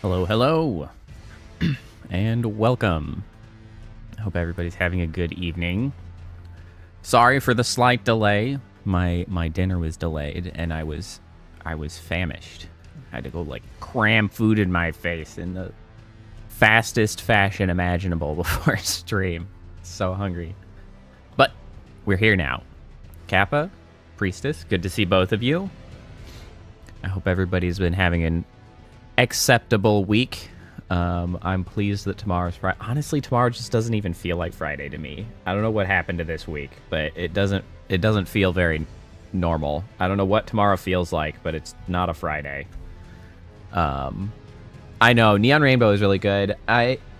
Hello, hello, and welcome. I hope everybody's having a good evening. Sorry for the slight delay. My dinner was delayed, and I was famished. I had to go like cram food in my face in the fastest fashion imaginable before stream. So hungry, but we're here now. Kappa, Priestess, good to see both of you. I hope everybody's been having an acceptable week. I'm pleased that tomorrow's Friday. Honestly, tomorrow just doesn't even feel like Friday to me. I don't know what happened to this week, but it doesn't feel very normal. I don't know what tomorrow feels like, but it's not a Friday. I know Neon Rainbow is really good.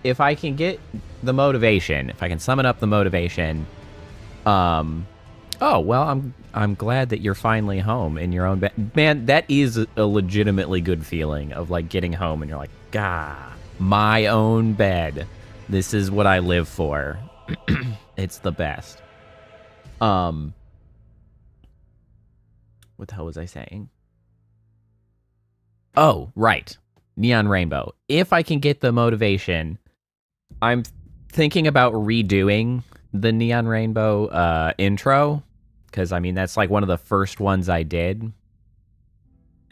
If I can get the motivation, if I can summon up the motivation, oh, well, I'm glad that you're finally home in your own bed. Man, that is a legitimately good feeling of like getting home and you're like, God, my own bed. This is what I live for. It's the best. What the hell was I saying? Oh, right. Neon Rainbow. If I can get the motivation, I'm thinking about redoing the Neon Rainbow intro. Because, I mean, that's like one of the first ones I did.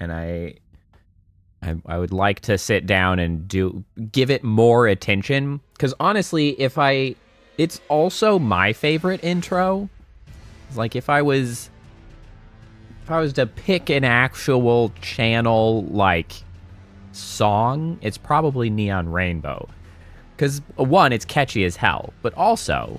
And I would like to sit down and give it more attention. Because honestly, it's also my favorite intro. It's like if I was to pick an actual channel like song, it's probably Neon Rainbow. Because one, it's catchy as hell, but also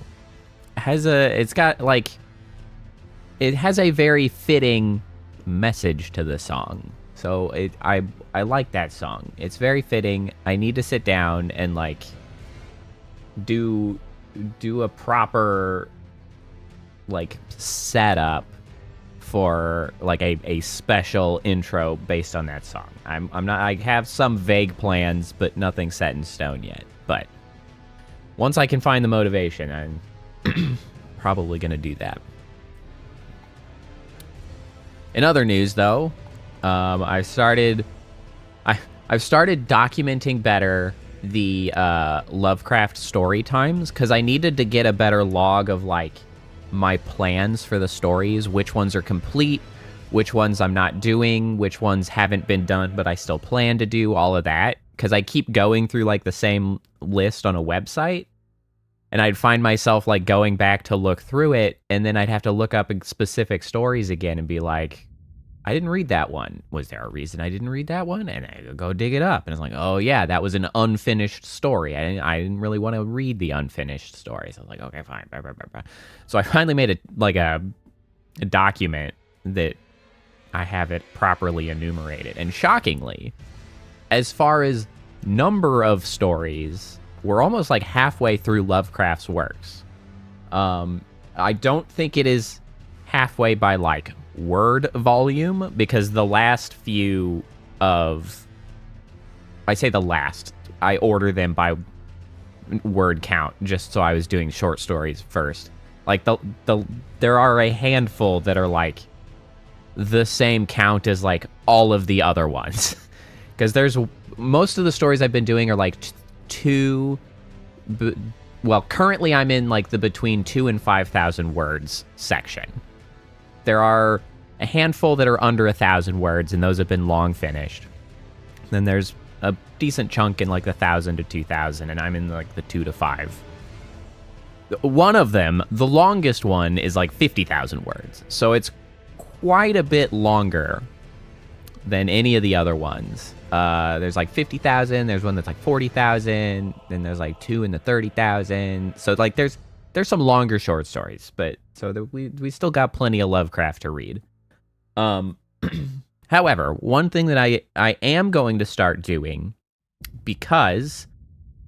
it has a very fitting message to the song. So I like that song. It's very fitting. I need to sit down and like do a proper like setup for like a special intro based on that song. I have some vague plans, but nothing set in stone yet. But once I can find the motivation, I'm probably gonna do that. In other news, though, I've started documenting better the Lovecraft story times because I needed to get a better log of like my plans for the stories, which ones are complete, which ones I'm not doing, which ones haven't been done but I still plan to do, all of that. Because I keep going through like the same list on a website. And I'd find myself like going back to look through it, and then I'd have to look up specific stories again and be like, I didn't read that one. Was there a reason I didn't read that one? And I go dig it up, and it's like, oh yeah, that was an unfinished story. I didn't really want to read the unfinished story, so I was like, okay, fine. Blah, blah, blah, blah. So I finally made a document that I have it properly enumerated. And shockingly, as far as number of stories, we're almost like halfway through Lovecraft's works. I don't think it is halfway by like word volume, because the last few of, I say the last, I order them by word count just so I was doing short stories first. Like there are a handful that are like the same count as like all of the other ones. Because there's most of the stories I've been doing are like well, currently I'm in like the between 2,000 and 5,000 words section. There are a handful that are under 1,000 words, and those have been long finished. Then there's a decent chunk in like the 1,000 to 2,000, and I'm in like the 2 to 5. One of them, the longest one, is like 50,000 words. So it's quite a bit longer than any of the other ones. There's like 50,000, there's one that's like 40,000, then there's like 2 in the 30,000. So like there's some longer short stories, but so we still got plenty of Lovecraft to read. However, one thing that I am going to start doing, because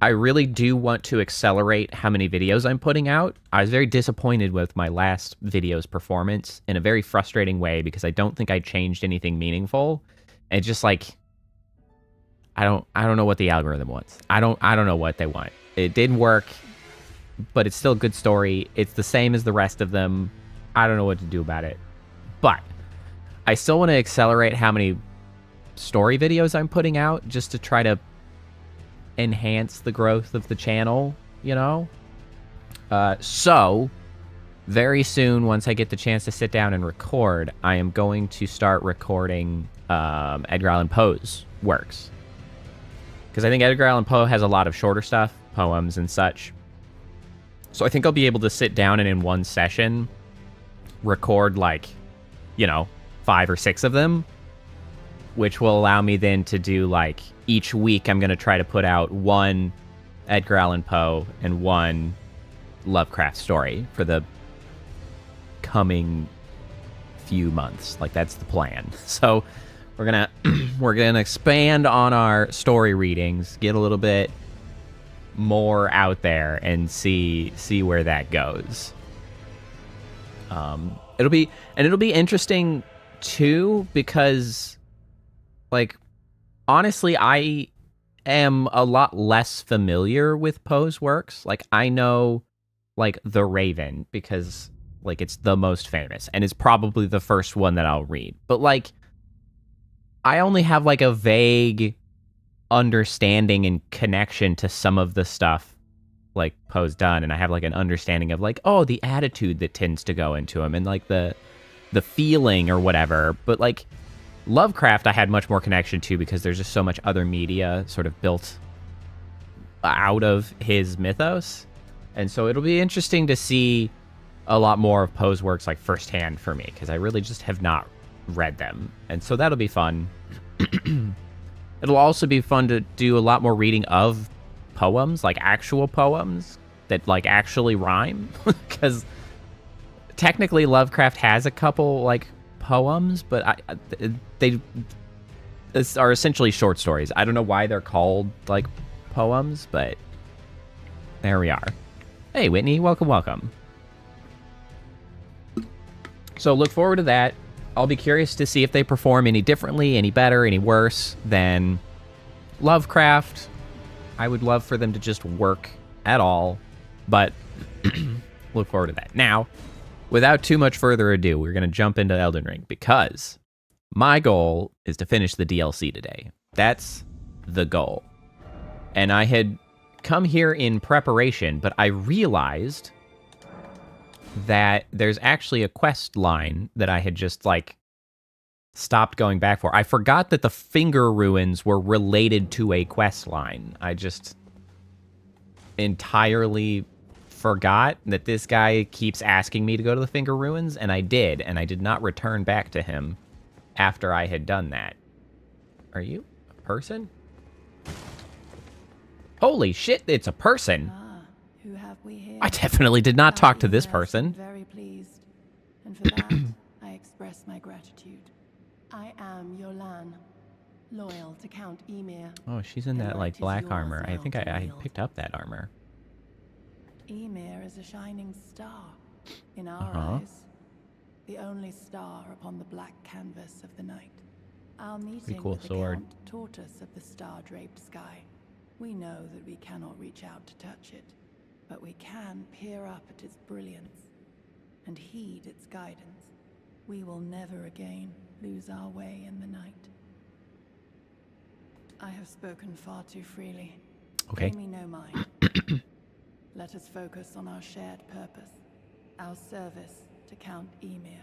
I really do want to accelerate how many videos I'm putting out. I was very disappointed with my last video's performance in a very frustrating way, because I don't think I changed anything meaningful. It's just like, I don't know what the algorithm wants. I don't know what they want. It didn't work, but it's still a good story. It's the same as the rest of them. I don't know what to do about it. But I still want to accelerate how many story videos I'm putting out, just to try to enhance the growth of the channel, you know? So, very soon, once I get the chance to sit down and record, I am going to start recording Edgar Allan Poe's works. Because I think Edgar Allan Poe has a lot of shorter stuff, poems and such. So I think I'll be able to sit down and in one session record, like, you know, 5 or 6 of them, which will allow me then to do, like, each week I'm going to try to put out one Edgar Allan Poe and one Lovecraft story for the coming few months. Like, that's the plan. So we're gonna expand on our story readings, get a little bit more out there, and see where that goes. It'll be interesting too, because, like, honestly, I am a lot less familiar with Poe's works. Like, I know, like, The Raven, because, like, it's the most famous, and it's probably the first one that I'll read. But, like, I only have, like, a vague understanding and connection to some of the stuff, like, Poe's done, and I have, like, an understanding of, like, oh, the attitude that tends to go into him, and, like, the feeling or whatever. But, like, Lovecraft I had much more connection to, because there's just so much other media sort of built out of his mythos. And so it'll be interesting to see a lot more of Poe's works, like, firsthand for me, because I really just have not read them. And so that'll be fun. It'll also be fun to do a lot more reading of poems, like actual poems that, like, actually rhyme. Because technically Lovecraft has a couple, like, poems, but they are essentially short stories. I don't know why they're called, like, poems, but there we are. Hey, Whitney, welcome. So look forward to that. I'll be curious to see if they perform any differently, any better, any worse than Lovecraft. I would love for them to just work at all, but look forward to that. Now, without too much further ado, we're going to jump into Elden Ring, because my goal is to finish the DLC today. That's the goal. And I had come here in preparation, but I realized that there's actually a quest line that I had just, like, stopped going back for. I forgot that the Finger Ruins were related to a quest line. I just entirely forgot that this guy keeps asking me to go to the Finger Ruins, and I did not return back to him after I had done that. Are you a person? Holy shit, it's a person. Who have we here? I definitely did not talk to this person. Very pleased, and for that I express my gratitude. I am Yolan, loyal to Count Emir. Oh, she's in that, like, black armor. I think I picked up that armor. Emir is a shining star in our eyes, the only star upon the black canvas of the night. Our meeting with the Count taught us of the star-draped sky. We know that we cannot reach out to touch it, but we can peer up at its brilliance and heed its guidance. We will never again lose our way in the night. I have spoken far too freely. Okay. Pay me no mind. Let us focus on our shared purpose, our service to Count Emir.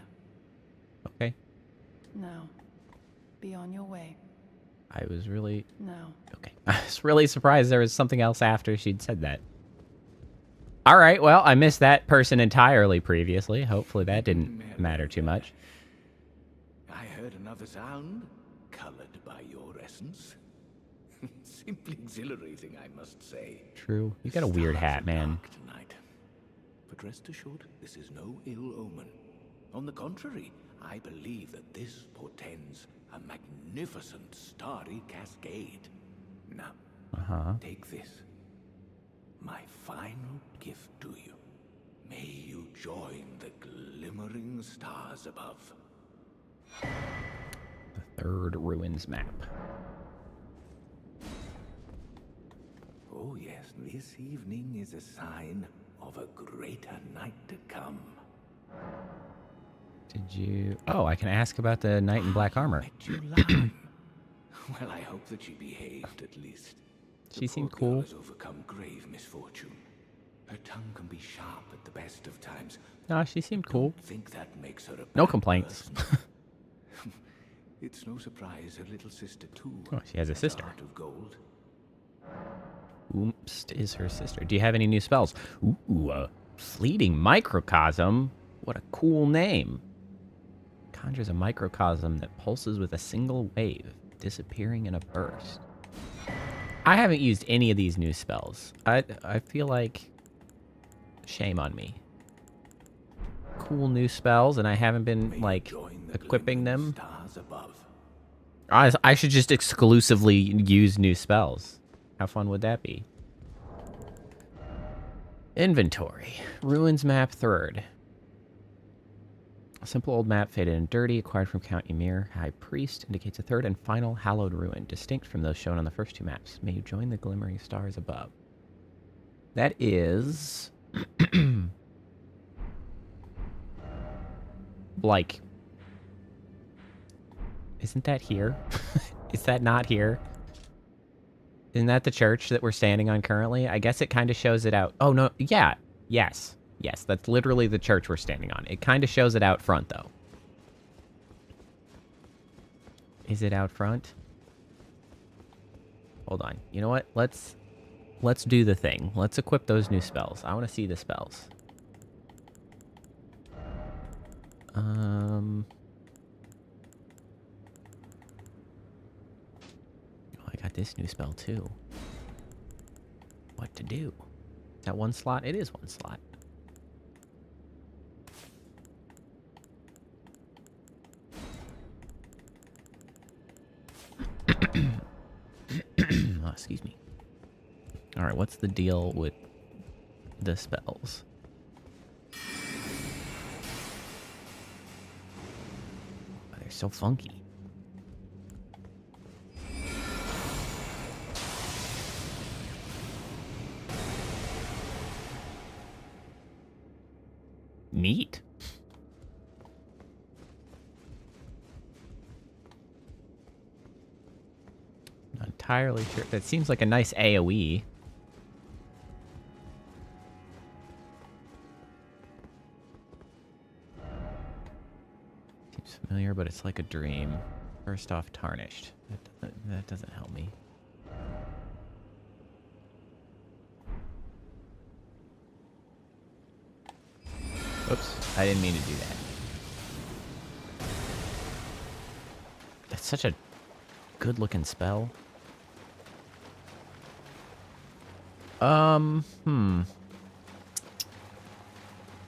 Okay. Now, be on your way. I was really... No. Okay. I was really surprised there was something else after she'd said that. All right, well, I missed that person entirely previously. Hopefully that didn't matter too much. I heard another sound, colored by your essence. Simply exhilarating, I must say. True. You got a weird hat, man. Tonight. But rest assured, this is no ill omen. On the contrary, I believe that this portends a magnificent starry cascade. Now, take this. My final gift to you. May you join the glimmering stars above. The third ruins map. Oh yes, this evening is a sign of a greater night to come. Did you... Oh, I can ask about the knight in black armor. Met you lying. Well, I hope that you behaved at least. She seemed poor girl cool. has overcome grave misfortune. Her tongue can be sharp at the best of times. No, she seemed cool. Don't think that makes her a No bad complaints. person. It's no surprise her little sister too. Oh, she has a sister. Heart of gold. Oops, is her sister. Do you have any new spells? Ooh, fleeting microcosm. What a cool name. Conjures a microcosm that pulses with a single wave, disappearing in a burst. I haven't used any of these new spells. I feel like shame on me. Cool new spells, and I haven't been like equipping them. I should just exclusively use new spells. How fun would that be? Inventory. Ruins map 3rd. A simple old map, faded and dirty, acquired from Count Ymir. High Priest indicates a 3rd and final hallowed ruin, distinct from those shown on the first 2 maps. May you join the glimmering stars above. That is... like... Isn't that here? Is that not here? Isn't that the church that we're standing on currently? I guess it kind of shows it out. Oh, no. Yeah. Yes. Yes, that's literally the church we're standing on. It kind of shows it out front, though. Is it out front? Hold on. You know what? Let's do the thing. Let's equip those new spells. I want to see the spells. Oh, I got this new spell, too. What to do? Is that 1 slot? It is 1 slot. Oh, excuse me. Alright, what's the deal with the spells? Oh, they're so funky. Neat. Not entirely sure. That seems like a nice AoE. Seems familiar, but it's like a dream. First off, tarnished. That doesn't help me. Oops, I didn't mean to do that. That's such a good-looking spell.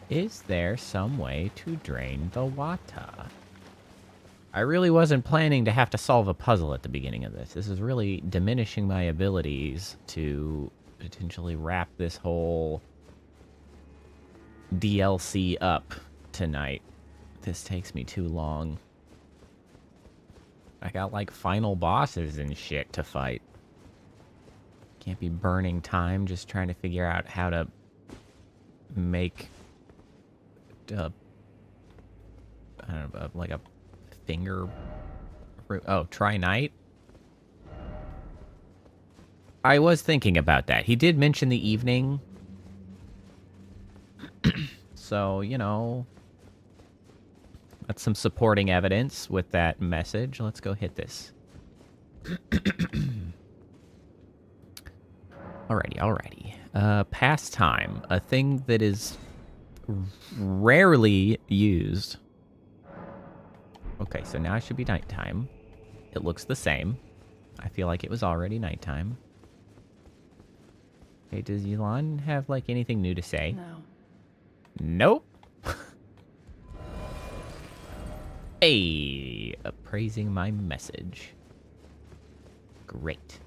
Is there some way to drain the Wata? I really wasn't planning to have to solve a puzzle at the beginning of this. This is really diminishing my abilities to potentially wrap this whole DLC up tonight. This takes me too long. I got like final bosses and shit to fight. Can't be burning time just trying to figure out how to make I don't know, like a finger. Oh, try night. I was thinking about that. He did mention the evening. So, you know, that's some supporting evidence with that message. Let's go hit this. Alrighty. Pastime. A thing that is rarely used. Okay, so now it should be nighttime. It looks the same. I feel like it was already nighttime. Hey, does Elon have, like, anything new to say? No. Nope. Hey, appraising my message. Great.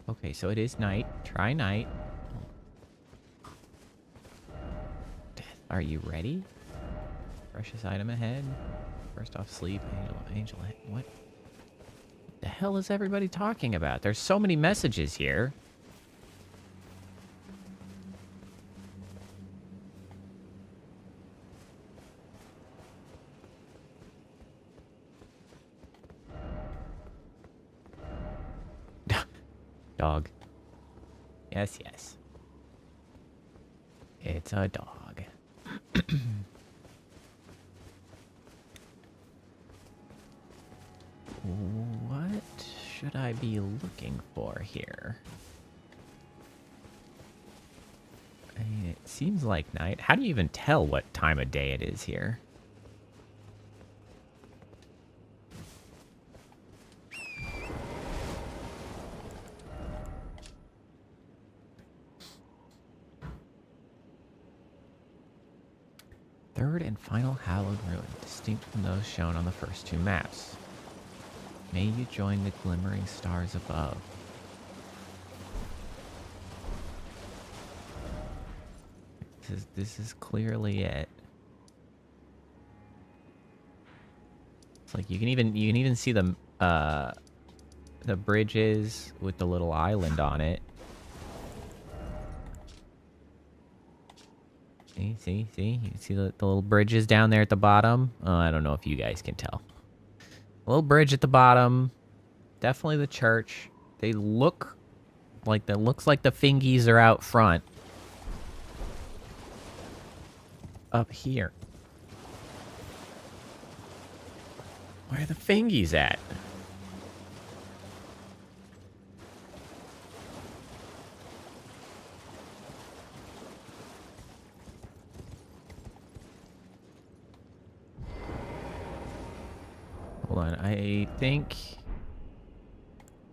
Okay, so it is night. Try night. Are you ready? Precious item ahead. First off, sleep. Angel. What the hell is everybody talking about? There's so many messages here. Dog. Yes, yes. It's a dog. What should I be looking for here? I mean, it seems like night. How do you even tell what time of day it is here? Third and final hallowed ruin, distinct from those shown on the first two maps. May you join the glimmering stars above. This is clearly it. It's like you can even see the bridges with the little island on it. See? You can see the little bridges down there at the bottom? Oh, I don't know if you guys can tell. A little bridge at the bottom. Definitely the church. They look like looks like the fingies are out front. Up here. Where are the fingies at? Hold on, I think...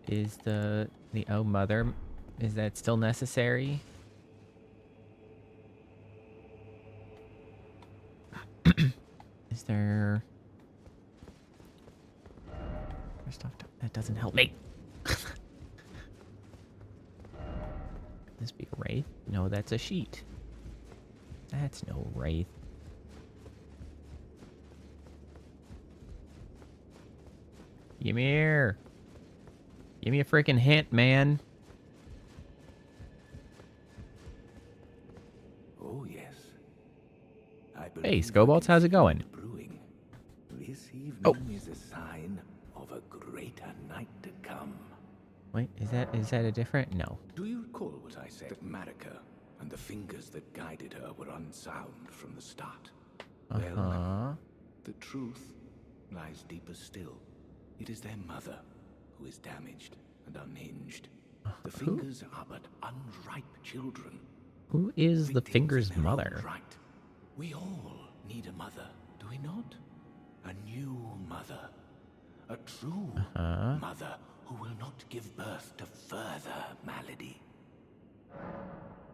Is the Oh Mother... Is that still necessary? Is there... First off, that doesn't help me. Could this be a wraith? No, that's a sheet. That's no wraith. Ymir! Give me a freaking hint, man. Oh, yes. Hey, Scobalts, how's it going? Brewing. This evening is a sign of a greater night to come. Wait, is that a different? No. Do you recall what I said? That Marika and the fingers that guided her were unsound from the start. Well, the truth lies deeper still. It is their mother who is damaged and unhinged. The fingers are but unripe children. Who is the fingers' mother? Right. We all need a mother, do we not? A new mother. A true mother who will not give birth to further malady.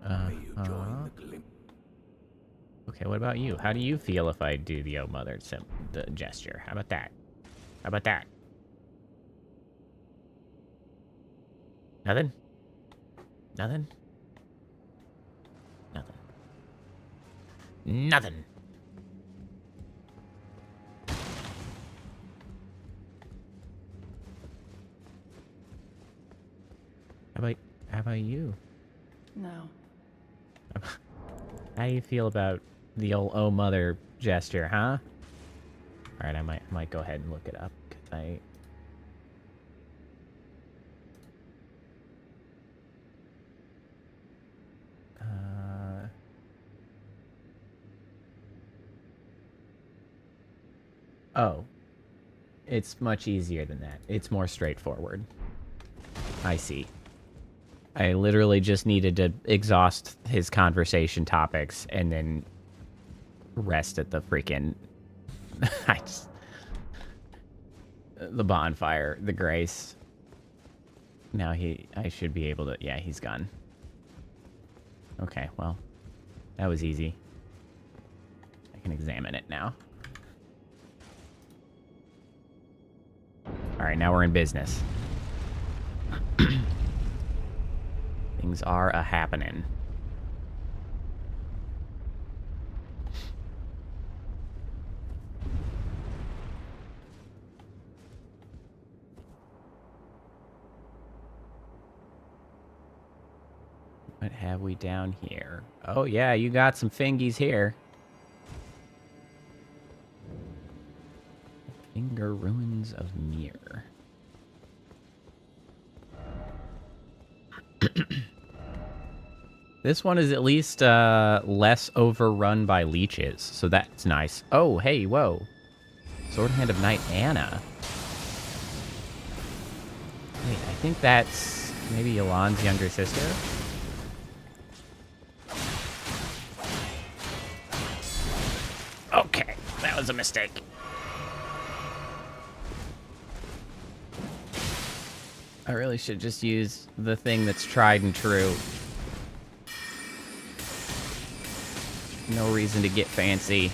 May you join the glimpse. Okay, what about you? How do you feel if I do the Oh Mother the gesture? How about that? How about that? Nothing? Nothing? Nothing. Nothing. How about you? No. How do you feel about the old Oh Mother gesture, huh? Alright, I might go ahead and look it up, because I... Oh. It's much easier than that. It's more straightforward. I see. I literally just needed to exhaust his conversation topics and then rest at the freaking... the bonfire, the grace. Now I should be able to... Yeah, he's gone. Okay, well, that was easy. I can examine it now. Alright, now we're in business. Things are a-happening. What have we down here? Oh yeah, you got some fingies here. Finger Ruins of Mir. This one is at least less overrun by leeches, so that's nice. Oh, hey, whoa. Sword Hand of Knight Anna. Wait, I think that's maybe Yolan's younger sister? Okay, that was a mistake. I really should just use the thing that's tried and true. No reason to get fancy.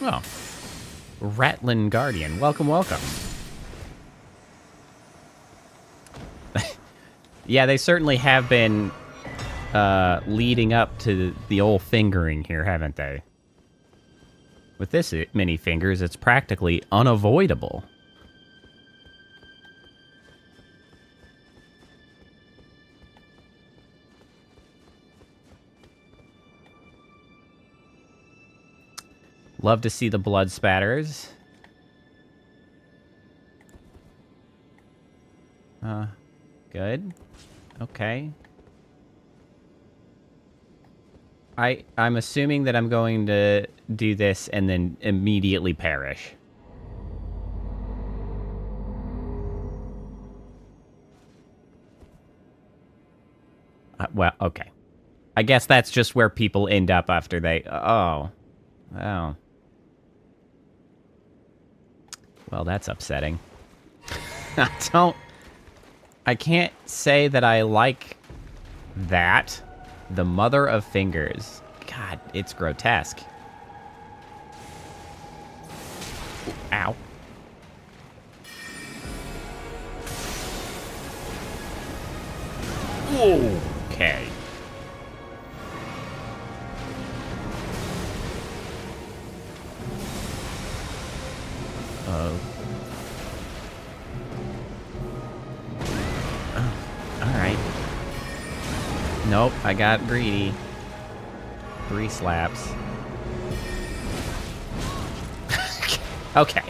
Oh. Ratlin Guardian. Welcome, welcome. Yeah, they certainly have been leading up to the old fingering here, haven't they? With this many fingers, it's practically unavoidable. Love to see the blood spatters. Good. Okay. I'm assuming that I'm going to do this and then immediately perish. Well, okay. I guess that's just where people end up after they... Oh. Oh. Well, that's upsetting. I can't say that I like that. The Mother of Fingers. God, it's grotesque. Ow. Okay. Alright. Nope, I got greedy. 3 slaps. Okay.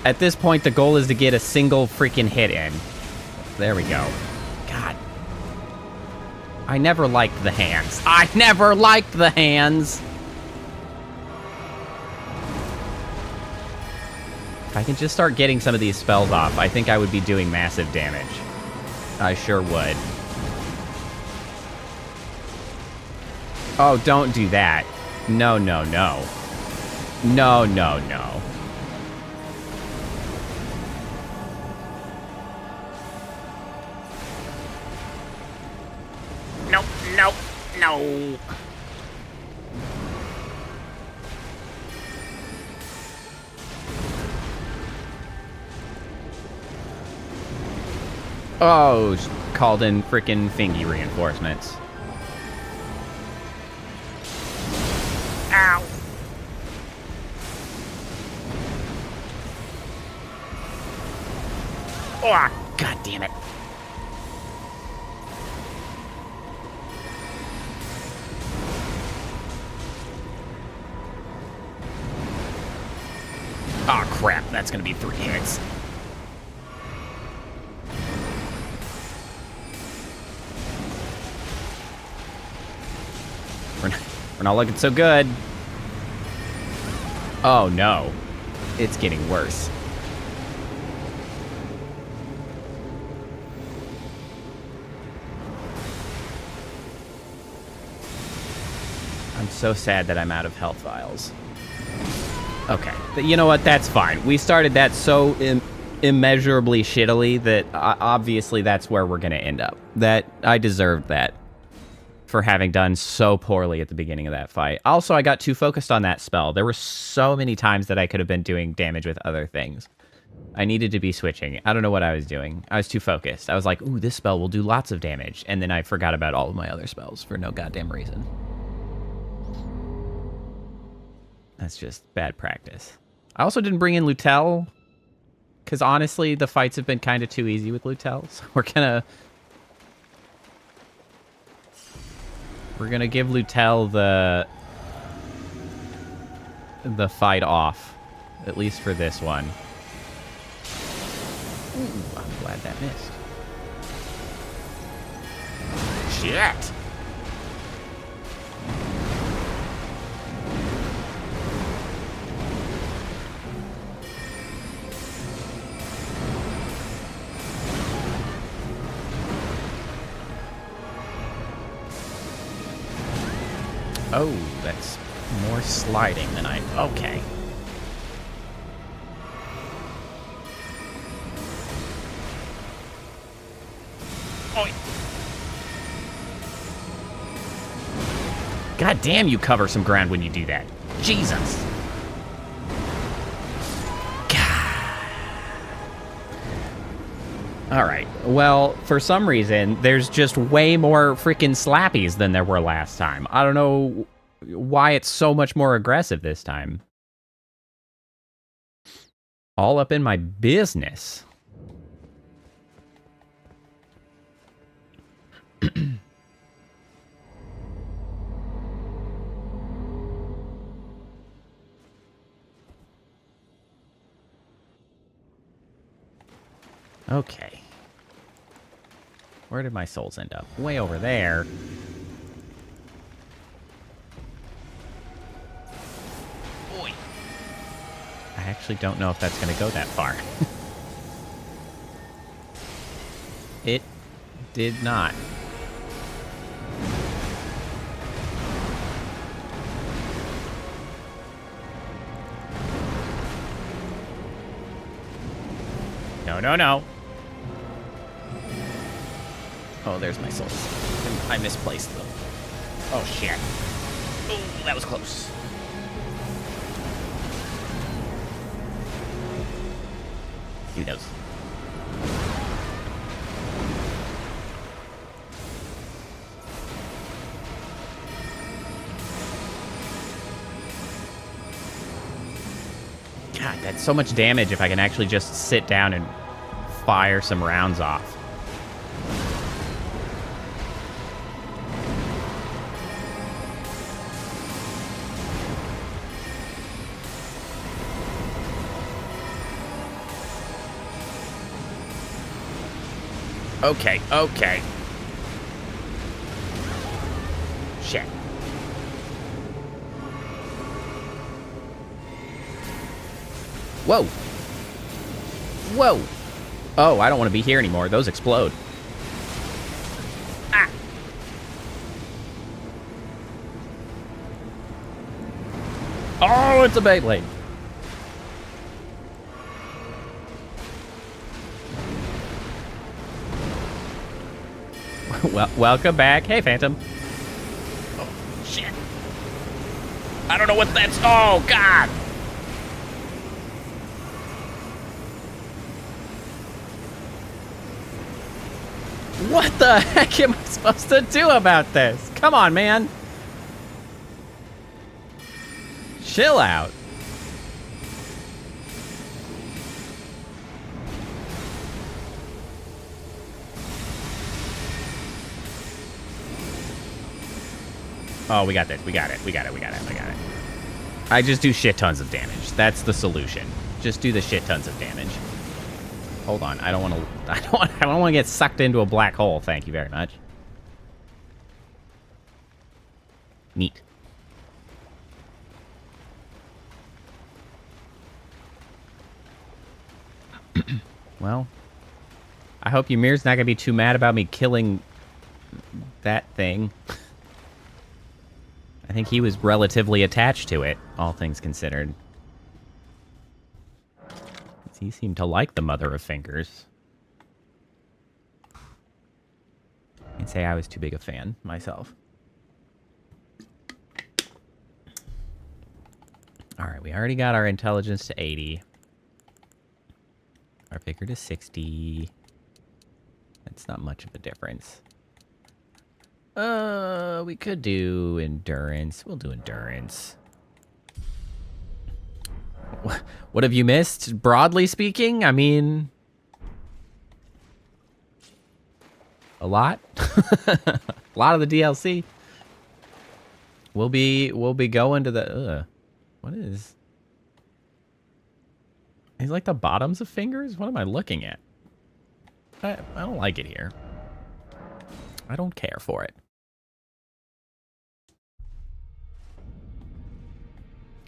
At this point, the goal is to get a single freaking hit in. There we go. God. I never liked the hands. I never liked the hands! If I can just start getting some of these spells off, I think I would be doing massive damage. I sure would. Oh, don't do that. No, no, no. No, no, no. Nope, nope, no. Oh, called in frickin' fingy reinforcements. Ow. Oh, God damn it. Oh, crap. That's gonna be 3 hits. We're not looking so good. Oh, no. It's getting worse. I'm so sad that I'm out of health vials. Okay. But you know what? That's fine. We started that so immeasurably shittily that obviously that's where we're going to end up. That I deserved that for having done so poorly at the beginning of that fight. Also, I got too focused on that spell. There were so many times that I could have been doing damage with other things. I needed to be switching. I don't know what I was doing. I was too focused. I was like, ooh, this spell will do lots of damage. And then I forgot about all of my other spells for no goddamn reason. That's just bad practice. I also didn't bring in Lutel, because honestly, the fights have been kind of too easy with Lutel. So we're gonna give Lutel the fight off, at least for this one. Ooh, I'm glad that missed. Shit! Oh, that's more sliding than I... Okay. Oy. God damn, you cover some ground when you do that. Jesus. Alright, well, for some reason, there's just way more freaking slappies than there were last time. I don't know why it's so much more aggressive this time. All up in my business. Okay. Where did my souls end up? Way over there. Boy. I actually don't know if that's going to go that far. It did not. No, no, no. Oh, there's my souls. I misplaced them. Oh, shit. Oh, that was close. Who knows? God, that's so much damage if I can actually just sit down and fire some rounds off. Okay, okay. Shit. Whoa. Whoa. Oh, I don't want to be here anymore. Those explode. Ah. Oh, it's a Beyblade. Well, welcome back. Hey, Phantom. Oh, shit. I don't know what that's... Oh, God. What the heck am I supposed to do about this? Come on, man. Chill out. Oh, we got this. We got it. We got it. We got it. We got it. I just do shit tons of damage. That's the solution. Just do the shit tons of damage. Hold on. I don't want to. I don't want to get sucked into a black hole. Thank you very much. Neat. Well, I hope Ymir's not gonna be too mad about me killing that thing. I think he was relatively attached to it, all things considered. He seemed to like the Mother of Fingers. I'd say I was too big a fan myself. Alright, we already got our intelligence to 80. Our vigor to 60. That's not much of a difference. We could do endurance. We'll do endurance. What have you missed, broadly speaking? I mean... a lot? A lot of the DLC. We'll be going to the... what is... Is like the bottoms of fingers? What am I looking at? I don't like it here. I don't care for it.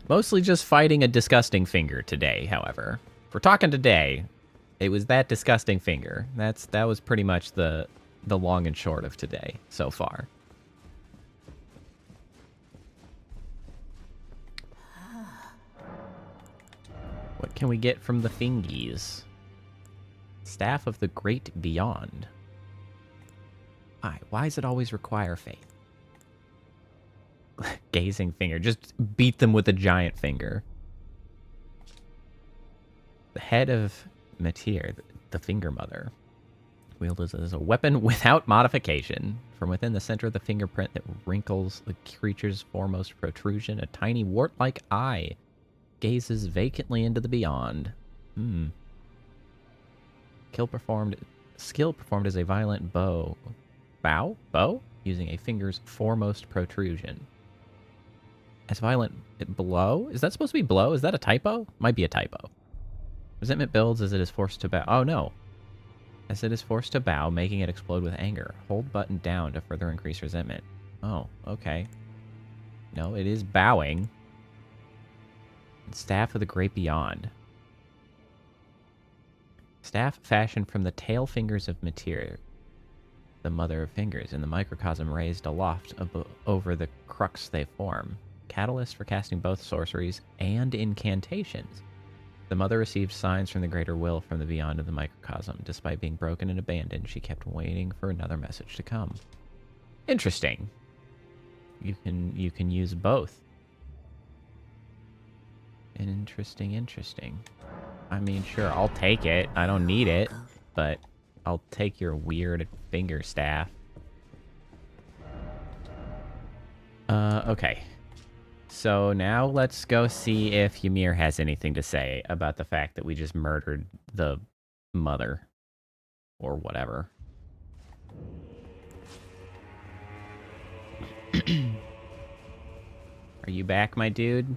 Mostly just fighting a disgusting finger today, however. If we're talking today, it was that disgusting finger. That was pretty much the long and short of today so far. What can we get from the fingies? Staff of the Great Beyond. Why does it always require faith? Gazing finger. Just beat them with a giant finger. The head of Matir, the finger mother. Wielded as a weapon without modification. From within the center of the fingerprint that wrinkles the creature's foremost protrusion, a tiny wart-like eye gazes vacantly into the beyond. Skill performed as a violent bow, using a finger's foremost protrusion. As violent blow? Is that supposed to be blow? Is that a typo? Might be a typo. Resentment builds as it is forced to bow. Oh no. As it is forced to bow, making it explode with anger. Hold button down to further increase resentment. Oh, okay. No, it is bowing. Staff of the Great Beyond. Staff fashioned from the tail fingers of Matir, the mother of fingers, in the microcosm raised aloft over the crux they form. Catalyst for casting both sorceries and incantations. The mother received signs from the greater will from the beyond of the microcosm. Despite being broken and abandoned, she kept waiting for another message to come. Interesting. You can use both. Interesting. I mean, sure, I'll take it. I don't need it, but I'll take your weird finger staff. Okay. So now let's go see if Ymir has anything to say about the fact that we just murdered the mother. Or whatever. Are you back, my dude?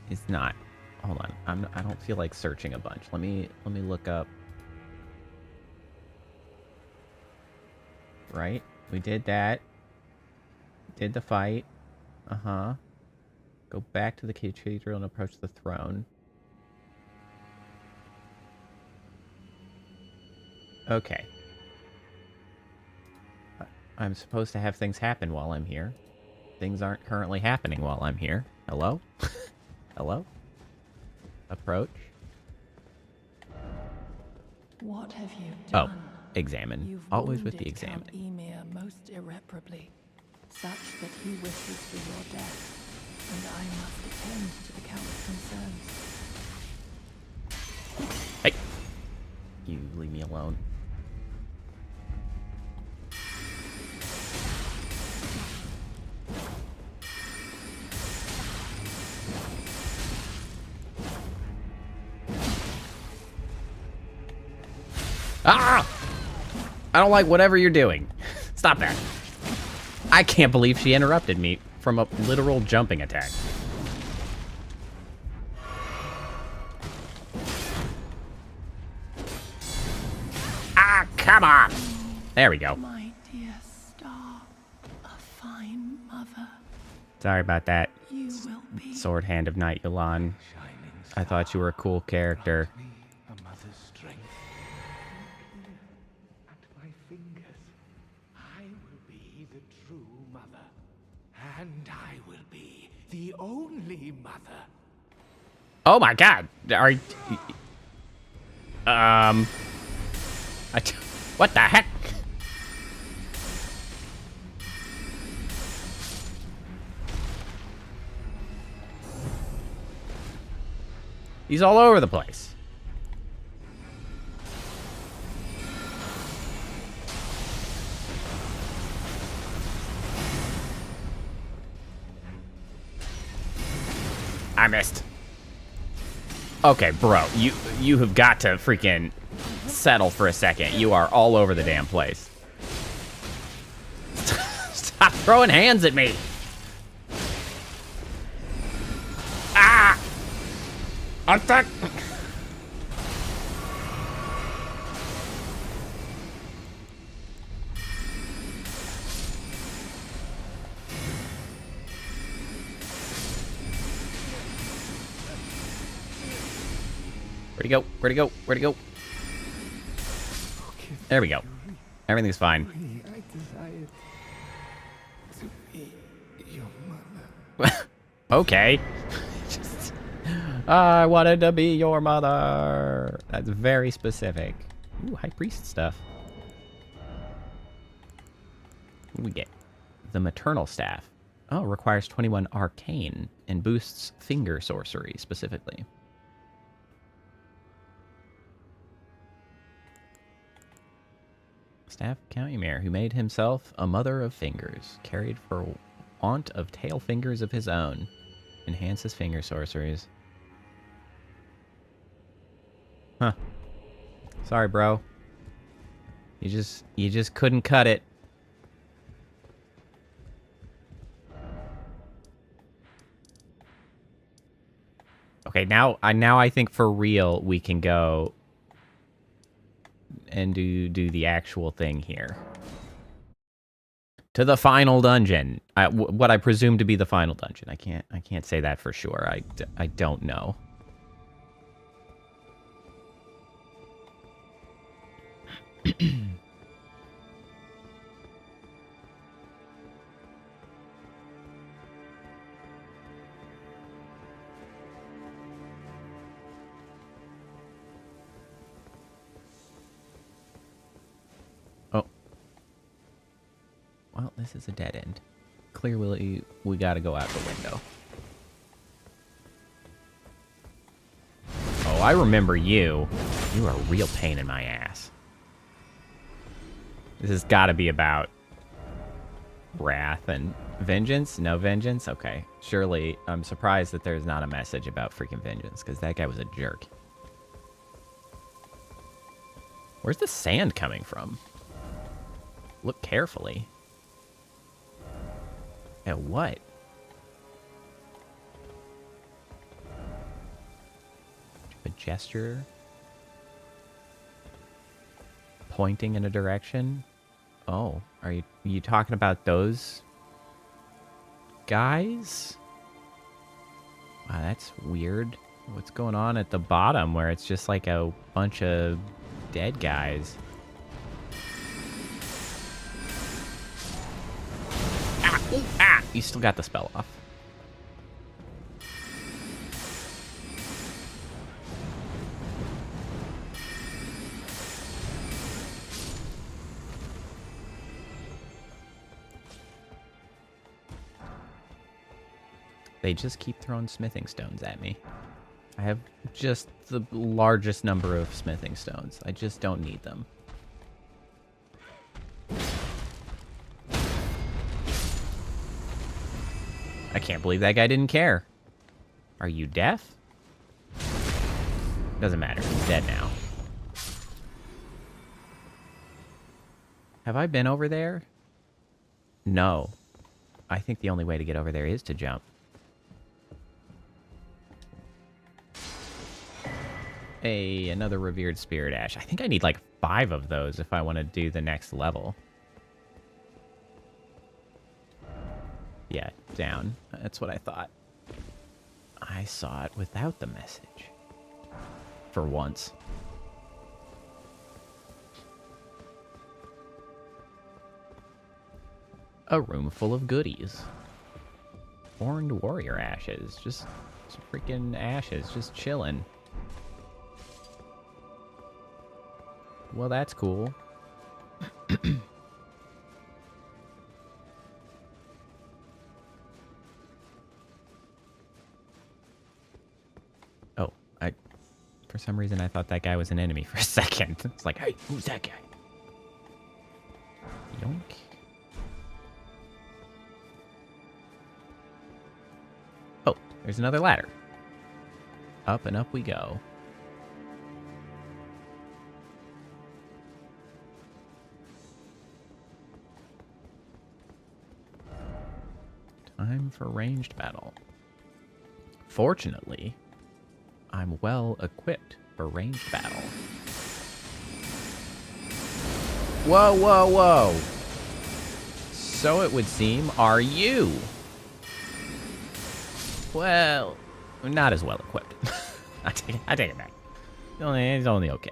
It's not. Hold on. I don't feel like searching a bunch. Let me look up. Right? We did that. Did the fight. Uh-huh. Go back to the cathedral and approach the throne. Okay. I'm supposed to have things happen while I'm here. Things aren't currently happening while I'm here. Hello? Hello? Approach. What have you done? Oh, examine. You've always with wounded the examine. Count Ymir most irreparably, such that he wishes for your death, and I must attend to the Count's concerns. Hey! You leave me alone. Ah! I don't like whatever you're doing. Stop that. I can't believe she interrupted me from a literal jumping attack. Ah, come on! There we go. My dear star, a fine mother. Sorry about that. You will be Sword Hand of Night Yulan. I thought you were a cool character. A mother's strength. And my fingers. I will be the true mother. And I will be the only mother. Oh my god! Are you... What the heck? He's all over the place. I missed. Okay, bro, you have got to freaking settle for a second. You are all over the damn place. Stop throwing hands at me. Attack! Where'd he go? Where'd he go? Where'd he go? There we go. Everything's fine. I desired to be your mother. Okay. I wanted to be your mother. That's very specific. Ooh, high priest stuff. What do we get? The maternal staff. Oh, requires 21 arcane and boosts finger sorcery specifically. Staff Count Ymir, who made himself a mother of fingers, carried for want of tail fingers of his own. Enhances finger sorceries. Huh. Sorry, bro. You just couldn't cut it. Okay, now I think for real we can go and do the actual thing here. To the final dungeon. What I presume to be the final dungeon. I can't say that for sure. I don't know. Well, this is a dead end. Clearly, we gotta go out the window. Oh, I remember you. You are a real pain in my ass. This has gotta be about wrath and vengeance? No vengeance? Okay. Surely, I'm surprised that there's not a message about freaking vengeance, because that guy was a jerk. Where's the sand coming from? Look carefully. At what? A gesture? Pointing in a direction? Oh, are you talking about those guys? Wow, that's weird. What's going on at the bottom where it's just like a bunch of dead guys? Ooh, ah! You still got the spell off. They just keep throwing smithing stones at me. I have just the largest number of smithing stones. I just don't need them. I can't believe that guy didn't care. Are you deaf? Doesn't matter. He's dead now. Have I been over there? No. I think the only way to get over there is to jump. Hey, another revered spirit ash. I think I need like 5 of those if I want to do the next level. Yeah, down. That's what I thought. I saw it without the message. For once. A room full of goodies. Horned warrior ashes. Just freaking ashes. Just chilling. Well, that's cool. For some reason, I thought that guy was an enemy for a second. It's like, hey, who's that guy? Yoink. Oh, there's another ladder. Up and up we go. Time for ranged battle. Fortunately, I'm well equipped for ranged battle. Whoa, whoa, whoa. So it would seem, are you? Well, not as well equipped. I take it back. He's only okay.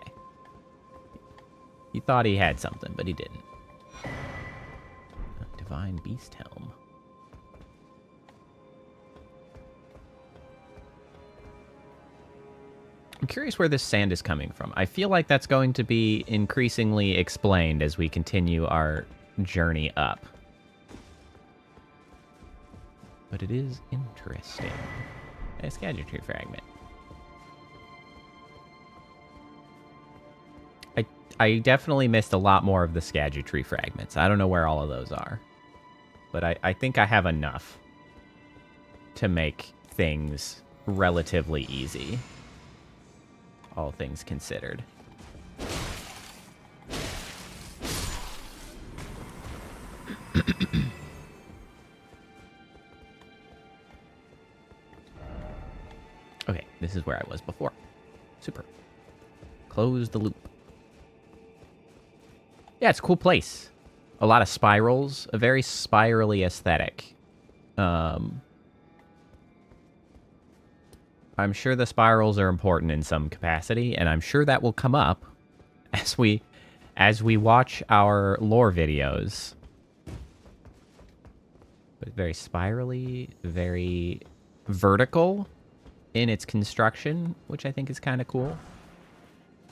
He thought he had something, but he didn't. Divine Beast Helm. I'm curious where this sand is coming from. I feel like that's going to be increasingly explained as we continue our journey up. But it is interesting. A Erdtree fragment. I definitely missed a lot more of the Erdtree fragments. I don't know where all of those are. But I think I have enough to make things relatively easy. All things considered. Okay, this is where I was before. Super. Close the loop. Yeah, it's a cool place. A lot of spirals. A very spirally aesthetic. I'm sure the spirals are important in some capacity, and I'm sure that will come up as we watch our lore videos. But very spirally, very vertical in its construction, which I think is kind of cool.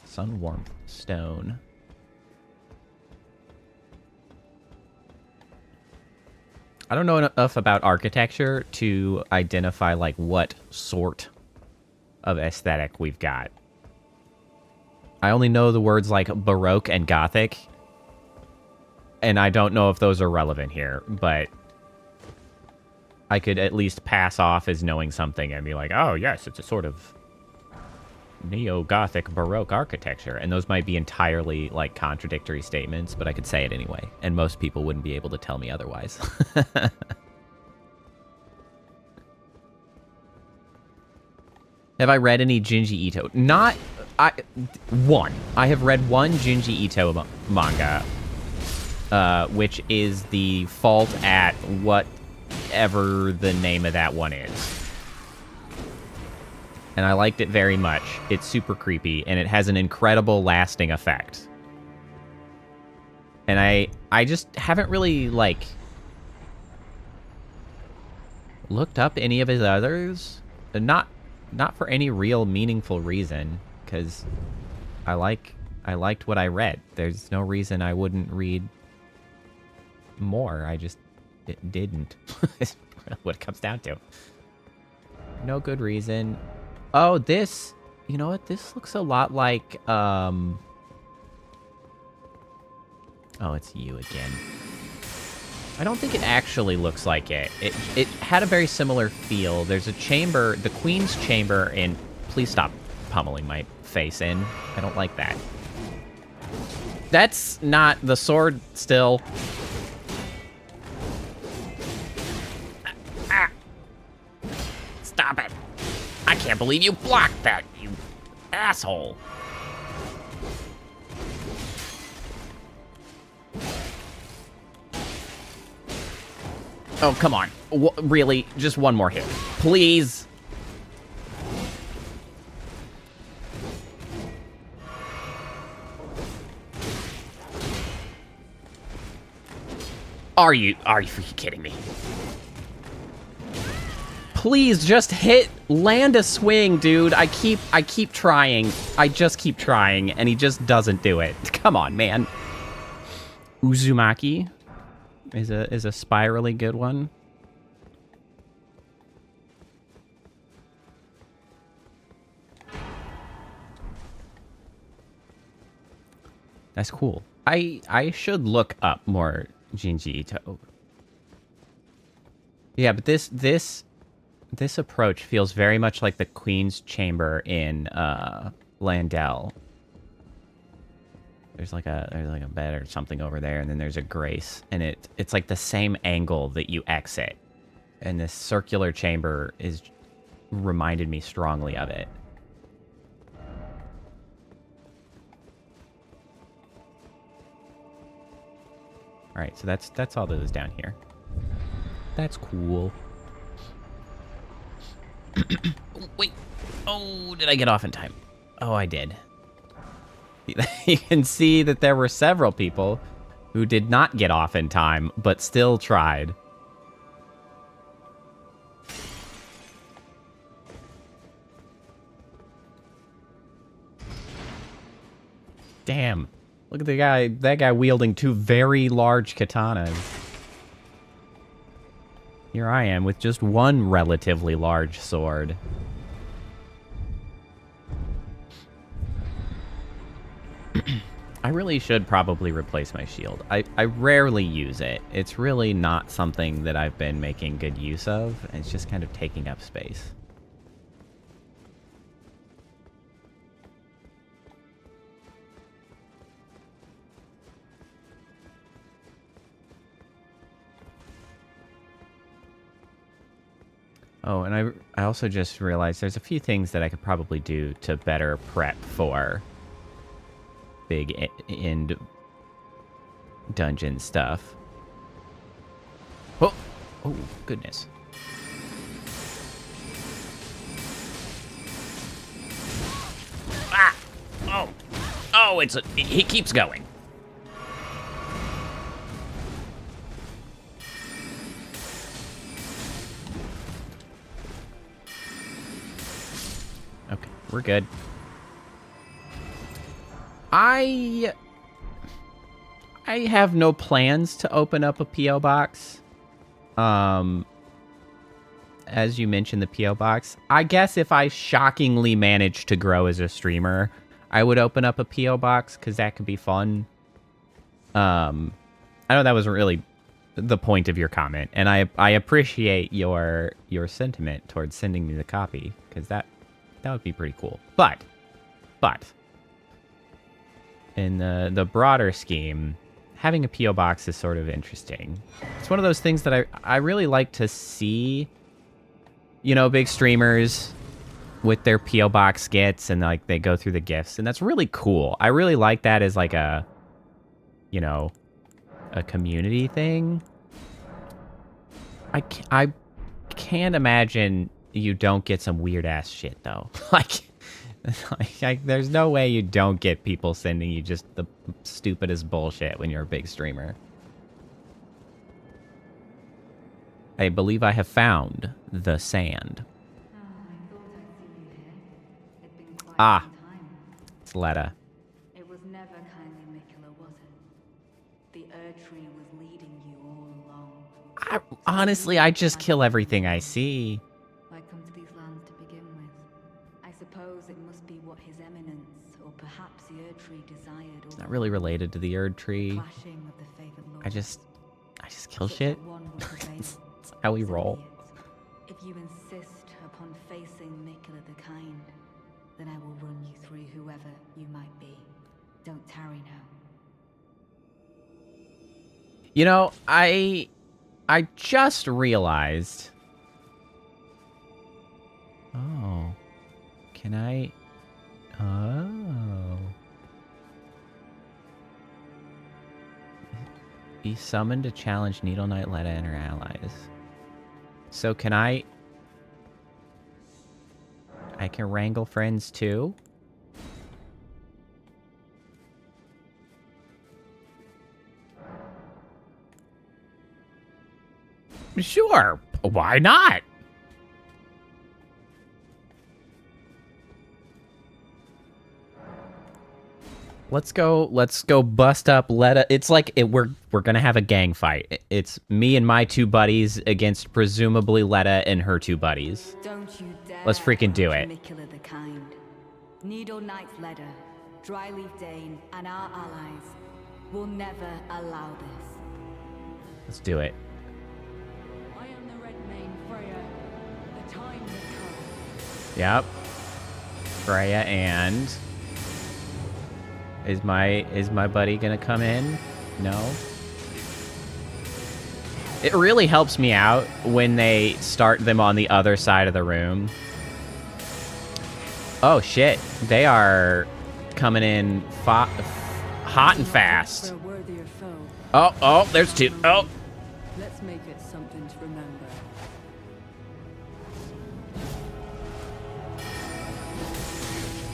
Sun warmth stone. I don't know enough about architecture to identify like what sort of aesthetic we've got. I only know the words like Baroque and Gothic, and I don't know if those are relevant here, but I could at least pass off as knowing something and be like, oh yes, it's a sort of neo-Gothic Baroque architecture, and those might be entirely like contradictory statements, but I could say it anyway, and most people wouldn't be able to tell me otherwise. Have I read any Junji Ito? One. I have read one Junji Ito manga, which is the Fault at whatever the name of that one is. And I liked it very much. It's super creepy, and it has an incredible lasting effect. And I just haven't really, like, looked up any of his others. Not for any real meaningful reason, because I liked what I read. There's no reason I wouldn't read more. I just didn't. It's what it comes down to. No good reason. Oh, this... You know what? This looks a lot like, Oh, it's you again. I don't think it actually looks like it. It had a very similar feel. There's a chamber, the Queen's Chamber, and please stop pummeling my face in. I don't like that. That's not the sword still. Stop it. I can't believe you blocked that, you asshole. Oh, come on. Really? Just one more hit. Please? Are you freaking kidding me? Please just land a swing, dude. I keep trying. I just keep trying, and he just doesn't do it. Come on, man. Uzumaki is a spirally good one. That's cool. I should look up more Junji Ito. Yeah, but this approach feels very much like the Queen's Chamber in Landell. There's like a bed or something over there, and then there's a grace, and it's like the same angle that you exit. And this circular chamber reminded me strongly of it. Alright, so that's all that is down here. That's cool. Oh, wait. Oh, did I get off in time? Oh, I did. You can see that there were several people who did not get off in time, but still tried. Damn. Look at the guy, that guy wielding 2 very large katanas. Here I am with just 1 relatively large sword. I really should probably replace my shield. I rarely use it. It's really not something that I've been making good use of. It's just kind of taking up space. Oh, and I also just realized there's a few things that I could probably do to better prep for big end dungeon stuff. Oh, oh goodness. Ah! Oh, oh, he keeps going. Okay, we're good. I have no plans to open up a P.O. box. As you mentioned, the P.O. box. I guess if I shockingly managed to grow as a streamer, I would open up a P.O. box, because that could be fun. I know that wasn't really the point of your comment, and I appreciate your sentiment towards sending me the copy, because that would be pretty cool. But in the broader scheme, having a P.O. box is sort of interesting. It's one of those things that I really like to see, you know, big streamers with their P.O. box skits, and like they go through the gifts, and that's really cool. I really like that as like a, you know, a community thing. I can't imagine you don't get some weird ass shit though. like, there's no way you don't get people sending you just the stupidest bullshit when you're a big streamer. I believe I have found the sand. Ah, it's Letta. It was never kindly Mikula, was it? The Erdtree was leading you all along. Honestly, I just kill everything I see. Why come to these lands to begin with? I suppose it must be what His Eminence, or perhaps the Erdtree desired. It's not really related to the Erdtree. Clashing of the favored lord. I just kill shit. That's how we roll. If you insist upon facing Mikula the Kind, then I will run you through whoever you might be. Don't tarry now. You know, I just realized. Oh. Can I? Oh. Be summoned to challenge Needle Knight, Letta, and her allies. So can I can wrangle friends too? Sure. Why not? Let's go bust up Letta. It's like we're gonna have a gang fight. It's me and my 2 buddies against presumably Letta and her 2 buddies. Don't you dare. Let's freaking do it. Mikula the Kind. Needle Knight's Letta, Dryleaf Dane, and our allies will never allow this. Let's do it. I am the Red Mane Freya. The time will come. Yep. Freya and is my buddy gonna come in? No. It really helps me out when they start them on the other side of the room. Oh shit, they are coming in hot and fast. For a worthier foe, Oh, there's two. Oh, let's make it something to remember.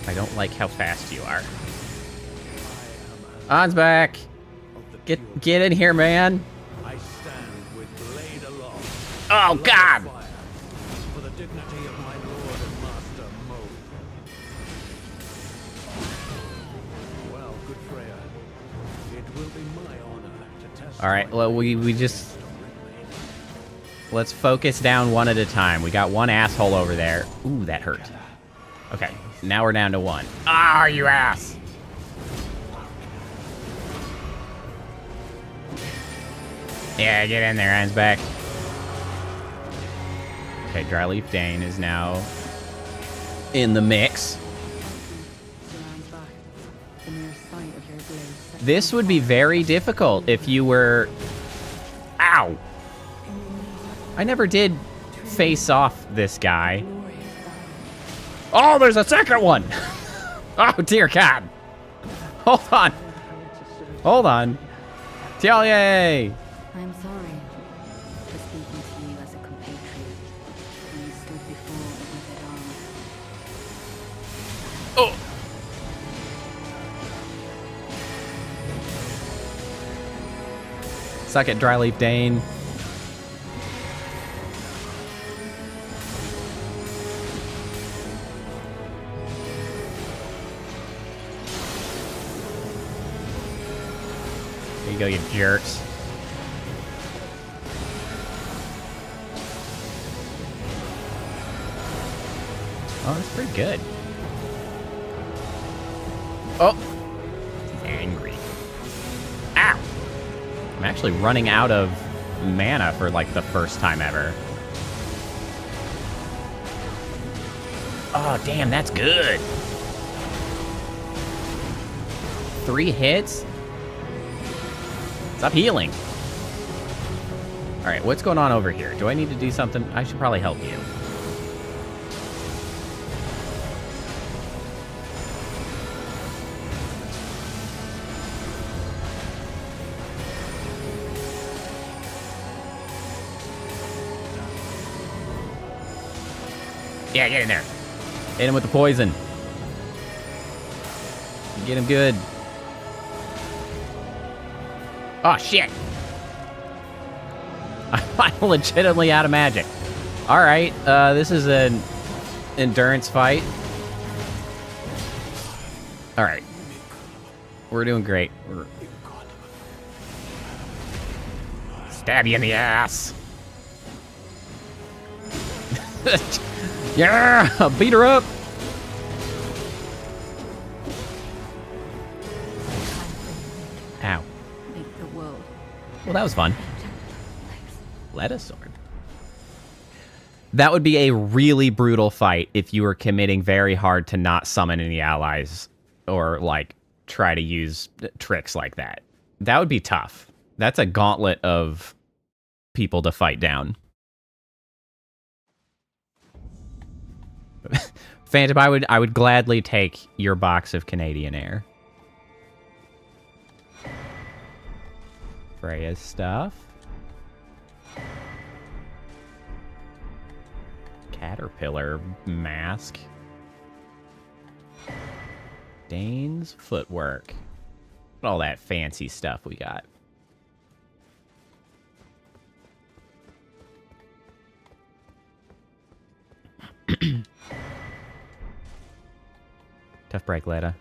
I don't like how fast you are. On's back. Get in here, man. I stand with blade aloft. Oh, God. Fire for the dignity of my lord and master Mo. Well, good Freya. It will be my honor to test. All right, well, we just... Let's focus down one at a time. We got one asshole over there. Ooh, that hurt. Okay, now we're down to one. Ah, you ass! Yeah, get in there, Iron's back. Okay, Dryleaf Dane is now in the mix. This would be very difficult if you were... Ow! I never did face off this guy. Oh, there's a second one! Oh, dear God! Hold on! Hold on. Tialye! I'm sorry for speaking to you as a compatriot when you stood before the withered arm. Oh! Suck it, Dryleaf Dane. There you go, you jerks. Oh, that's pretty good. Oh! He's angry. Ow! I'm actually running out of mana for, like, the first time ever. Oh, damn, that's good! 3 hits? Stop healing! Alright, what's going on over here? Do I need to do something? I should probably help you. Yeah, get in there. Hit him with the poison. Get him good. Oh, shit. I'm legitimately out of magic. All right, this is an endurance fight. All right. We're doing great. Stab you in the ass. Yeah, beat her up. Ow. Make the world. Well, that was fun. Let a sword. That would be a really brutal fight if you were committing very hard to not summon any allies or, like, try to use tricks like that. That would be tough. That's a gauntlet of people to fight down. Phantom, I would gladly take your box of Canadian Air. Freya's stuff. Caterpillar mask. Dane's footwork. All that fancy stuff we got. Tough break, Leda.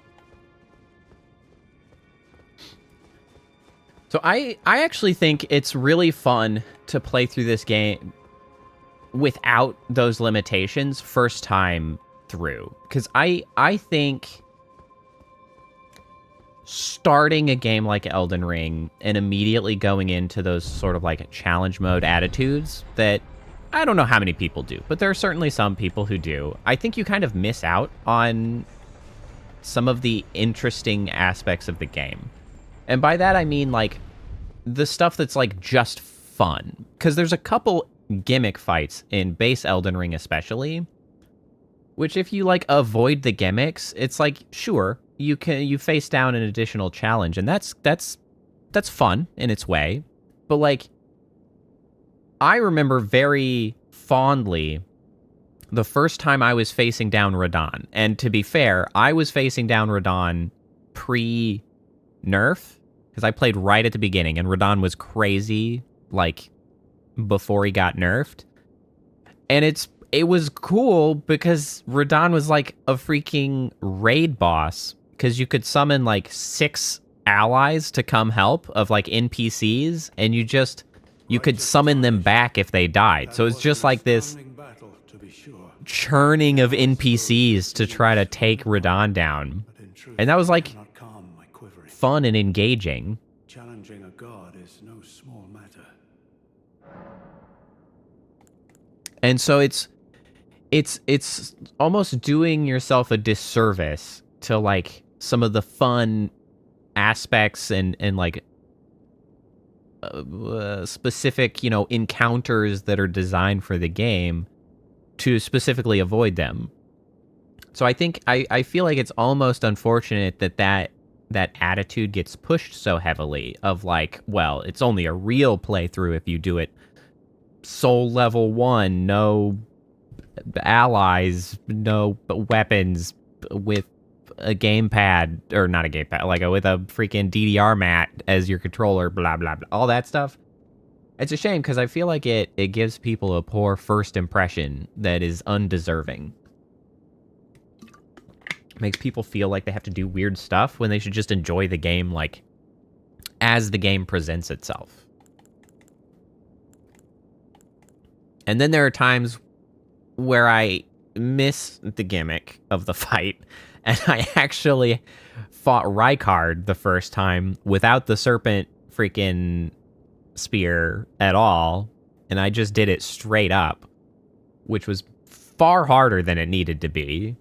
So I actually think it's really fun to play through this game without those limitations first time through. Because I think starting a game like Elden Ring and immediately going into those sort of like challenge mode attitudes that I don't know how many people do, but there are certainly some people who do. I think you kind of miss out on some of the interesting aspects of the game. And by that, I mean, like, the stuff that's, like, just fun. Because there's a couple gimmick fights in base Elden Ring especially, which if you, like, avoid the gimmicks, it's like, sure, you face down an additional challenge, and that's fun in its way. But like, I remember very fondly the first time I was facing down Radahn. And to be fair, I was facing down Radahn pre-nerf, because I played right at the beginning, and Radahn was crazy, like, before he got nerfed. And it was cool because Radahn was like a freaking raid boss, because you could summon like 6 allies to come help of like NPCs, and you could summon them back if they died. So it's just like this churning of NPCs to try to take Radahn down. And that was like fun and engaging. Challenging a god is no small matter. And so it's almost doing yourself a disservice to like some of the fun aspects and like specific, you know, encounters that are designed for the game to specifically avoid them. So I think I feel like it's almost unfortunate that attitude gets pushed so heavily of like, well, it's only a real playthrough if you do it soul level 1, no allies, no weapons, with a gamepad, or not a gamepad, like with a freaking DDR mat as your controller, blah, blah, blah, all that stuff. It's a shame because I feel like it gives people a poor first impression that is undeserving. Makes people feel like they have to do weird stuff when they should just enjoy the game, like, as the game presents itself. And then there are times where I miss the gimmick of the fight, and I actually fought Rykard the first time without the serpent freaking spear at all, and I just did it straight up, which was far harder than it needed to be.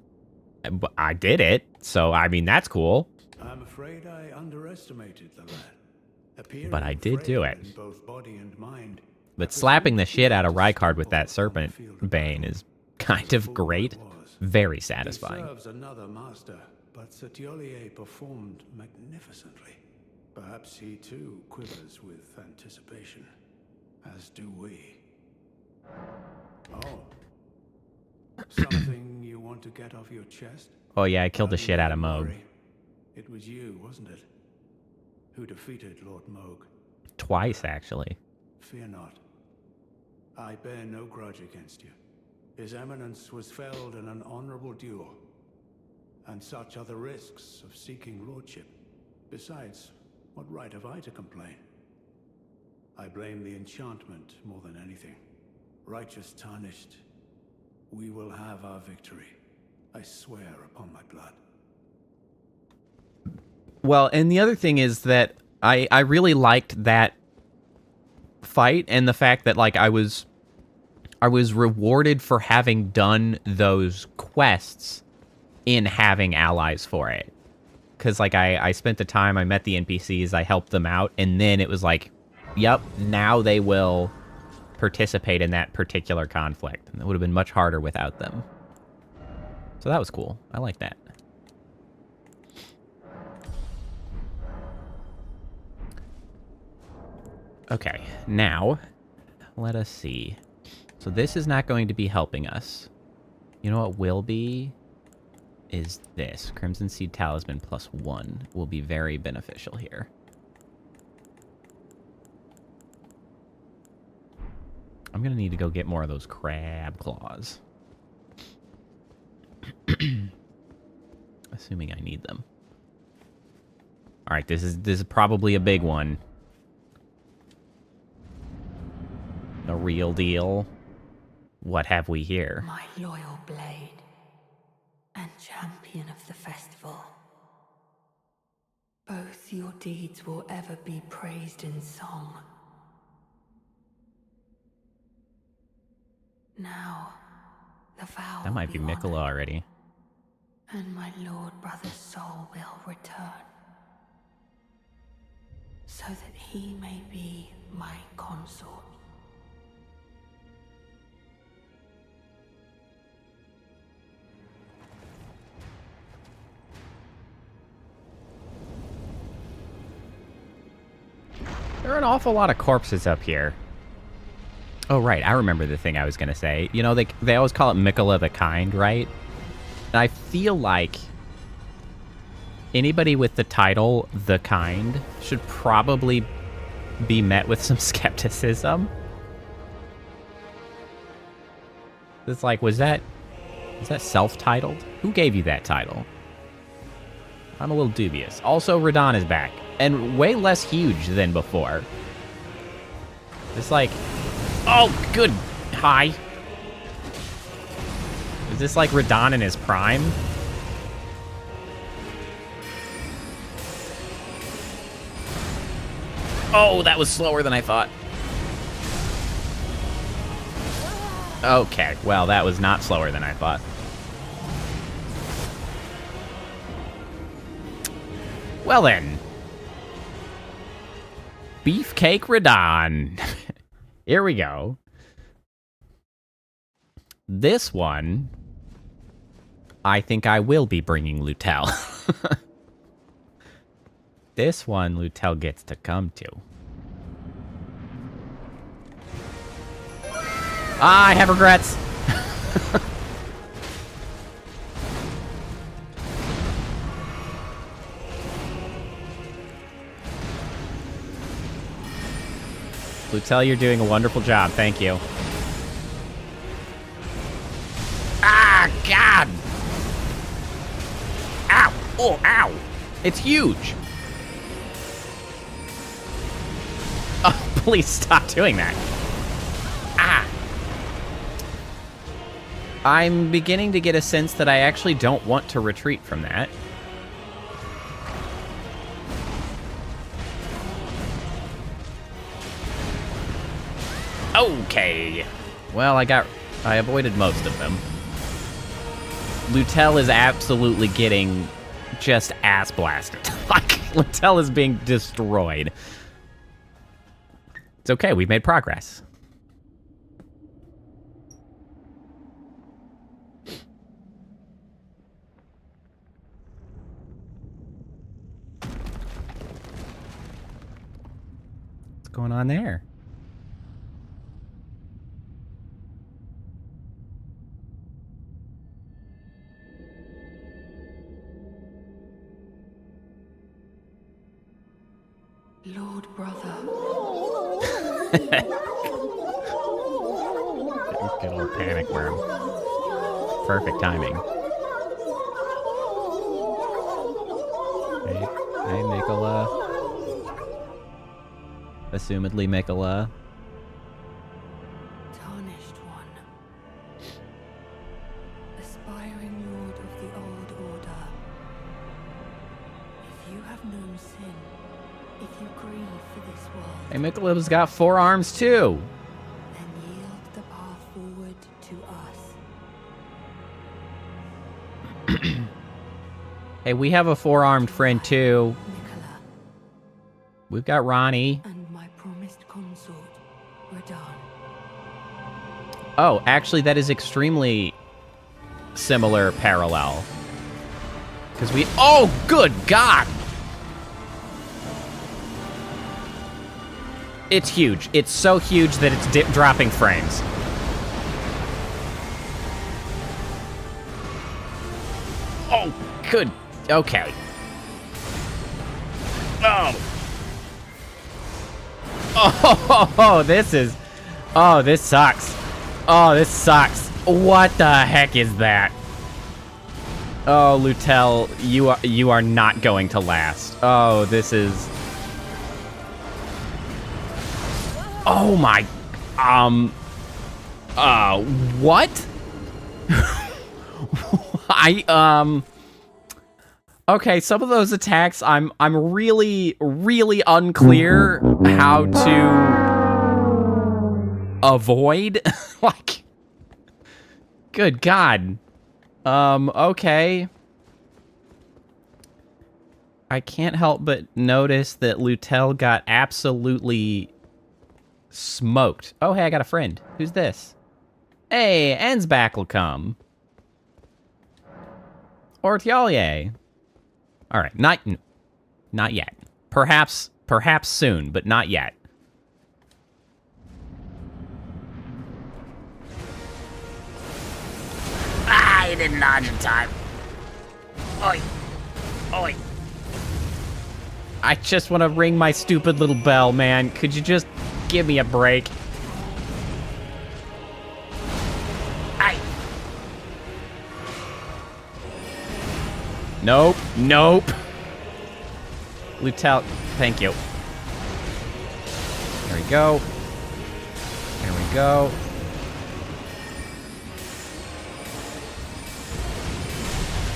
But I did it, so I mean, that's cool. I'm afraid I underestimated the lad. But I did do it. In both body and mind. But slapping the shit out of Rykard with that serpent bane is kind of great. Very satisfying. He serves another master, but Satiolier performed magnificently. Perhaps he too quivers with anticipation, as do we. Oh. Something you want to get off your chest? Oh yeah, I killed the shit out of Moog. It was you, wasn't it? Who defeated Lord Moog? Twice, actually. Fear not. I bear no grudge against you. His Eminence was felled in an honorable duel. And such are the risks of seeking lordship. Besides, what right have I to complain? I blame the enchantment more than anything. Righteous tarnished. We will have our victory. I swear upon my blood. Well, and the other thing is that I really liked that fight, and the fact that like I was rewarded for having done those quests in having allies for it. Because like I spent the time, I met the NPCs, I helped them out, and then it was like, yep, now they will participate in that particular conflict. And it would have been much harder without them. So that was cool. I like that. Okay, now, let us see. So this is not going to be helping us. You know what will be? Is this. Crimson Seed Talisman +1 will be very beneficial here. I'm going to need to go get more of those crab claws. Assuming I need them. Alright, this is probably a big one. The real deal. What have we here? My loyal blade and champion of the festival. Both your deeds will ever be praised in song. Now, the vow That might be Mikola already. And my lord brother's soul will return. So that he may be my consort. There are an awful lot of corpses up here. Oh, right. I remember the thing I was going to say. You know, they always call it Mikola the Kind, right? And I feel like anybody with the title The Kind should probably be met with some skepticism. It's like, was that self-titled? Who gave you that title? I'm a little dubious. Also, Radon is back. And way less huge than before. It's like... Oh, good. Hi. Is this like Radon in his prime? Oh, that was slower than I thought. Okay, well, that was not slower than I thought. Well then. Beefcake Radon. Here we go. This one, I think I will be bringing Lutel. This one, Lutel gets to come to. I have regrets. Lutel, you're doing a wonderful job. Thank you. Ah, God! Ow! Oh, ow! It's huge! Oh, please stop doing that. Ah! I'm beginning to get a sense that I actually don't want to retreat from that. Okay. Well, I avoided most of them. Lutel is absolutely getting just ass blasted. Like, Lutel is being destroyed. It's okay, we've made progress. What's going on there? Lord brother. Good old panic worm. Perfect timing. Hey, Mikola. Assumedly Mikola. Tarnished one. Aspiring lord of the old order. If you have known sin, if you grieve for this world, Hey, Mikola's got 4 arms too. then yield the path forward to us. Hey, we have a 4-armed friend too. Mikola, We've got Ronnie. and my promised consort, Radon. Oh, actually, that is extremely similar parallel. Because we... Oh, good God! It's huge. It's so huge that it's dropping frames. Oh, good. Okay. Oh. Oh, this is... Oh, this sucks. Oh, this sucks. What the heck is that? Oh, Lutel, you are not going to last. Oh, this is... Oh my... What? Okay, some of those attacks, I'm really, really unclear how to avoid. Like, good God. Okay. I can't help but notice that Lutel got absolutely smoked. Oh, hey, I got a friend. Who's this? Hey, Ansback will come. Or Tialye. All right, not yet. Perhaps soon, but not yet. you didn't dodge in time. Oi. Oi. I just want to ring my stupid little bell, man. Could you just give me a break? Aye. Nope. Nope. Lieutenant, thank you. There we go. There we go.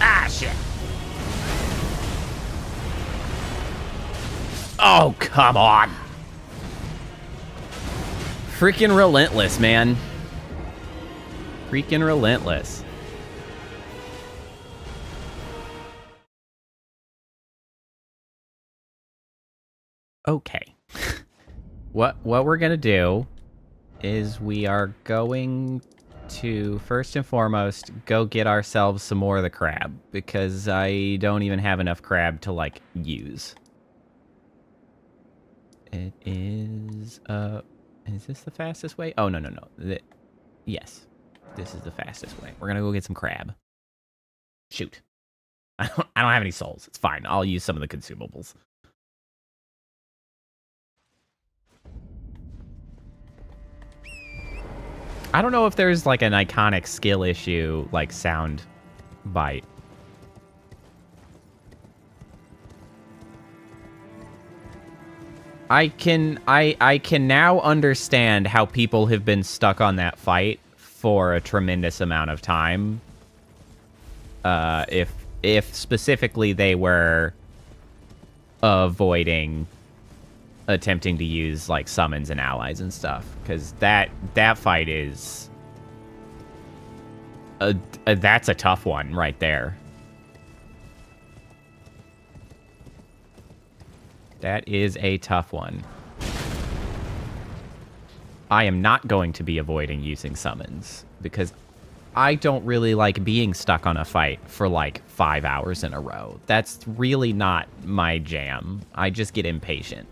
Ah, shit. Oh, come on. Freaking relentless, man. Freaking relentless. Okay. What we're gonna do is we are going to, first and foremost, go get ourselves some more of the crab, because I don't even have enough crab to, like, use. It is this the fastest way? Oh, no. Yes, this is the fastest way. We're gonna go get some crab. Shoot. I don't have any souls. It's fine. I'll use some of the consumables. I don't know if there's, like, an iconic skill issue, like sound bite. I can now understand how people have been stuck on that fight for a tremendous amount of time. If specifically they were avoiding attempting to use, like, summons and allies and stuff, because that fight is that's a tough one right there. That is a tough one. I am not going to be avoiding using summons, because I don't really like being stuck on a fight for, like, 5 hours in a row. That's really not my jam. I just get impatient.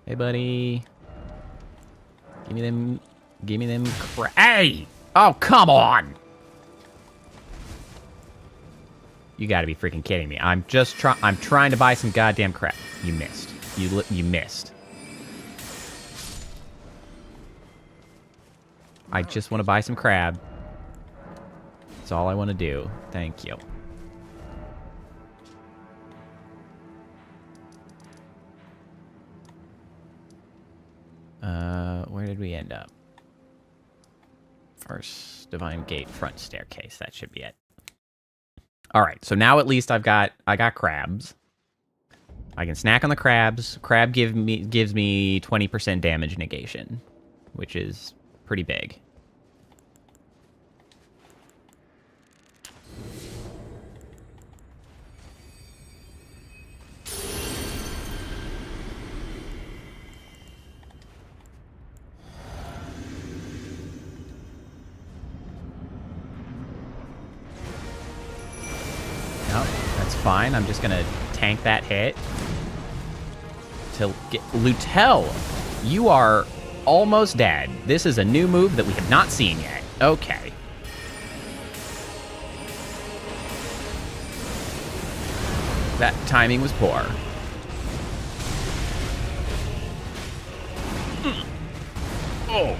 Hey, buddy. Give me them Hey! Oh, come on! You gotta be freaking kidding me. I'm trying to buy some goddamn crap. You missed. You missed. I just want to buy some crab. That's all I want to do. Thank you. Where did we end up? First Divine Gate front staircase. That should be it. All right. So now at least I got crabs. I can snack on the crabs. Crab gives me 20% damage negation, which is pretty big. Fine, I'm just gonna tank that hit to get Lutel. You are almost dead. This is a new move that we have not seen yet. Okay. That timing was poor. Oh.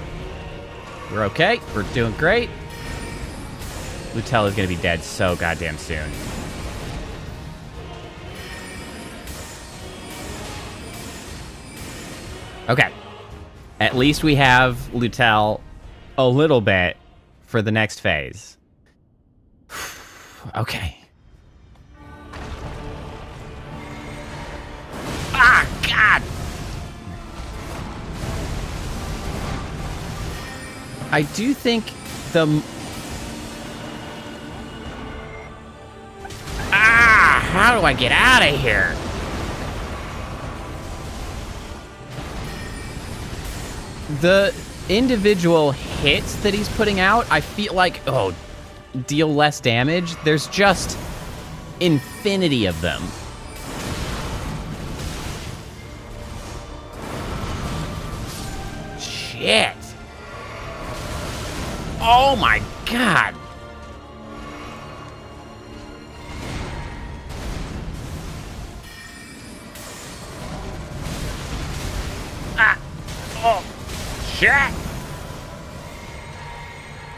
We're okay. We're doing great. Lutel is gonna be dead so goddamn soon. Okay. At least we have Lutel a little bit for the next phase. Okay. Ah, God! I do think the... Ah! How do I get out of here? individual hits that he's putting out, I feel like, oh, deal less damage. There's just infinity of them. Shit. Oh my god. Ah. Oh. Shit.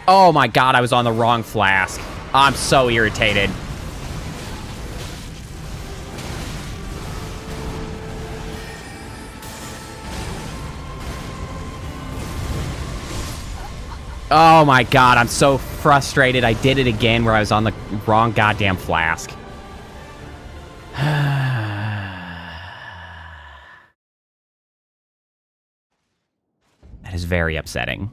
Oh my god, I was on the wrong flask. I'm so irritated. Oh my god, I'm so frustrated. I did it again where I was on the wrong goddamn flask. That is very upsetting.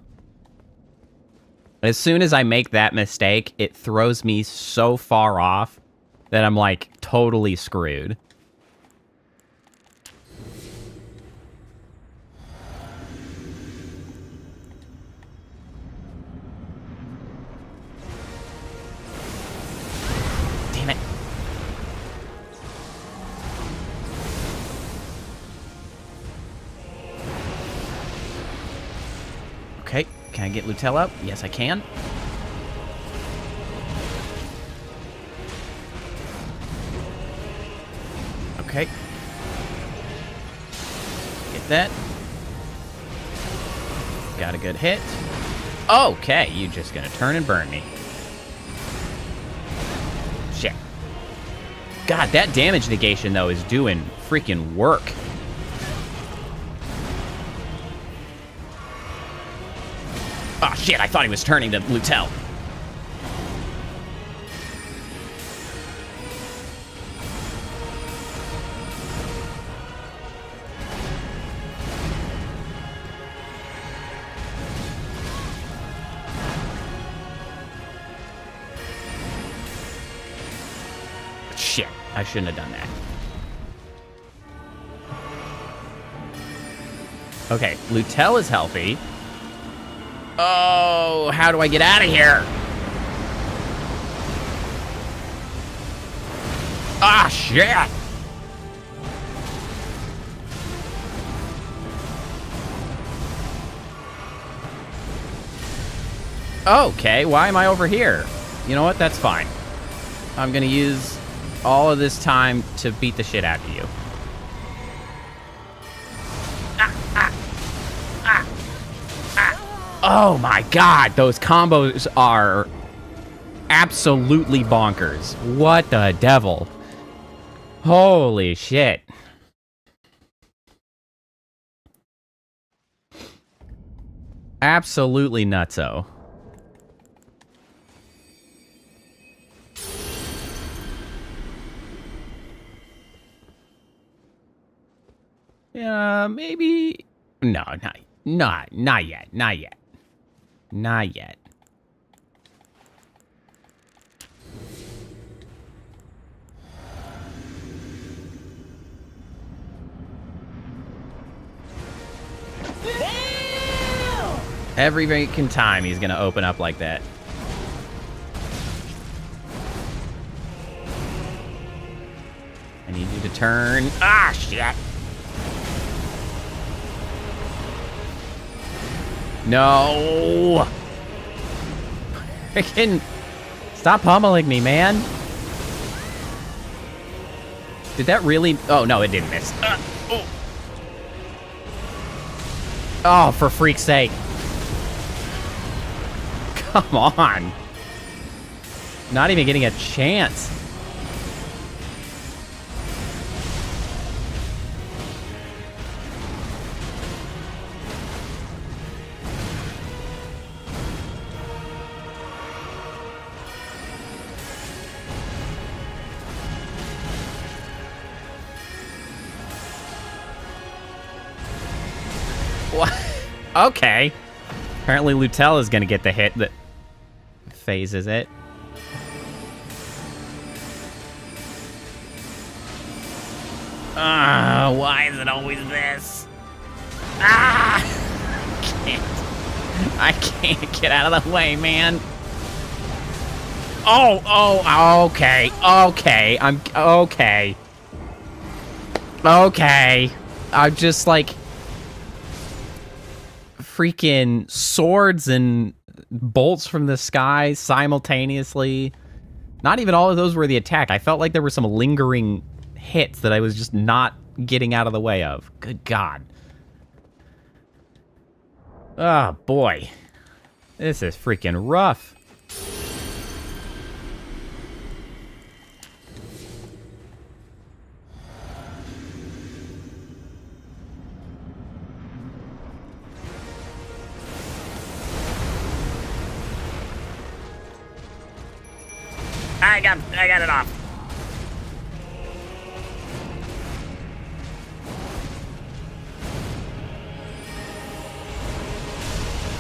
As soon as I make that mistake, it throws me so far off that I'm like totally screwed. Damn it. Okay, can I get Lutel up? Yes, I can. Okay. Get that. Got a good hit. Okay, you just gonna turn and burn me. Shit. God, that damage negation, though, is doing freaking work. Oh, shit, I thought he was turning to Lutel. Shit, I shouldn't have done that. Okay, Lutel is healthy. Oh, how do I get out of here? Ah, shit! Okay, why am I over here? You know what? That's fine. I'm gonna use all of this time to beat the shit out of you. Oh my god, those combos are absolutely bonkers. What the devil? Holy shit. Absolutely nutso. Yeah, maybe... No, not yet. Not yet. Not yet. Every freaking time he's gonna open up like that. I need you to turn. Ah, shit. No! Freaking... Stop pummeling me, man. Did that really... Oh, no, it didn't miss. Oh. Oh, for freak's sake. Come on. Not even getting a chance. Okay. Apparently Lutel is going to get the hit that phases it. Why is it always this? Ah! Can't. I can't get out of the way, man. Oh, okay. Okay. I'm okay. Okay. I'm just like freaking swords and bolts from the sky simultaneously. Not even all of those were the attack. I felt like there were some lingering hits that I was just not getting out of the way of. Good God. Oh, boy. This is freaking rough. I got it off.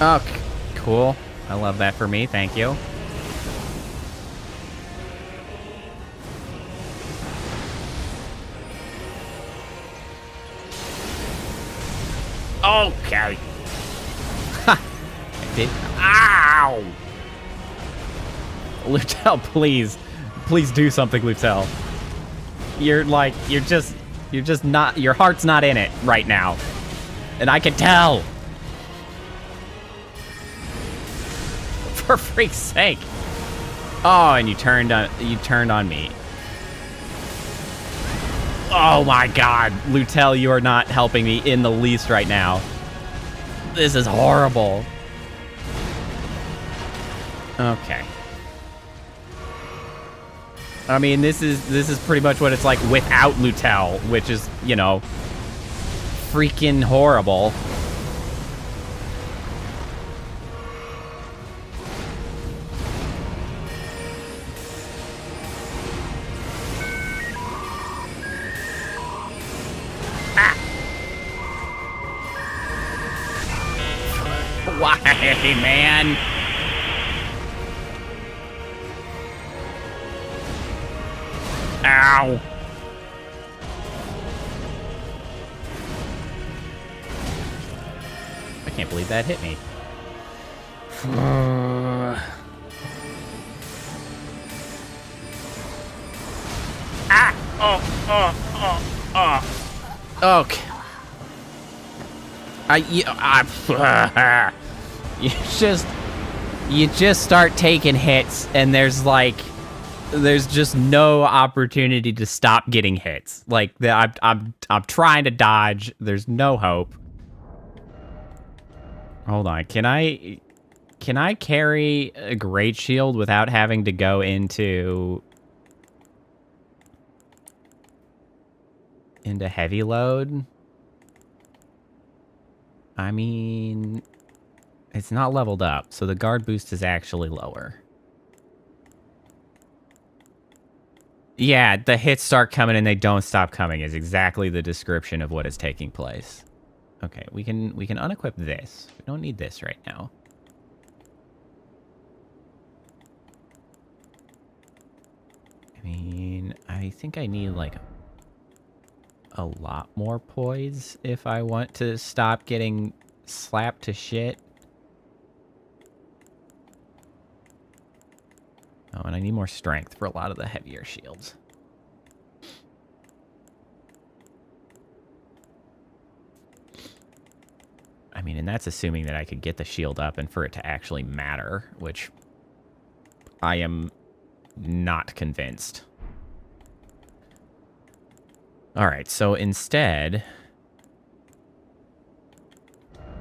Okay, cool. I love that for me. Thank you. Okay. Ha! I did. Ow! Lutel, please. Please do something, Lutel. You're just not, your heart's not in it right now. And I can tell. For freak's sake. Oh, and you turned on me. Oh my God, Lutel, you are not helping me in the least right now. This is horrible. Okay. I mean, this is pretty much what it's like without Lutel, which is, you know, freaking horrible. Ah! Why, man? Ow. I can't believe that hit me. Ah! Okay. You just start taking hits, and there's just no opportunity to stop getting hits. Like, I'm trying to dodge. There's no hope. Hold on. Can I carry a great shield without having to go into heavy load? I mean, it's not leveled up, so the guard boost is actually lower. Yeah, the hits start coming and they don't stop coming is exactly the description of what is taking place. Okay, we can unequip this. We don't need this right now. I mean, I think I need like a lot more poise if I want to stop getting slapped to shit. Oh, and I need more strength for a lot of the heavier shields. I mean, and that's assuming that I could get the shield up and for it to actually matter, which I am not convinced. All right, so instead,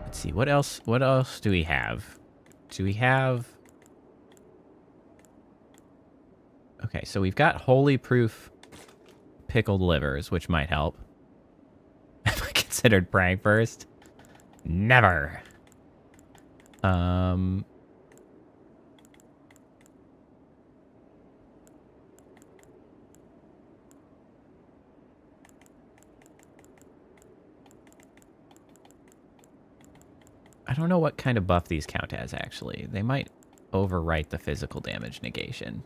let's see, what else do we have? Do we have... Okay, so we've got holy proof pickled livers, which might help. Have I considered praying first? Never. I don't know what kind of buff these count as, actually. They might overwrite the physical damage negation.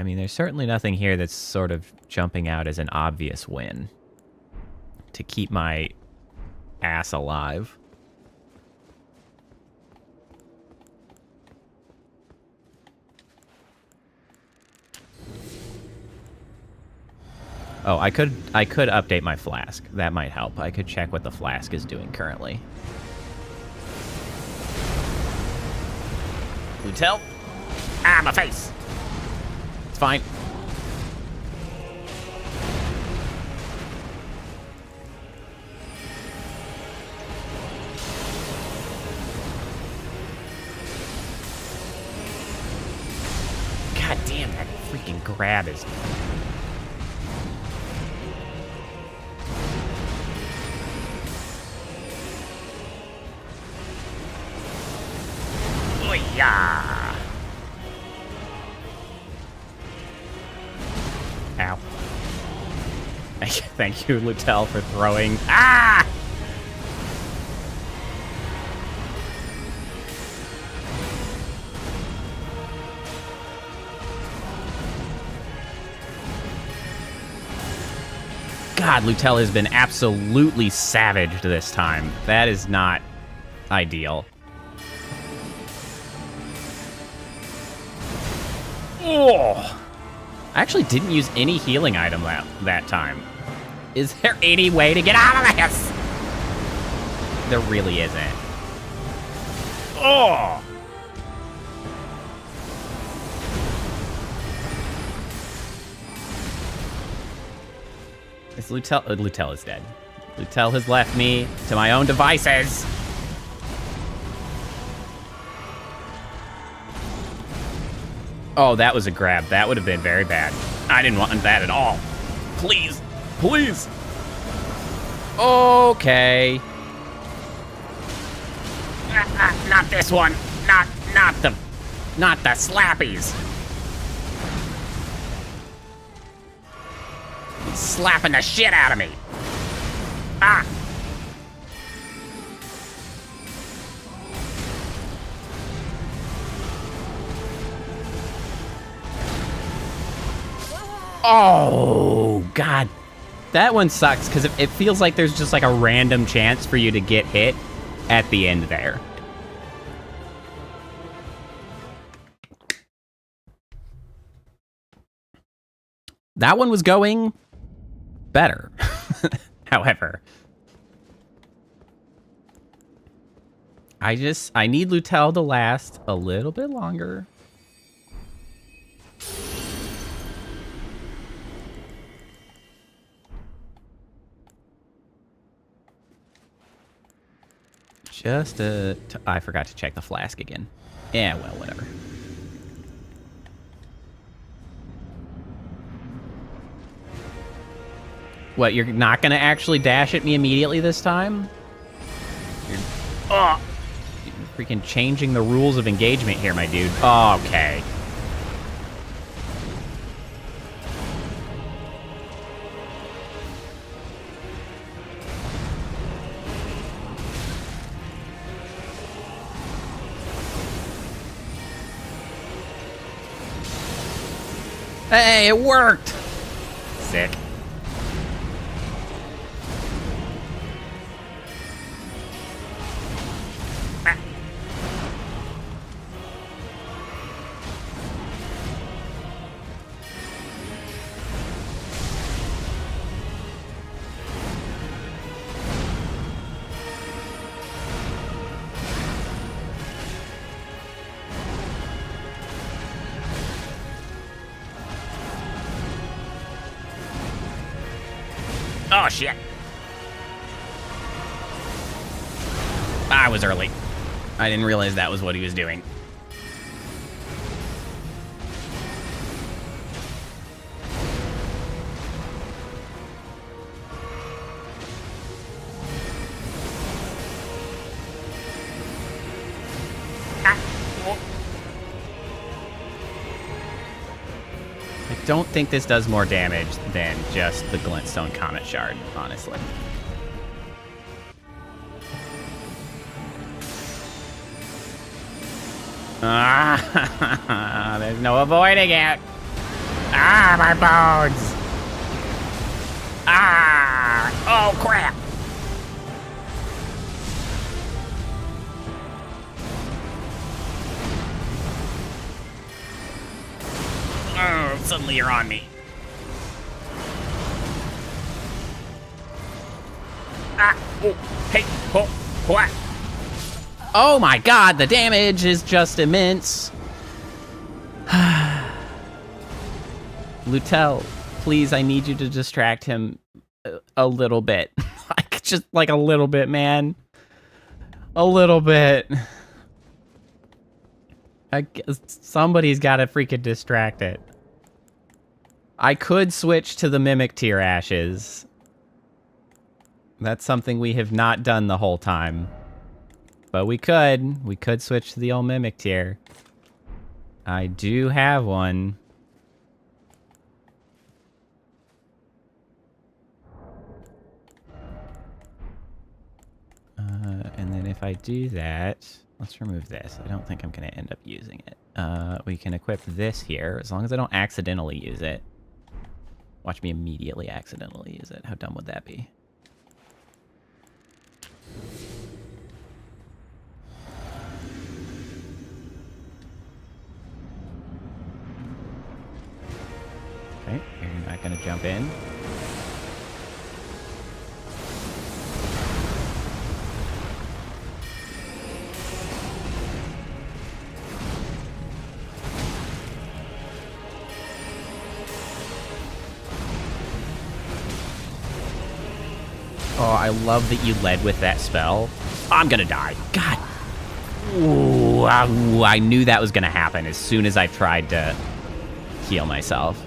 I mean, there's certainly nothing here that's sort of jumping out as an obvious win to keep my ass alive. Oh, I could update my flask. That might help. I could check what the flask is doing currently. Lutel? Ah, my face! It's fine. God damn, that freaking grab is... Yeah. Ow. Thank you, Lutel, for throwing. Ah! God, Lutel has been absolutely savaged this time. That is not ideal. Oh! I actually didn't use any healing item that time. Is there any way to get out of this? There really isn't. Oh! Is Lutel... Lutel is dead. Lutel has left me to my own devices. Oh, that was a grab. That would have been very bad. I didn't want that at all. Please. Please. Okay. Not this one. Not the slappies. He's slapping the shit out of me. Ah. Oh, God. That one sucks, because it feels like there's just like a random chance for you to get hit at the end there. That one was going better, however. I need Lutel to last a little bit longer. I forgot to check the flask again. Yeah, well, whatever. What, you're not gonna actually dash at me immediately this time? You're freaking changing the rules of engagement here, my dude. Oh, okay. Hey, it worked! Sick. Oh, shit. I was early. I didn't realize that was what he was doing. I don't think this does more damage than just the Glintstone Comet Shard, honestly. Ah, there's no avoiding it. Ah, my bones. Ah. Oh, crap! Oh, suddenly you're on me. Ah! Oh! Hey! Oh! What? Oh my god, the damage is just immense. Lutel, please, I need you to distract him a little bit. Like, just like a little bit, man. A little bit. I guess somebody's got to freaking distract it. I could switch to the Mimic Tier Ashes. That's something we have not done the whole time. But we could. We could switch to the old Mimic Tier. I do have one. And then if I do that, let's remove this. I don't think I'm going to end up using it. We can equip this here, as long as I don't accidentally use it. Watch me immediately accidentally use it. How dumb would that be? Okay, you're not going to jump in. Oh, I love that you led with that spell. I'm gonna die. God. Ooh, I knew that was gonna happen as soon as I tried to heal myself.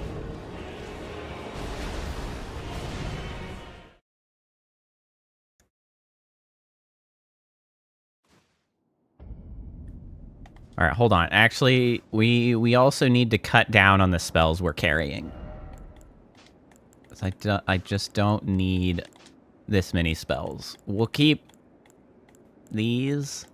All right, hold on. Actually, we also need to cut down on the spells we're carrying. I just don't need this many spells. We'll keep these.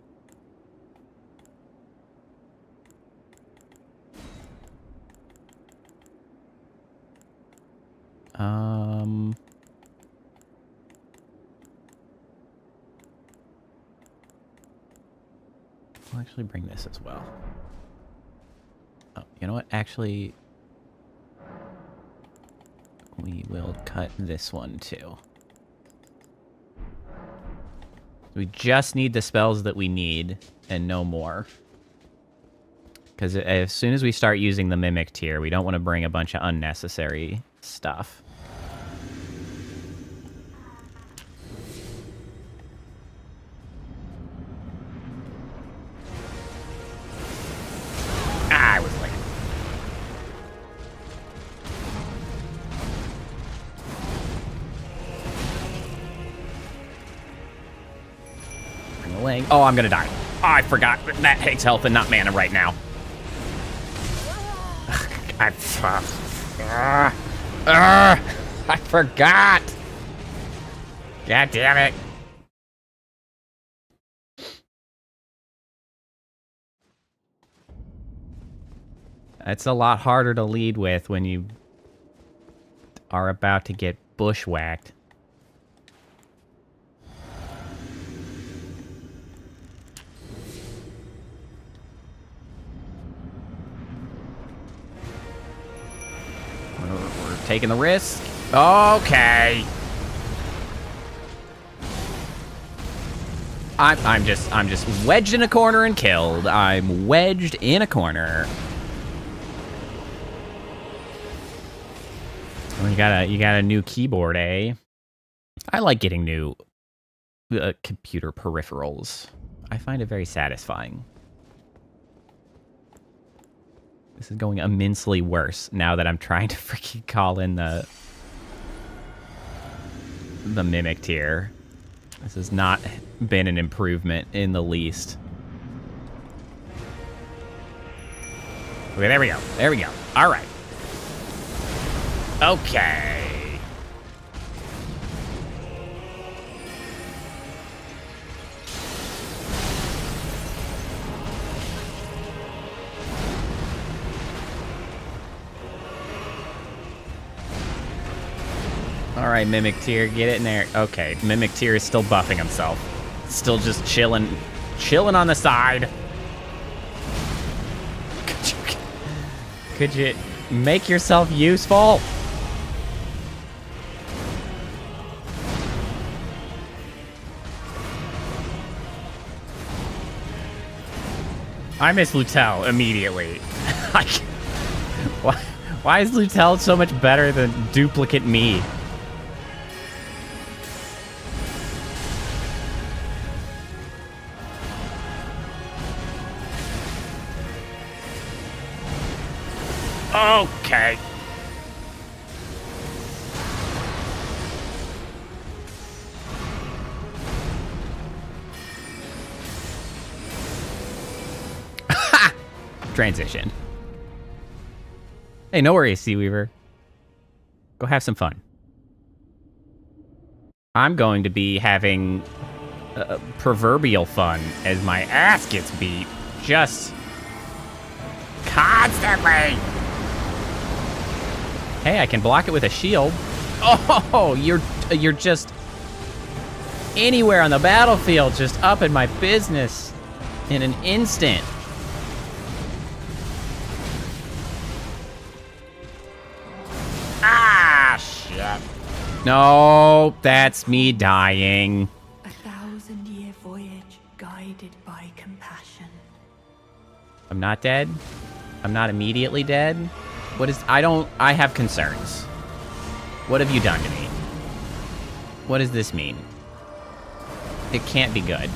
I'll actually bring this as well. Oh, you know what? Actually, we will cut this one too. We just need the spells that we need and no more. Because as soon as we start using the Mimic Tier, we don't want to bring a bunch of unnecessary stuff. I was late. Bring the leg. Oh, I'm gonna die. Oh, I forgot that takes health and not mana right now. I forgot. God damn it. It's a lot harder to lead with when you are about to get bushwhacked. We're taking the risk. Okay. I'm just wedged in a corner and killed. I'm wedged in a corner. Oh, you got a new keyboard, eh? I like getting new computer peripherals. I find it very satisfying. This is going immensely worse now that I'm trying to freaking call in the Mimic Tier. This has not been an improvement in the least. Okay, there we go. There we go. All right. Okay. All All right, Mimic Tier, get it in there. Okay, Mimic Tier is still buffing himself. Still just chilling on the side. Could you make yourself useful? I miss Lutel immediately. Why is Lutel so much better than duplicate me? Okay. Ha! Transition. Hey, no worries, Seaweaver. Go have some fun. I'm going to be having proverbial fun as my ass gets beat just constantly. Hey, I can block it with a shield. Oh, you're just anywhere on the battlefield, just up in my business in an instant. Ah, shit. No, that's me dying. 1,000-year voyage guided by compassion. I'm not dead. I'm not immediately dead. I have concerns. What have you done to me? What does this mean? It can't be good.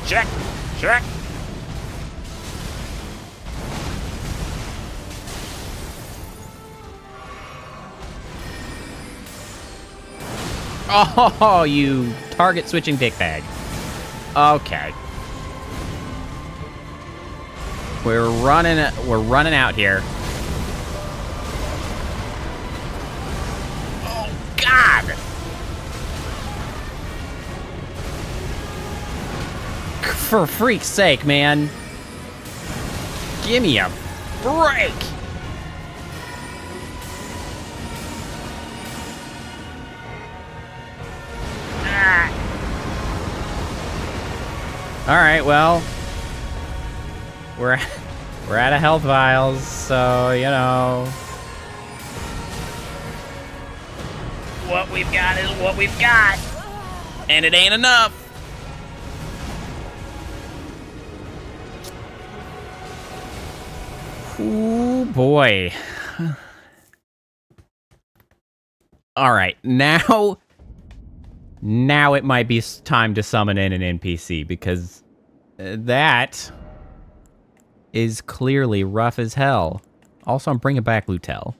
Check. Oh, you target switching dickbag. Okay. We're running out here. Oh, God! For freak's sake, man. Give me a break! Ah. Alright, well... We're out of health vials, so, you know... What we've got is what we've got! And it ain't enough! Ooh, boy. Alright, now it might be time to summon in an NPC, because that is clearly rough as hell. Also, I'm bringing back Lutel.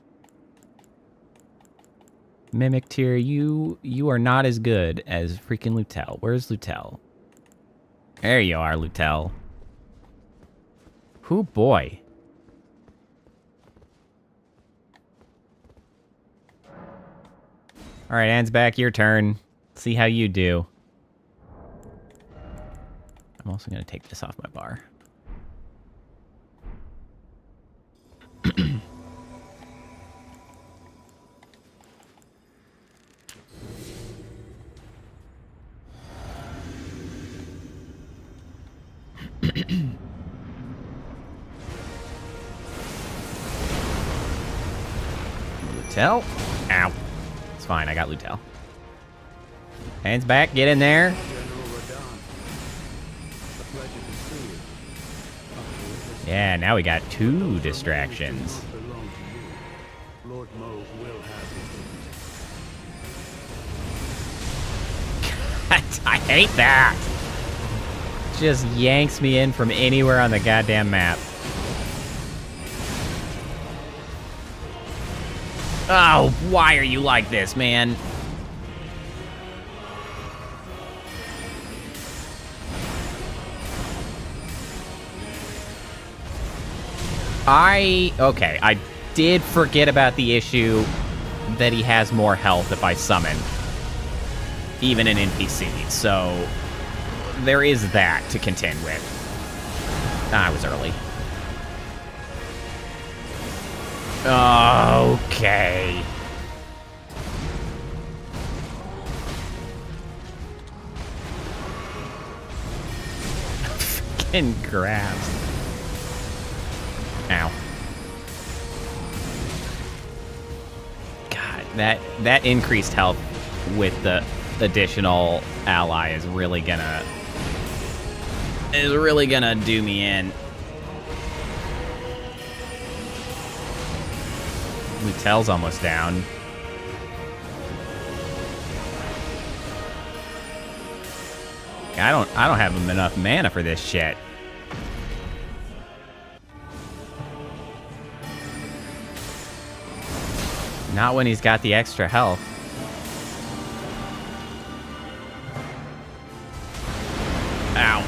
Mimic Tier, you are not as good as freaking Lutel. Where's Lutel? There you are, Lutel. Whoo, boy. All right, Ansback, your turn. See how you do. I'm also going to take this off my bar. Lutel. Ow. It's fine, I got Lutel. Hands back, get in there. Yeah, now we got 2 distractions. I hate that. Just yanks me in from anywhere on the goddamn map. Oh, why are you like this, man? Okay, I did forget about the issue that he has more health if I summon. Even an NPC, so there is that to contend with. I was early. Okay. Fucking grabs. Ow. God, that increased health with the additional ally is really gonna do me in. Lutel's almost down. I don't have enough mana for this shit. Not when he's got the extra health. Ow.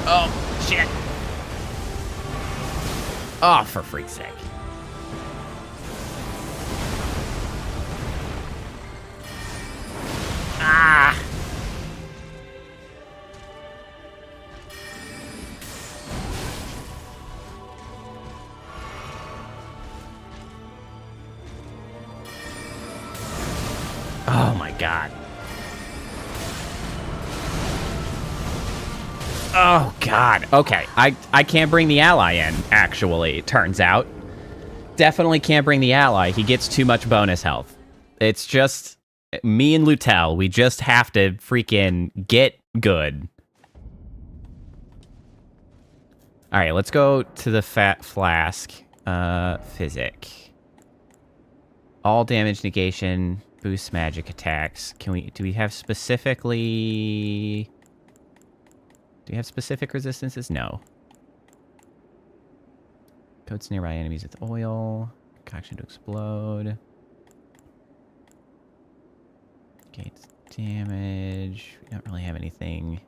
Oh, shit. Oh, for freak's sake. Ah! Oh my god. Oh god. Okay, I can't bring the ally in, actually, it turns out. Definitely can't bring the ally. He gets too much bonus health. It's just me and Lutel. We just have to freaking get good. Alright, let's go to the Fat Flask. Physic. All damage negation. Boost magic attacks. Do we have specifically... Do we have specific resistances? No. Coats nearby enemies with oil. Concoction to explode. Gates damage. We don't really have anything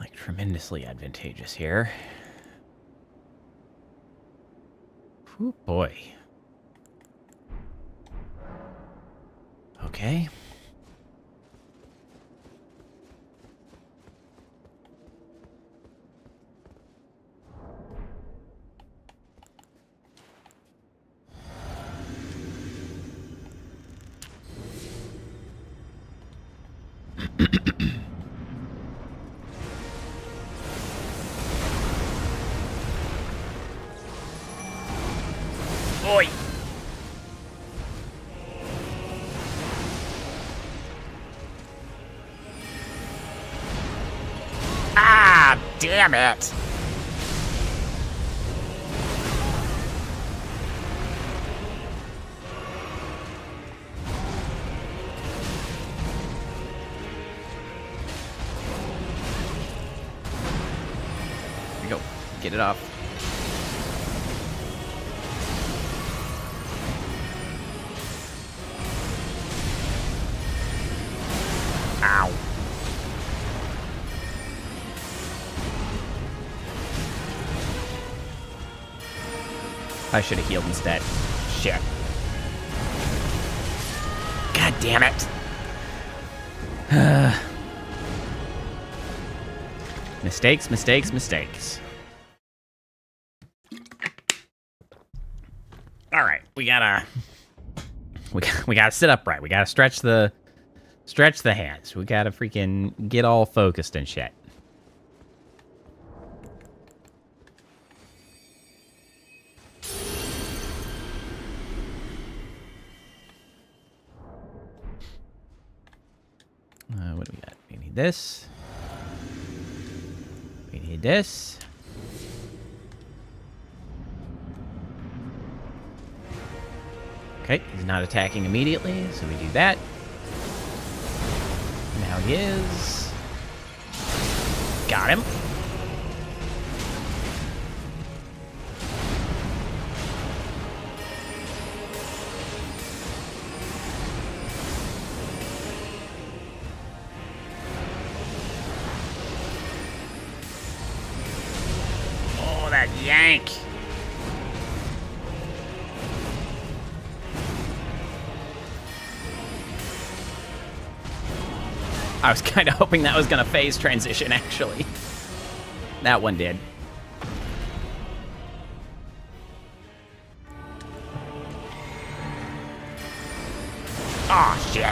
like tremendously advantageous here. Oh boy. Okay. Oi! Ah, damn it! Here we go. Get it off. Ow. I should have healed instead. Shit. God damn it. Mistakes, mistakes, mistakes. All right, we gotta sit upright. We gotta stretch the hands. We gotta freaking get all focused and shit. What do we got? We need this. We need this. Okay, he's not attacking immediately, so we do that. Now he is. Got him. Oh, that yank. I was kind of hoping that was going to phase transition, actually. That one did. Oh, shit.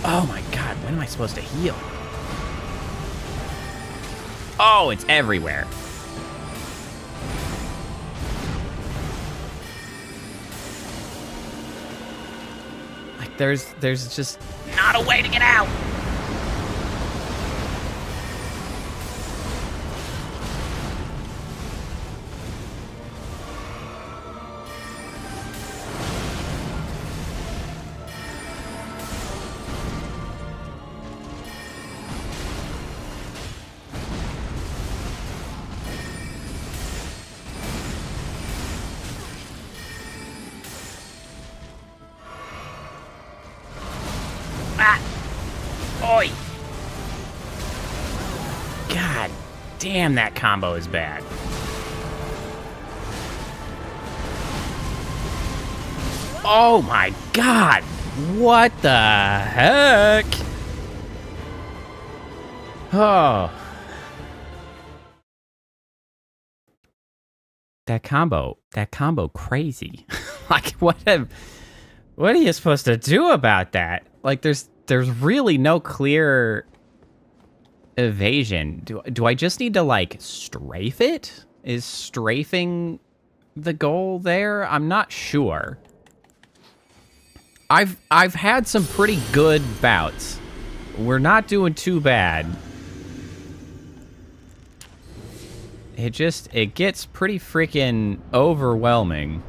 Oh my god, when am I supposed to heal? Oh, it's everywhere. Like, there's just not a way to get out. Oi! God damn, that combo is bad. Oh my god! What the heck? Oh. That combo crazy. Like, what are you supposed to do about that? Like, there's really no clear evasion. Do I just need to, like, strafe it? Is strafing the goal there? I'm not sure. I've had some pretty good bouts. We're not doing too bad. It gets pretty freaking overwhelming.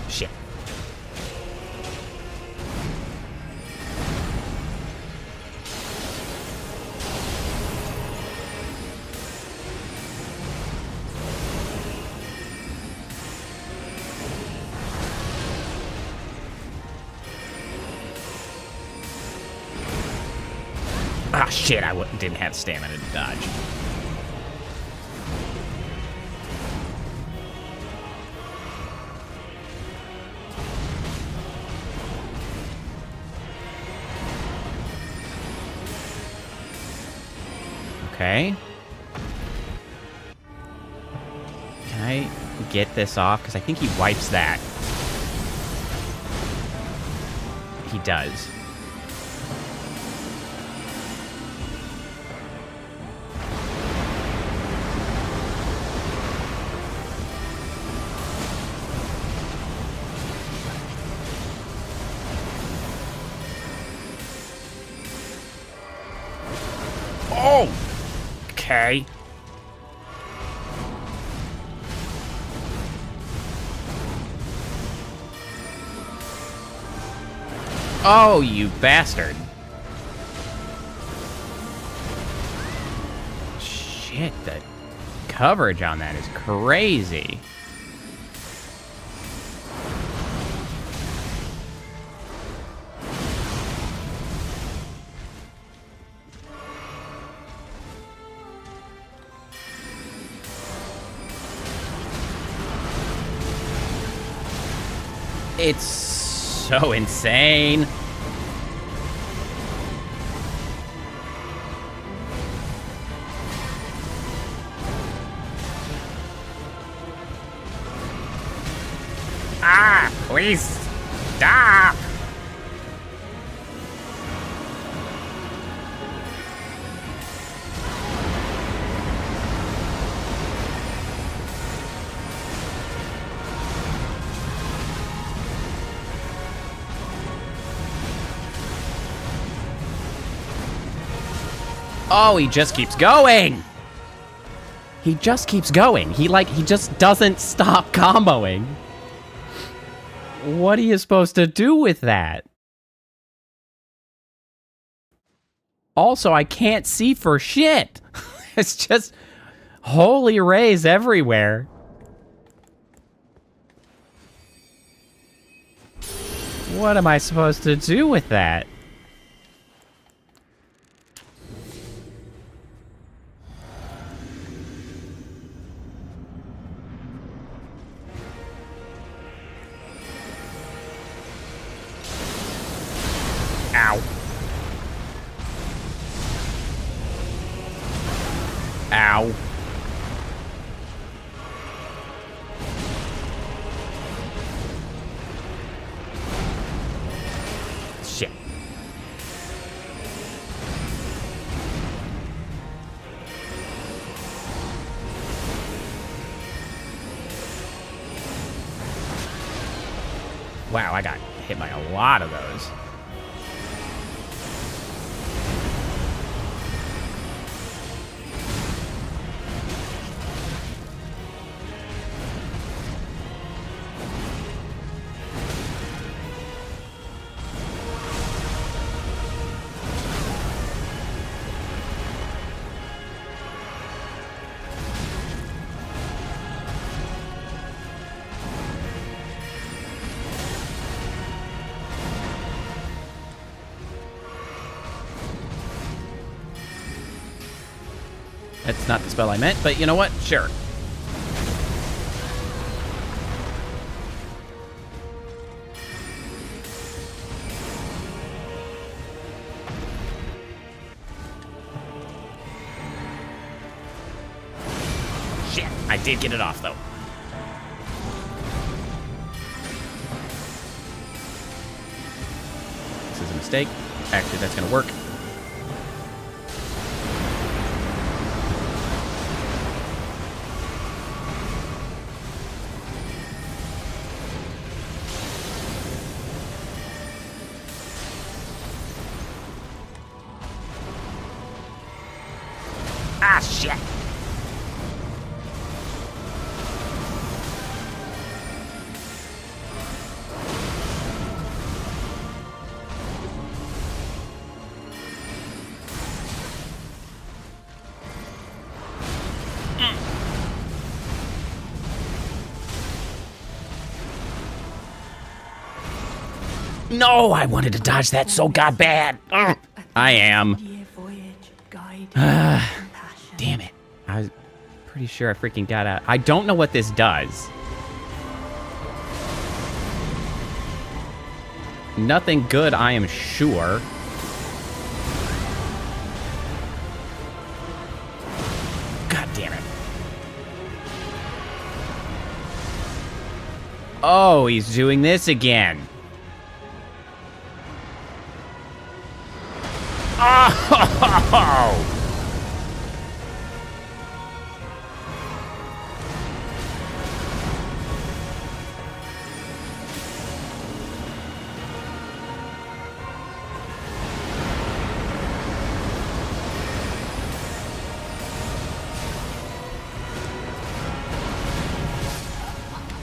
Shit. Ah, shit, I didn't have stamina to dodge. Okay. Can I get this off? Because I think he wipes that. He does. Oh! Okay. Oh, you bastard. Shit, the coverage on that is crazy. It's so insane. Ah, please stop. Oh, he just keeps going. He just keeps going. He just doesn't stop comboing. What are you supposed to do with that? Also, I can't see for shit. It's just holy rays everywhere. What am I supposed to do with that? Ow. Wow, I got hit by a lot of those. That's not the spell I meant, but you know what? Sure. Shit, I did get it off, though. This is a mistake. Actually, that's gonna work. Ah, shit. No, I wanted to dodge that so god bad. I am. Damn it. I was pretty sure I freaking got out. I don't know what this does. Nothing good, I am sure. God damn it. Oh, he's doing this again. Oh!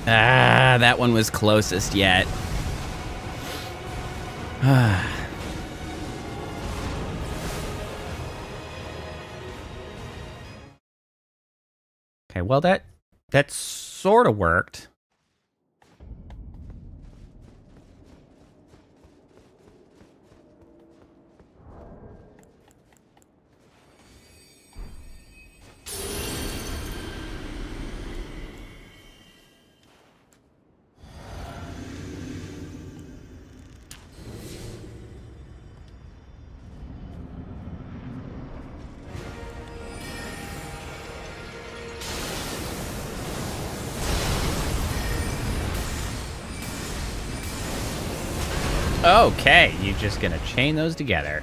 Ah, that one was closest yet. Okay, well that sort of worked. Okay, you're just gonna chain those together.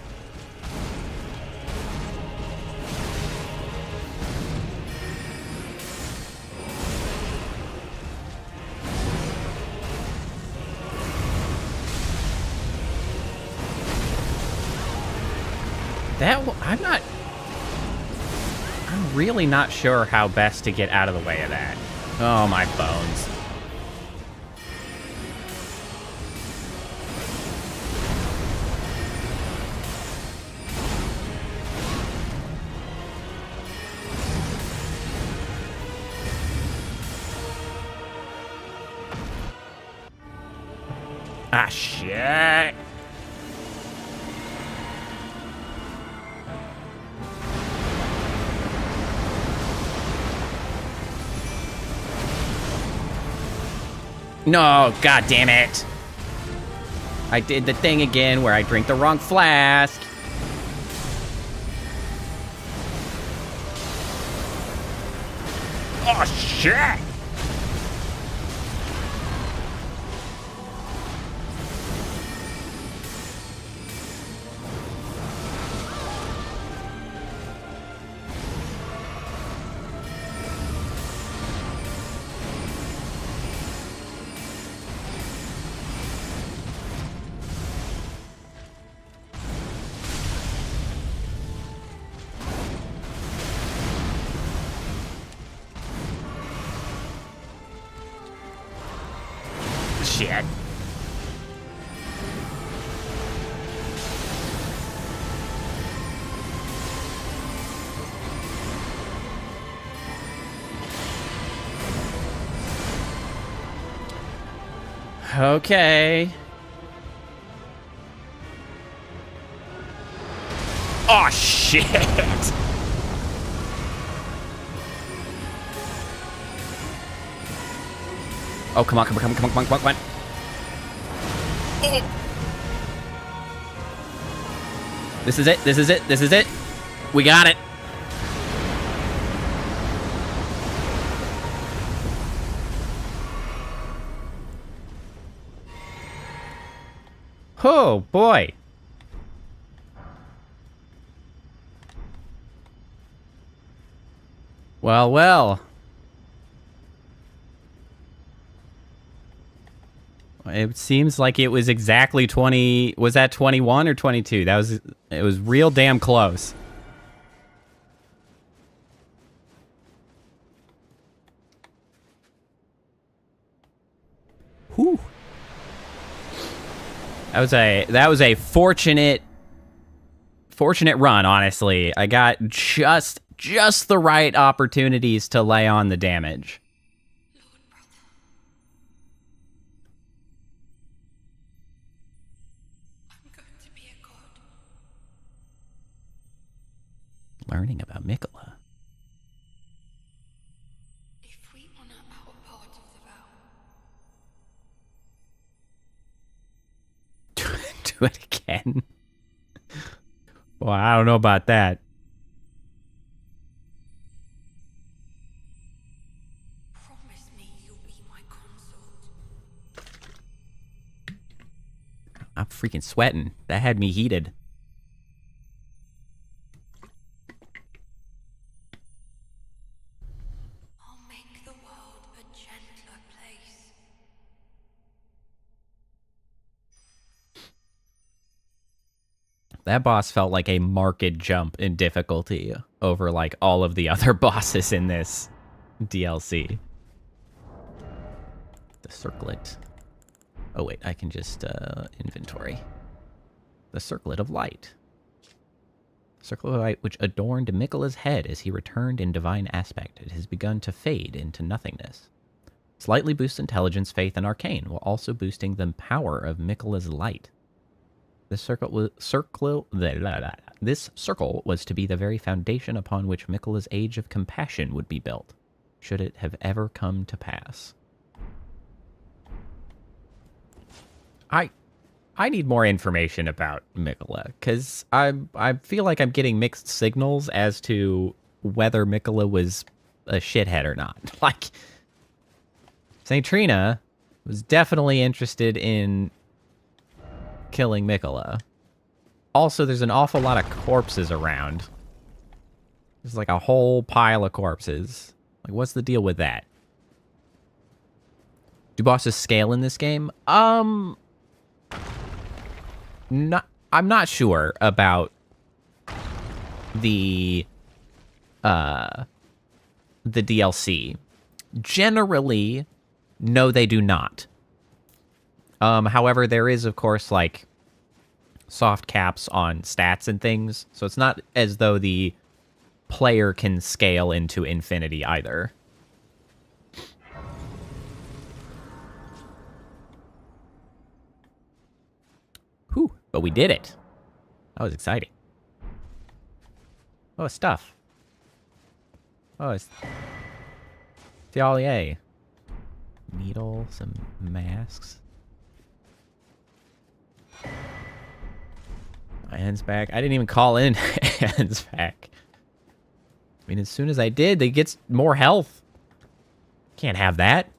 I'm really not sure how best to get out of the way of that. Oh, my bones. Ah, shit. No, god damn it. I did the thing again where I drink the wrong flask. Oh, shit. shit. Okay. Oh, shit. Oh, come on, come on, come on, come on, come on, come on. This is it, this is it, this is it. We got it. Oh, boy. Well, well. It seems like it was exactly 20... Was that 21 or 22? That was... It was real damn close. Whew. That was a fortunate run, honestly. I got just the right opportunities to lay on the damage. Lord brother. I'm going to be a god. Learning about Mikola. If we honor our part of the vow. Do it again. Well, I don't know about that. Promise me you'll be my consort. I'm freaking sweating. That had me heated. I'll make the world a gentler place. That boss felt like a marked jump in difficulty over like all of the other bosses in this DLC. The circlet. Oh wait, I can just inventory. The circlet of light. Circlet of light which adorned Mikola's head as he returned in divine aspect. It has begun to fade into nothingness. Slightly boosts intelligence, faith, and arcane, while also boosting the power of Mikola's light. This circle was to be the very foundation upon which Mikola's age of compassion would be built, should it have ever come to pass. I need more information about Mikola, because I feel like I'm getting mixed signals as to whether Mikola was a shithead or not. Like, St. Trina was definitely interested in killing Mikola. Also, there's an awful lot of corpses around. There's like a whole pile of corpses. Like, what's the deal with that? Do bosses scale in this game? I'm not sure about the DLC. Generally, no, they do not. However, there is, of course, like, soft caps on stats and things, so it's not as though the player can scale into infinity either. Whew, but we did it. That was exciting. Oh, stuff. Oh, it's Thialier. Needle, some masks. My hand's back. I didn't even call in hands back. I mean, as soon as I did, they get more health. Can't have that.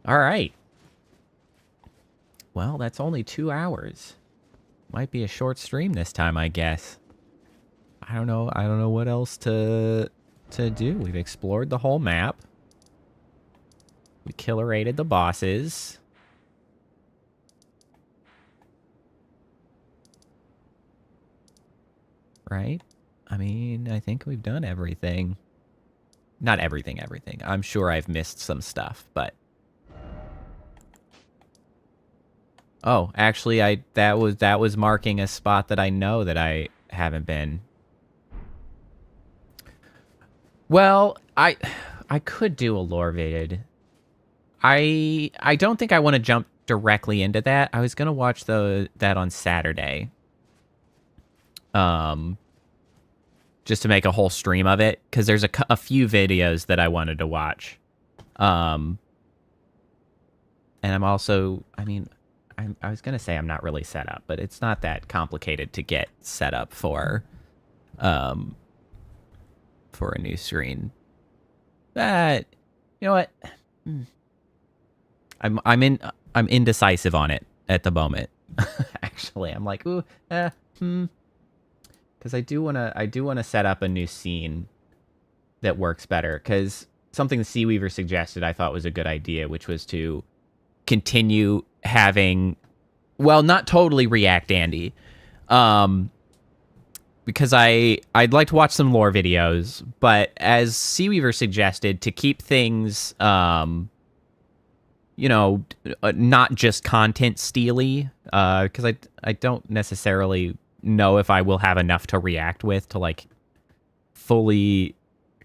All right. Well, that's only 2 hours. Might be a short stream this time, I guess. I don't know what else to do. We've explored the whole map. We killer-rated the bosses. right? I mean, I think we've done everything. Not everything. I'm sure I've missed some stuff, but... Oh, actually, that was marking a spot that I know that I haven't been. Well, I could do a lore vid. I don't think I want to jump directly into that. I was gonna watch that on Saturday. Just to make a whole stream of it, because there's a few videos that I wanted to watch. And I'm also, I mean, I was gonna say I'm not really set up, but it's not that complicated to get set up for a new screen. But you know what? I'm indecisive on it at the moment. Actually, I'm like, ooh, because I do wanna set up a new scene that works better. Because something the Seaweaver suggested I thought was a good idea, which was to continue having, well, not totally React Andy, because I'd like to watch some lore videos, but as Seaweaver suggested, to keep things, you know, not just content steely, because I don't necessarily know if I will have enough to react with to like fully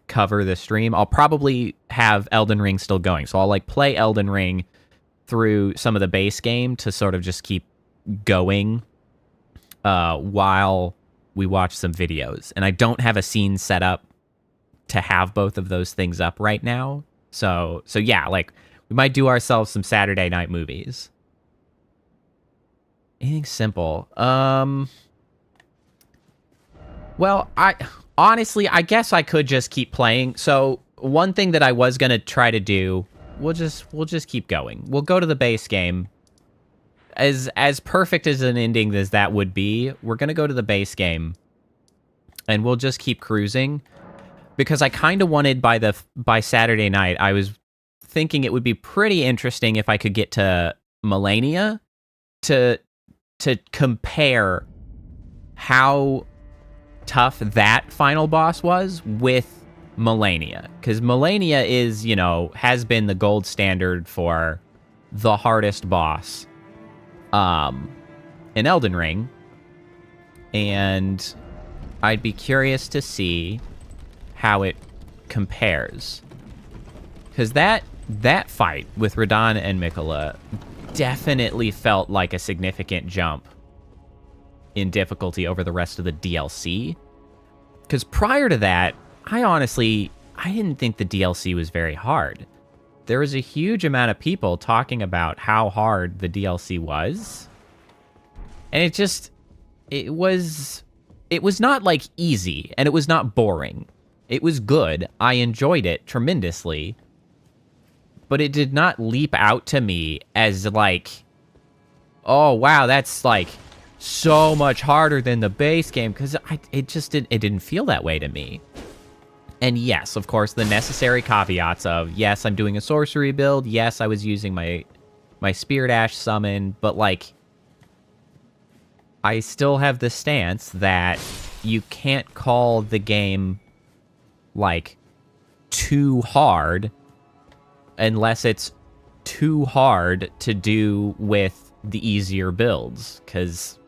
cover the stream. I'll probably have Elden Ring still going, so I'll like play Elden Ring through some of the base game to sort of just keep going while we watch some videos. And I don't have a scene set up to have both of those things up right now. So yeah, like we might do ourselves some Saturday night movies. Anything simple. Well, honestly, I guess I could just keep playing. So one thing that I was gonna try to do, we'll just keep going. We'll go to the base game. As perfect as an ending as that would be, we're gonna go to the base game, and we'll just keep cruising. Because I kind of wanted by Saturday night, I was thinking it would be pretty interesting if I could get to Melania to compare how tough that final boss was with Melania, because Melania is, you know, has been the gold standard for the hardest boss in Elden Ring, and I'd be curious to see how it compares, because that fight with Radahn and Miquella definitely felt like a significant jump in difficulty over the rest of the DLC. Because prior to that, I didn't think the DLC was very hard. There was a huge amount of people talking about how hard the DLC was. And it was not like easy, and it was not boring. It was good. I enjoyed it tremendously. But it did not leap out to me as like, oh wow, that's like so much harder than the base game, because it didn't feel that way to me. And yes, of course, the necessary caveats of, yes, I'm doing a sorcery build, yes, I was using my Spear Dash summon, but like, I still have the stance that you can't call the game like too hard unless it's too hard to do with the easier builds, because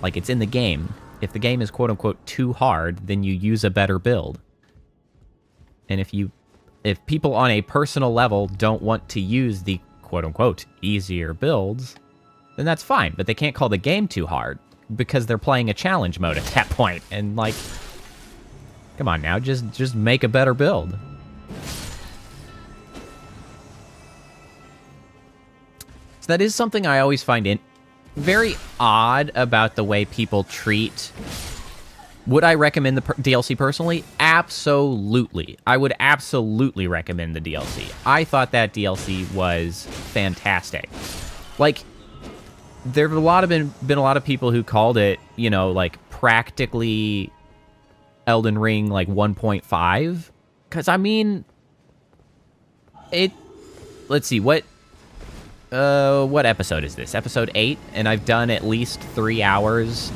like, it's in the game. If the game is quote-unquote too hard, then you use a better build. And if people on a personal level don't want to use the quote-unquote easier builds, then that's fine. But they can't call the game too hard, because they're playing a challenge mode at that point. And like, come on now, just make a better build. So that is something I always find very odd about the way people treat. Would I recommend the DLC personally? Absolutely. I would absolutely recommend the DLC. I thought that DLC was fantastic. Like, there have been a lot of people who called it, you know, like practically Elden Ring like 1.5. Because I mean, let's see, what episode is this? Episode 8, and I've done at least 3 hours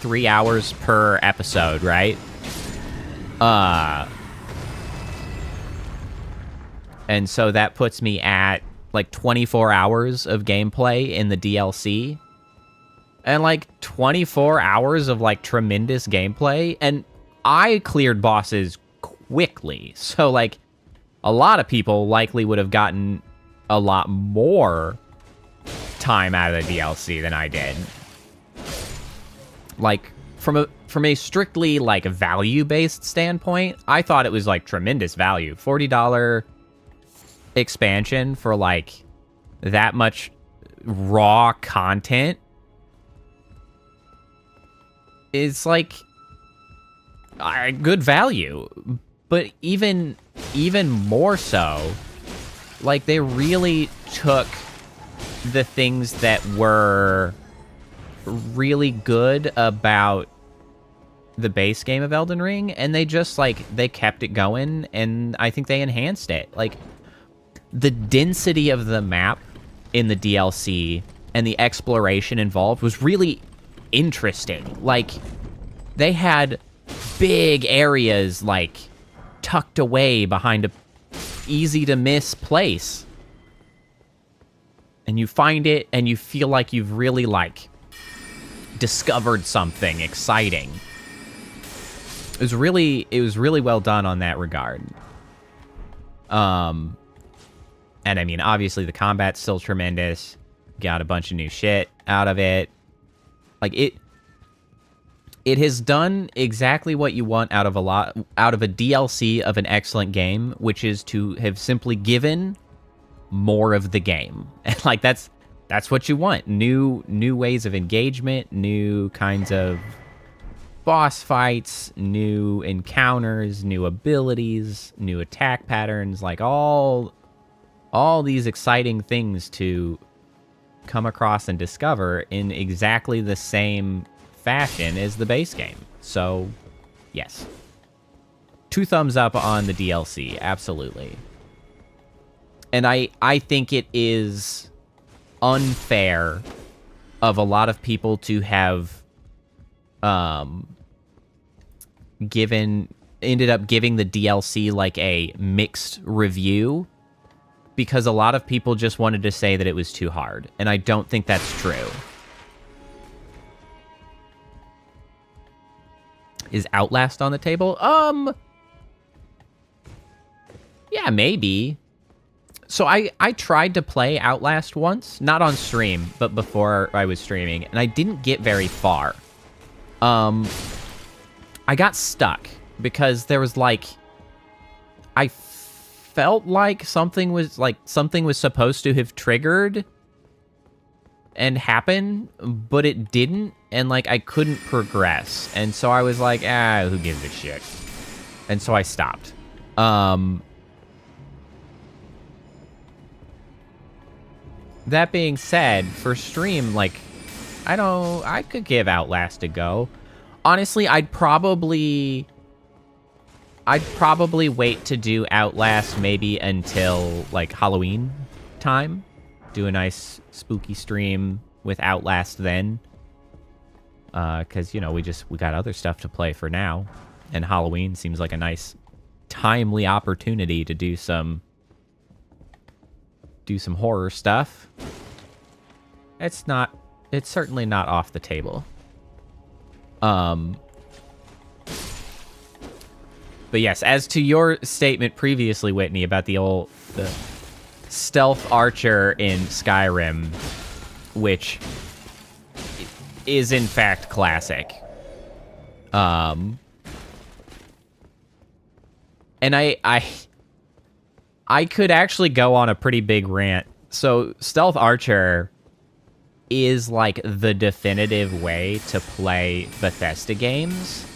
3 hours per episode, right? And so that puts me at like 24 hours of gameplay in the DLC. And like 24 hours of like tremendous gameplay. And I cleared bosses quickly. So like a lot of people likely would have gotten a lot more time out of the DLC than I did. Like from a strictly like value-based standpoint, I thought it was like tremendous value. $40 expansion for like that much raw content is like good value. But even more so, like they really took the things that were really good about the base game of Elden Ring, and they just like they kept it going, and I think they enhanced it. Like the density of the map in the DLC and the exploration involved was really interesting. Like they had big areas like tucked away behind a easy to miss place, and you find it and you feel like you've really like discovered something exciting. It was really well done on that regard. And I mean, obviously the combat's still tremendous. Got a bunch of new shit out of it. Like it has done exactly what you want out of a DLC of an excellent game, which is to have simply given more of the game. And like that's what you want. New ways of engagement, new kinds of boss fights, new encounters, new abilities, new attack patterns, like all these exciting things to come across and discover in exactly the same fashion as the base game. So, yes. 2 thumbs up on the DLC, absolutely. And I think it is unfair of a lot of people to have ended up giving the DLC like a mixed review, because a lot of people just wanted to say that it was too hard, and I don't think that's true. Is Outlast on the table? Yeah, maybe. So I tried to play Outlast once, not on stream, but before I was streaming, and I didn't get very far. I got stuck because there was like, I felt like something was supposed to have triggered and happen, but it didn't, and like I couldn't progress, and so I was like, who gives a shit? And so I stopped. That being said, for stream, like, I could give Outlast a go. Honestly, I'd probably wait to do Outlast maybe until like Halloween time. Do a nice spooky stream with Outlast then. Cause you know, we got other stuff to play for now. And Halloween seems like a nice timely opportunity to do some horror stuff. It's certainly not off the table. But yes, as to your statement previously, Whitney, about the stealth archer in Skyrim, which is in fact classic. And I could actually go on a pretty big rant. So Stealth Archer is like the definitive way to play Bethesda games.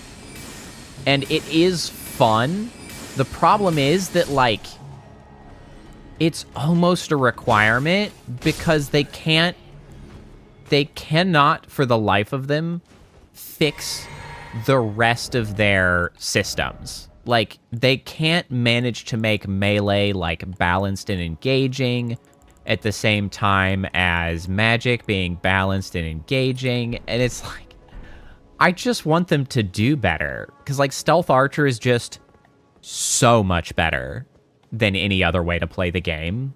And it is fun. The problem is that like it's almost a requirement because they cannot for the life of them fix the rest of their systems. Like, they can't manage to make melee, like, balanced and engaging at the same time as magic being balanced and engaging. And it's like, I just want them to do better. Because, like, Stealth Archer is just so much better than any other way to play the game.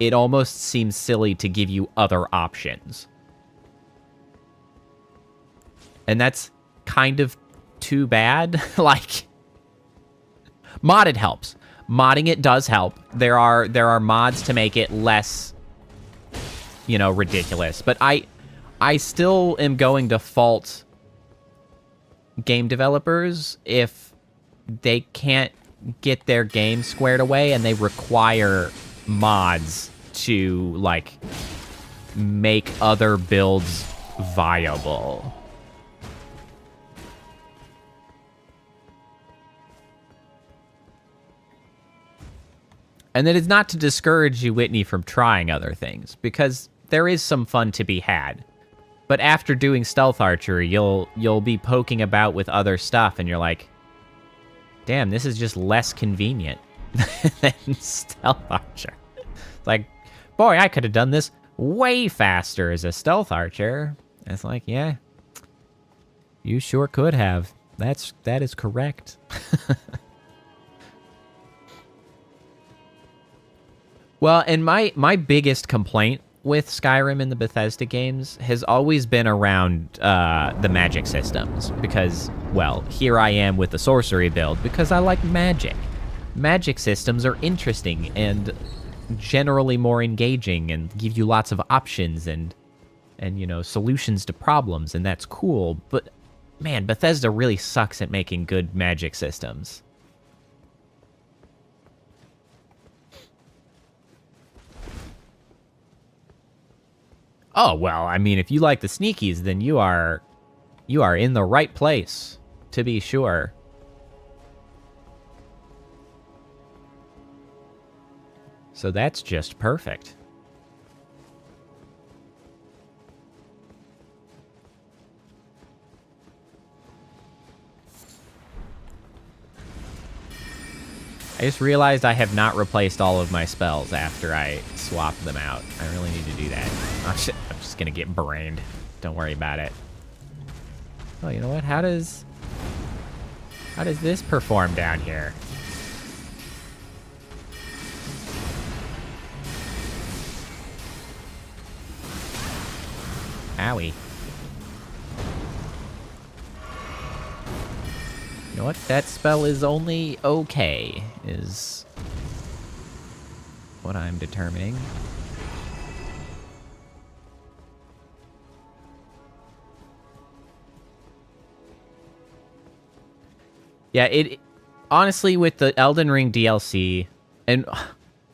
It almost seems silly to give you other options. And that's kind of too bad. Like, modded helps. Modding it does help. There are mods to make it less, you know, ridiculous. But I still am going to fault game developers if they can't get their game squared away and they require mods to, like, make other builds viable. And that is not to discourage you, Whitney, from trying other things, because there is some fun to be had. But after doing Stealth Archery, you'll be poking about with other stuff, and you're like, damn, this is just less convenient than Stealth Archer. It's like, boy, I could have done this way faster as a Stealth Archer. And it's like, yeah, you sure could have. That is correct. Well, and my biggest complaint with Skyrim and the Bethesda games has always been around the magic systems. Because, well, here I am with the sorcery build because I like magic. Magic systems are interesting and generally more engaging and give you lots of options and you know, solutions to problems, and that's cool. But, man, Bethesda really sucks at making good magic systems. Oh, well, I mean, if you like the sneakies, then you are in the right place, to be sure. So that's just perfect. I just realized I have not replaced all of my spells after I swapped them out. I really need to do that. Oh, shit. I'm just gonna get brained. Don't worry about it. Oh, you know what? How does this perform down here? Owie. You know what? That spell is only okay, is what I'm determining. Yeah, it honestly, with the Elden Ring DLC, and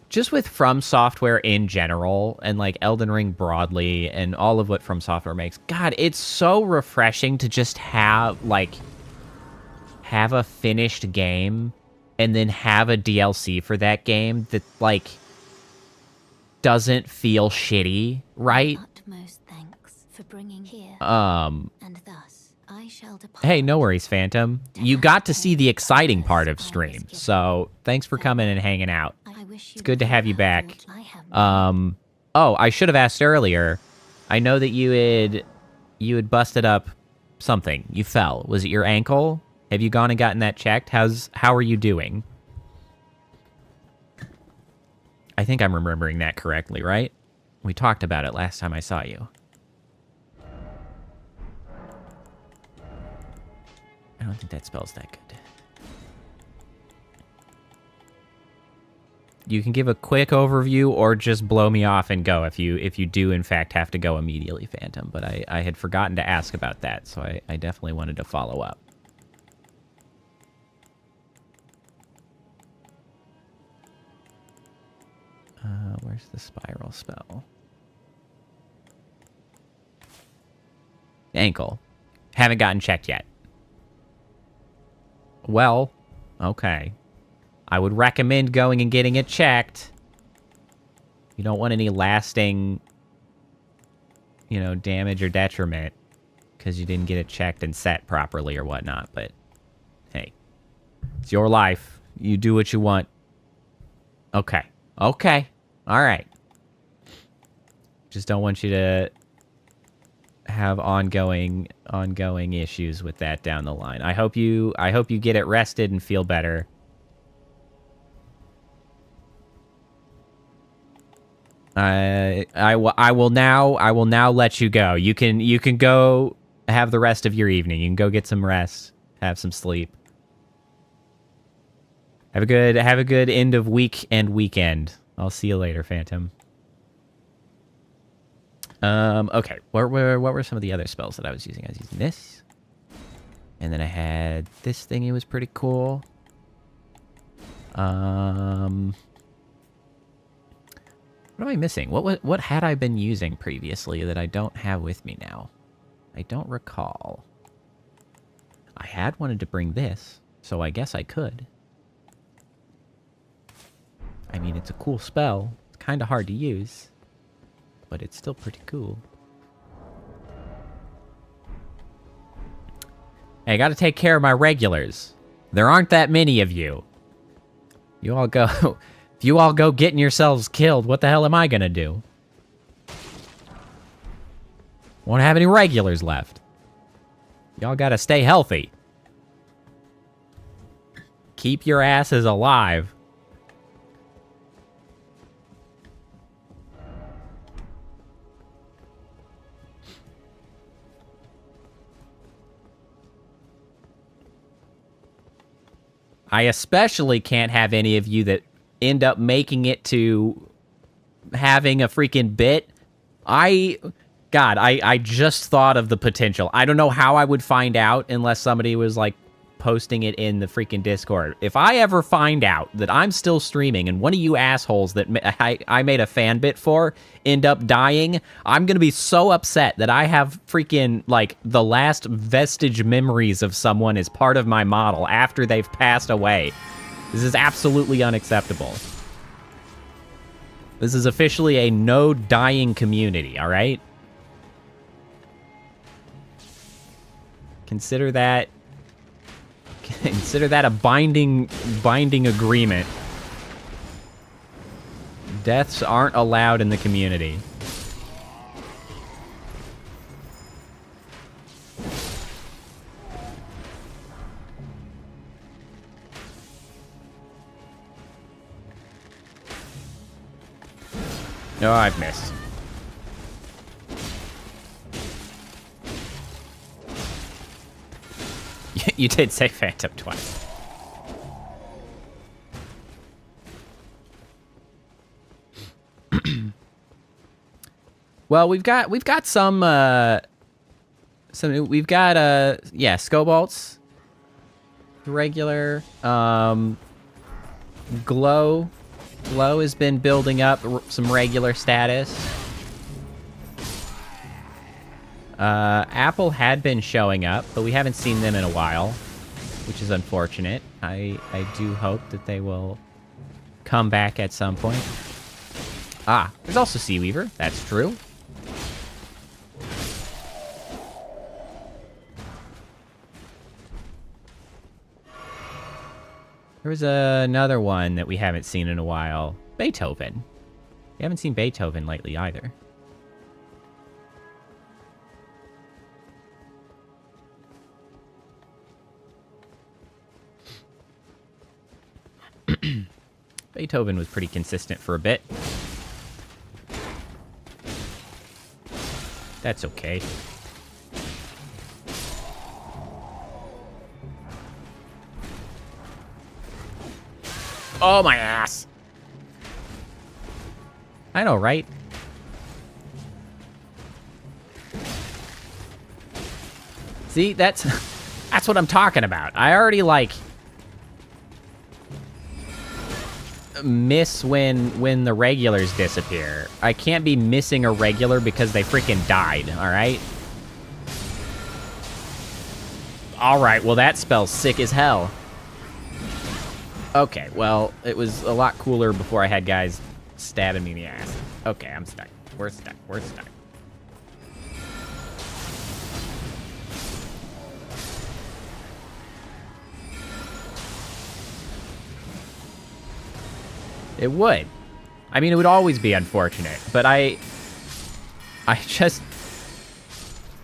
just with From Software in general, and like Elden Ring broadly, and all of what From Software makes, God, it's so refreshing to just have a finished game and then have a DLC for that game that, like, doesn't feel shitty, right? Utmost thanks for bringing here. And thus I shall depart. Hey, no worries, Phantom. You got to see the exciting part of stream, so thanks for coming and hanging out. It's good to have you back. Oh, I should have asked earlier. I know that you had busted up something. You fell. Was it your ankle? Have you gone and gotten that checked? How are you doing? I think I'm remembering that correctly, right? We talked about it last time I saw you. I don't think that spell's that good. You can give a quick overview or just blow me off and go if you do in fact have to go immediately, Phantom. But I had forgotten to ask about that, so I definitely wanted to follow up. Where's the spiral spell? Ankle. Haven't gotten checked yet. Well, okay. I would recommend going and getting it checked. You don't want any lasting, you know, damage or detriment because you didn't get it checked and set properly or whatnot. But, hey, it's your life. You do what you want. Okay. Okay. All right. Just don't want you to have ongoing issues with that down the line. I hope you get it rested and feel better. I will now let you go. You can go have the rest of your evening. You can go get some rest, have some sleep. Have a good end of week and weekend. I'll see you later, Phantom. Okay. What were some of the other spells that I was using? I was using this. And then I had this thingy was pretty cool. What am I missing? What had I been using previously that I don't have with me now? I don't recall. I had wanted to bring this, so I guess I could. I mean, it's a cool spell. It's kind of hard to use, but it's still pretty cool. Hey, I gotta take care of my regulars. There aren't that many of you. You all go... if you all go getting yourselves killed, what the hell am I gonna do? Won't have any regulars left. Y'all gotta stay healthy. Keep your asses alive. I especially can't have any of you that end up making it to having a freaking bit. I just thought of the potential. I don't know how I would find out unless somebody was like posting it in the freaking Discord. If I ever find out that I'm still streaming and one of you assholes that I made a fan bit for end up dying, I'm gonna be so upset that I have freaking like the last vestige memories of someone as part of my model after they've passed away. This is absolutely unacceptable. This is officially a no dying community, all right? Consider that a binding agreement. Deaths aren't allowed in the community. No, I've missed. You did say Phantom twice. Well, we've got some we've got yeah, Scobolts, regular, Glow has been building up some regular status. Apple had been showing up, but we haven't seen them in a while, which is unfortunate. I do hope that they will come back at some point. Ah, there's also Seaweaver. That's true. There was another one that we haven't seen in a while. Beethoven. We haven't seen Beethoven lately either. Beethoven was pretty consistent for a bit. That's okay. Oh, my ass. I know, right? See, that's what I'm talking about. I already, like, miss when the regulars disappear. I can't be missing a regular because they freaking died, alright? Alright, well, that spell's sick as hell. Okay, well, it was a lot cooler before I had guys stabbing me in the ass. Okay, I'm stuck. We're stuck. We're stuck. It would. I mean, it would always be unfortunate, but I just...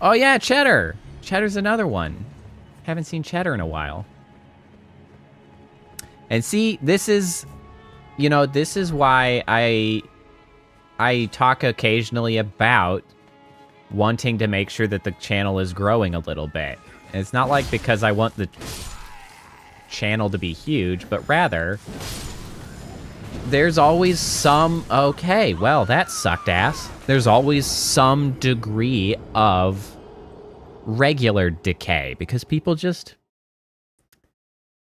Oh yeah, Cheddar. Cheddar's another one. Haven't seen Cheddar in a while. And see, this is, you know, this is why I talk occasionally about wanting to make sure that the channel is growing a little bit. And it's not like because I want the channel to be huge, but rather there's always some, okay, well, that sucked ass. There's always some degree of regular decay because people just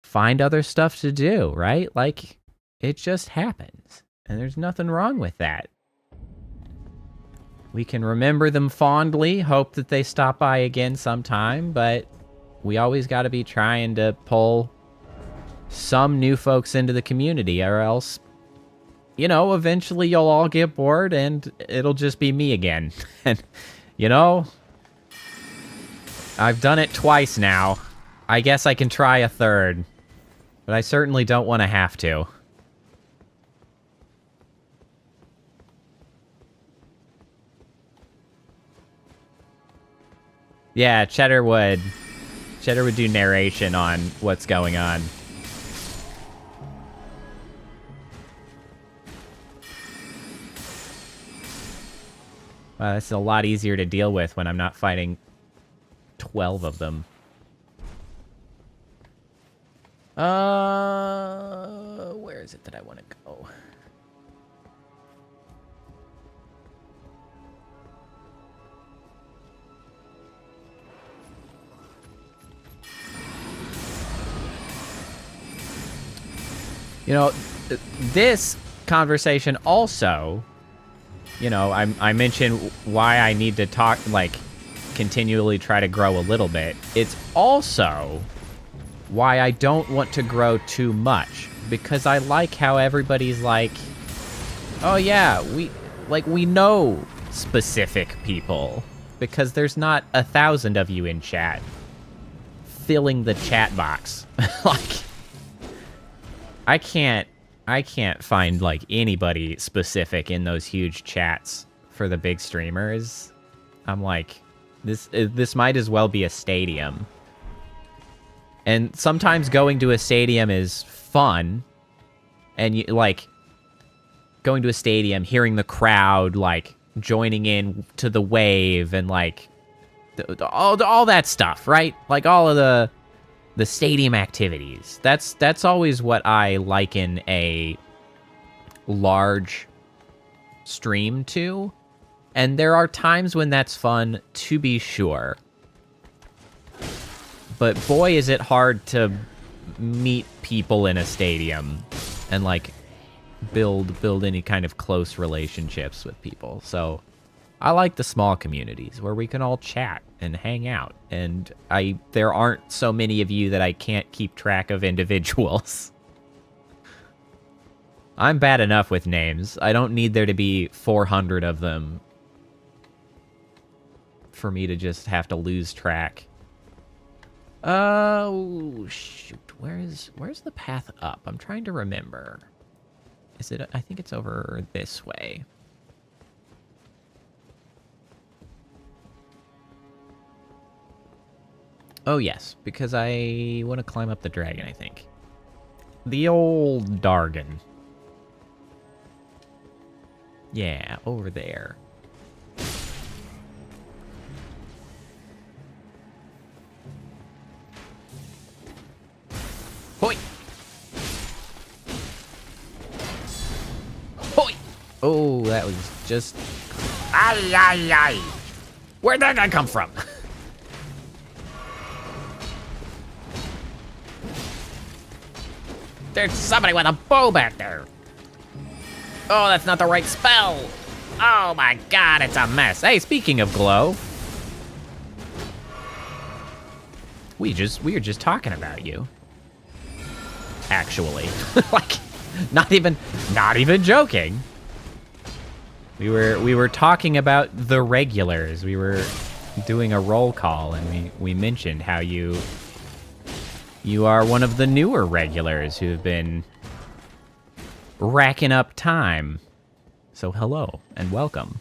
find other stuff to do, right? Like, it just happens. And there's nothing wrong with that. We can remember them fondly, hope that they stop by again sometime, but we always got to be trying to pull some new folks into the community, or else, you know, eventually you'll all get bored and it'll just be me again. And, you know, I've done it twice now. I guess I can try a third, but I certainly don't want to have to. Yeah, Cheddar would do narration on what's going on. Wow, that's a lot easier to deal with when I'm not fighting 12 of them. Where is it that I want to go? You know, this conversation also, you know, I mentioned why I need to talk, like, continually try to grow a little bit. It's also why I don't want to grow too much, because I like how everybody's like, oh yeah, we know specific people, because there's not 1,000 of you in chat filling the chat box. Like, I can't find, like, anybody specific in those huge chats for the big streamers. I'm like, this might as well be a stadium. And sometimes going to a stadium is fun, and you, like, going to a stadium, hearing the crowd, like, joining in to the wave, and, like, all that stuff, right? Like, all of the stadium activities. That's always what I liken a large stream to. And there are times when that's fun, to be sure. But boy, is it hard to meet people in a stadium and, like, build any kind of close relationships with people. So I like the small communities where we can all chat and hang out, and there aren't so many of you that I can't keep track of individuals. I'm bad enough with names. I don't need there to be 400 of them for me to just have to lose track. Oh, shoot. Where's the path up? I'm trying to remember. Is it? I think it's over this way. Oh, yes, because I want to climb up the dragon, I think. The old Dargon. Yeah, over there. Hoi! Hoi! Oh, that was just... Ay, ay, ay! Where'd that guy come from? There's somebody with a bow back there. Oh, that's not the right spell. Oh my god, it's a mess. Hey, speaking of glow, we were just talking about you. Actually, like, not even joking. We were talking about the regulars. We were doing a roll call, and we mentioned how you are one of the newer regulars who've been racking up time. So hello and welcome.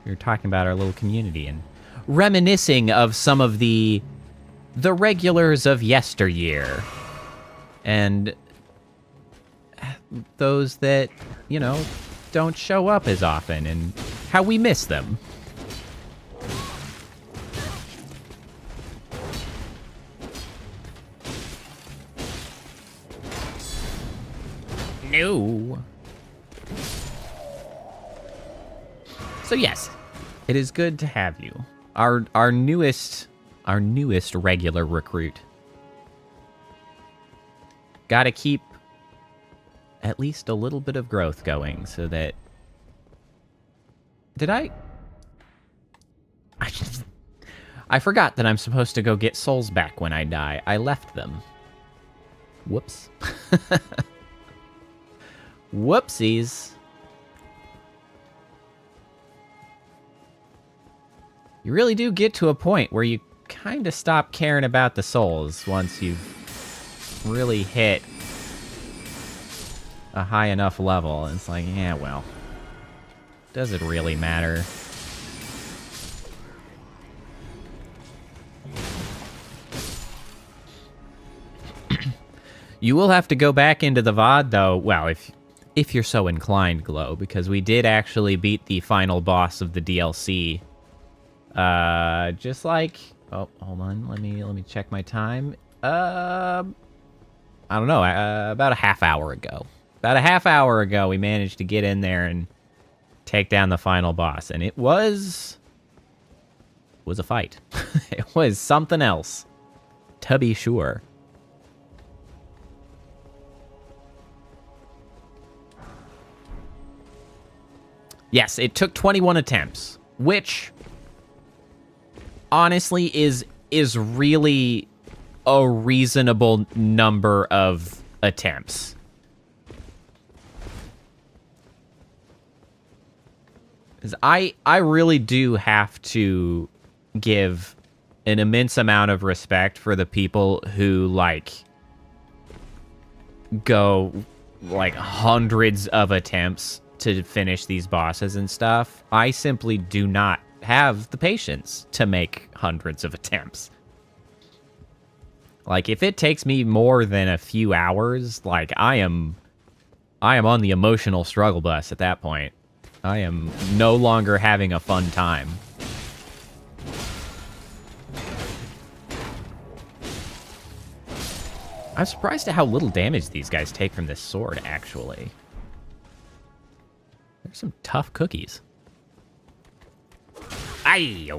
We were talking about our little community, and reminiscing of some of the regulars of yesteryear. And those that, you know, don't show up as often, and how we miss them. No. So yes, it is good to have you. Our newest regular recruit. Gotta keep at least a little bit of growth going so that... I forgot that I'm supposed to go get souls back when I die. I left them. Whoops. Whoopsies. You really do get to a point where you kind of stop caring about the souls once you've really hit a high enough level. And it's like, yeah, well, does it really matter? You will have to go back into the VOD, though. Well, if you're so inclined, Glow, because we did actually beat the final boss of the DLC. Just like... Oh, hold on. Let me check my time. I don't know. About a half hour ago. About a half hour ago, we managed to get in there and take down the final boss. And it was a fight. It was something else, to be sure. Yes, it took 21 attempts, which honestly is really a reasonable number of attempts. Because I really do have to give an immense amount of respect for the people who, like, go, like, hundreds of attempts to finish these bosses and stuff. I simply do not have the patience to make hundreds of attempts. Like, if it takes me more than a few hours, like, I am on the emotional struggle bus at that point. I am no longer having a fun time. I'm surprised at how little damage these guys take from this sword, actually. There's some tough cookies. Aye.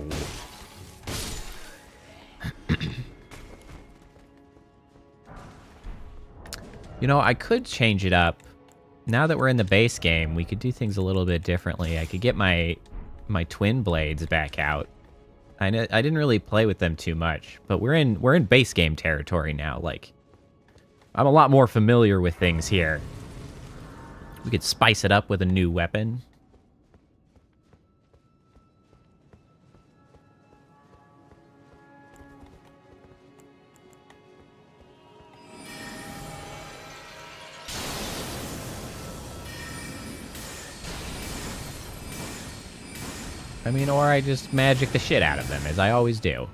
You know, I could change it up. Now that we're in the base game, we could do things a little bit differently. I could get my twin blades back out. I didn't really play with them too much, but we're in base game territory now. Like, I'm a lot more familiar with things here. We could spice it up with a new weapon. I mean, or I just magic the shit out of them, as I always do.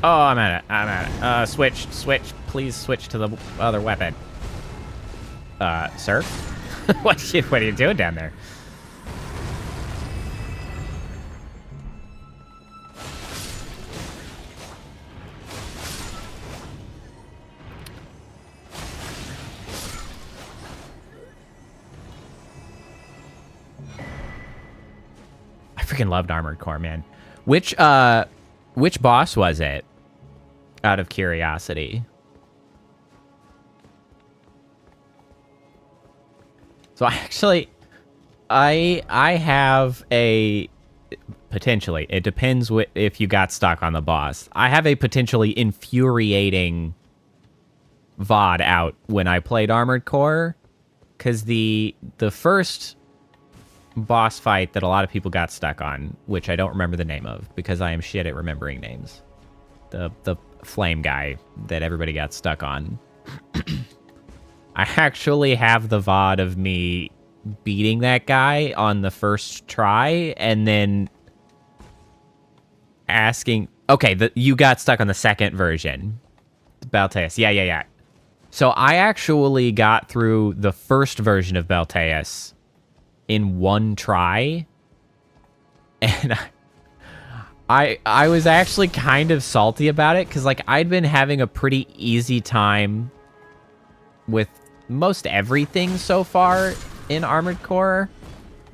Oh, I'm at it. Switch. Please switch to the other weapon. Sir? What are you doing down there? I freaking loved Armored Core, man. Which boss was it? Out of curiosity. So I have a potentially. It depends if you got stuck on the boss. I have a potentially infuriating VOD out when I played Armored Core, because the first boss fight that a lot of people got stuck on, which I don't remember the name of because I am shit at remembering names. The flame guy that everybody got stuck on. I actually have the VOD of me beating that guy on the first try and then asking... Okay, you got stuck on the second version. Balteus. Yeah. So I actually got through the first version of Balteus in one try. And I was actually kind of salty about it, because, like, I'd been having a pretty easy time with most everything so far in Armored Core.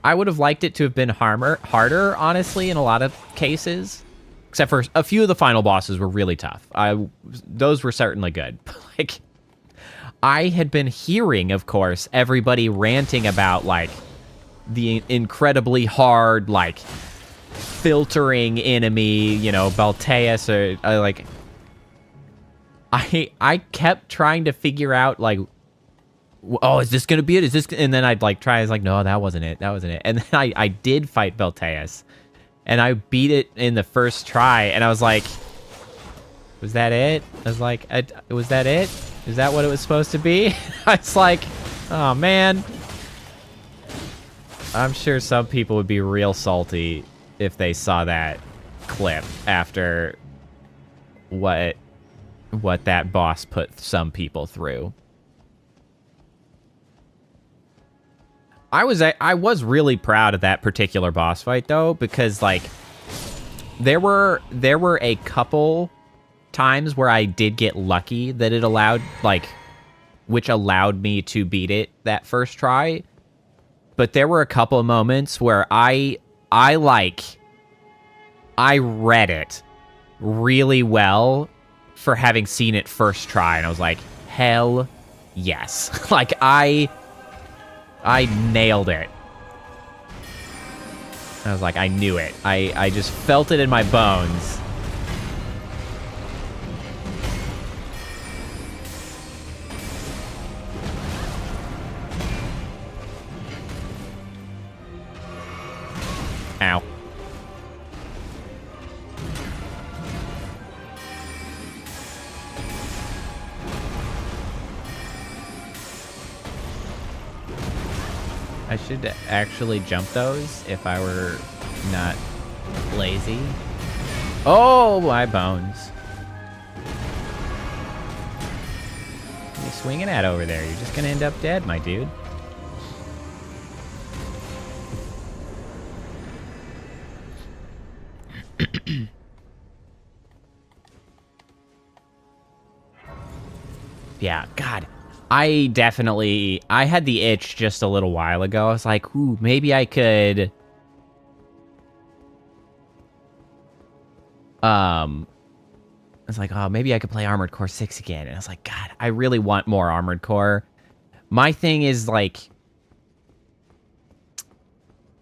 I would have liked it to have been harder, honestly, in a lot of cases. Except for a few of the final bosses were really tough. Those were certainly good. Like, I had been hearing, of course, everybody ranting about, like, the incredibly hard, like, filtering enemy, you know, Balteus, or like... I kept trying to figure out, like, oh, is this gonna be it? Is this... And then I'd, like, try, I was like, no, that wasn't it. And then I did fight Balteus. And I beat it in the first try, and I was like, was that it? I was like, was that it? Is that what it was supposed to be? I was like, oh, man. I'm sure some people would be real salty if they saw that clip after what that boss put some people through. I was really proud of that particular boss fight, though, because, like, there were a couple times where I did get lucky that it allowed, like, which allowed me to beat it that first try. But there were a couple of moments where I read it really well for having seen it first try, and I was like, hell yes. Like, I nailed it. I was like, I knew it. I just felt it in my bones. Ow. I should actually jump those if I were not lazy. Oh, my bones. What are you swinging at over there? You're just gonna end up dead, my dude. Yeah, God. I had the itch just a little while ago. I was like, ooh, maybe I could... I was like, oh, maybe I could play Armored Core 6 again. And I was like, God, I really want more Armored Core. My thing is, like...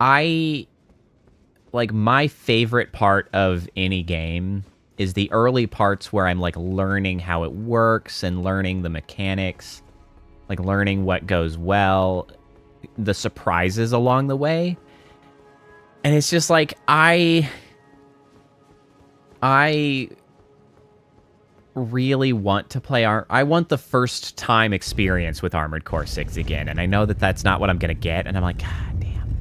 my favorite part of any game is the early parts where I'm, like, learning how it works and learning the mechanics. Like, learning what goes well, the surprises along the way. And it's just like, I really want to play... I want the first time experience with Armored Core 6 again. And I know that that's not what I'm going to get. And I'm like, God damn.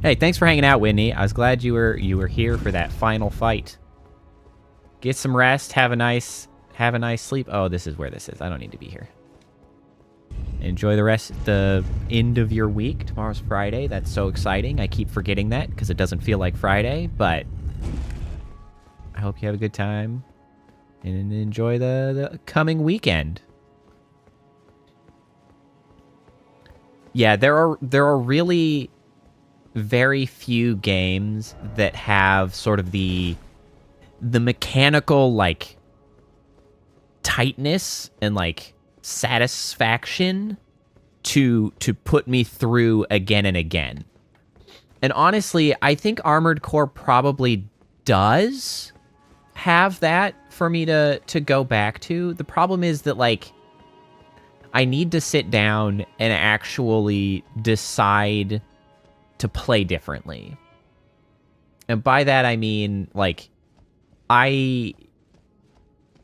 Hey, thanks for hanging out, Whitney. I was glad you were here for that final fight. Get some rest. Have a nice sleep. Oh, this is where this is. I don't need to be here. Enjoy the end of your week. Tomorrow's Friday. That's so exciting. I keep forgetting that because it doesn't feel like Friday, but I hope you have a good time and enjoy the coming weekend. Yeah, there are really very few games that have sort of the mechanical, like, tightness and, like, satisfaction to put me through again and again. And honestly, I think Armored Core probably does have that for me to go back to. The problem is that, like, I need to sit down and actually decide to play differently. And by that I mean, like, I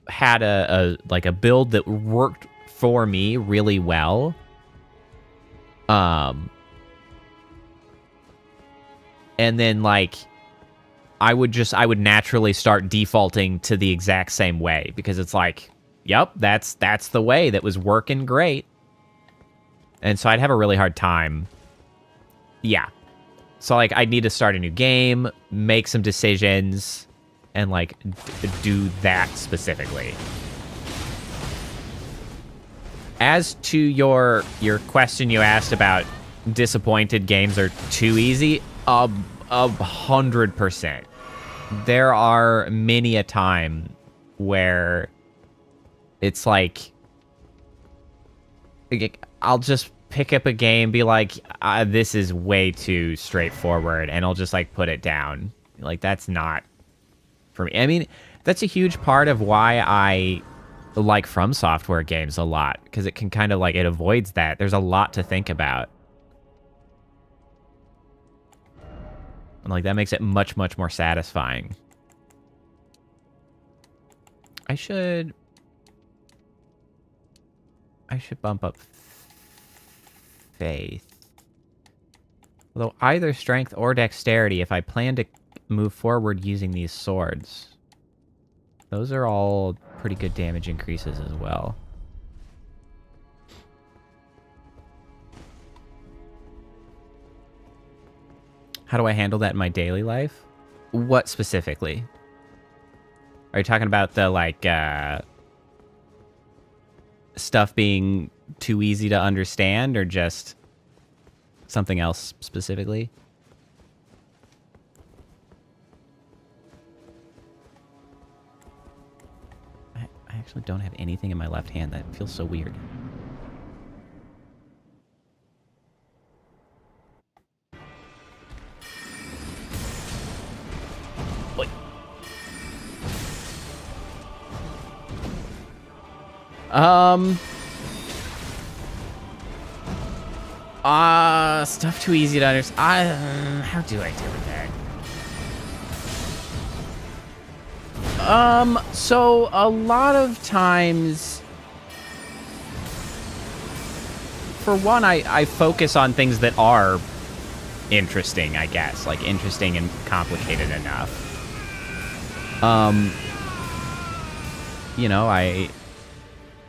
had a build that worked for me really well. And then, like, I would naturally start defaulting to the exact same way, because it's like, yep, that's the way that was working great. And so I'd have a really hard time. Yeah. So, like, I'd need to start a new game, make some decisions, and, like, do that specifically. As to your question you asked about disappointed games are too easy, 100%. There are many a time where it's like, I'll just pick up a game, be like, this is way too straightforward, and I'll just, like, put it down. Like, that's not for me. I mean, that's a huge part of why I like From Software games a lot, because it can kind of, like, it avoids that. There's a lot to think about. And, like, that makes it much, much more satisfying. I should bump up faith. Although either strength or dexterity, if I plan to move forward using these swords. Those are all pretty good damage increases as well. How do I handle that in my daily life? What specifically? Are you talking about the, like, stuff being too easy to understand, or just something else specifically? I actually don't have anything in my left hand. That feels so weird. Stuff too easy to understand. How do I deal with that? So a lot of times, for one, I focus on things that are interesting, I guess, like interesting and complicated enough. You know, I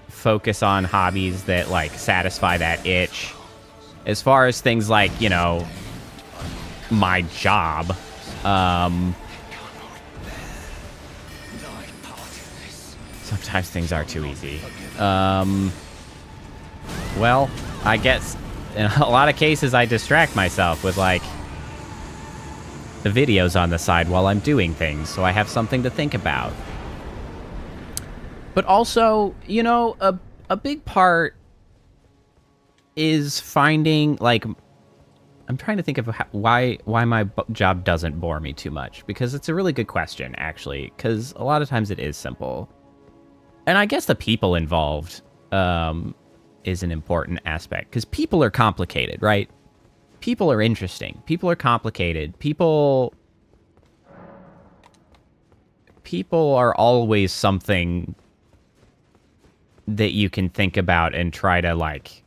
focus on hobbies that, like, satisfy that itch. As far as things like, you know, my job, sometimes things are too easy. Well, I guess in a lot of cases I distract myself with, like, the videos on the side while I'm doing things, so I have something to think about. But also, you know, a big part is finding, like, I'm trying to think of why my job doesn't bore me too much, because it's a really good question, actually, because a lot of times it is simple. And I guess the people involved is an important aspect, because people are complicated, right? People are interesting. People are complicated. People are always something that you can think about and try to, like,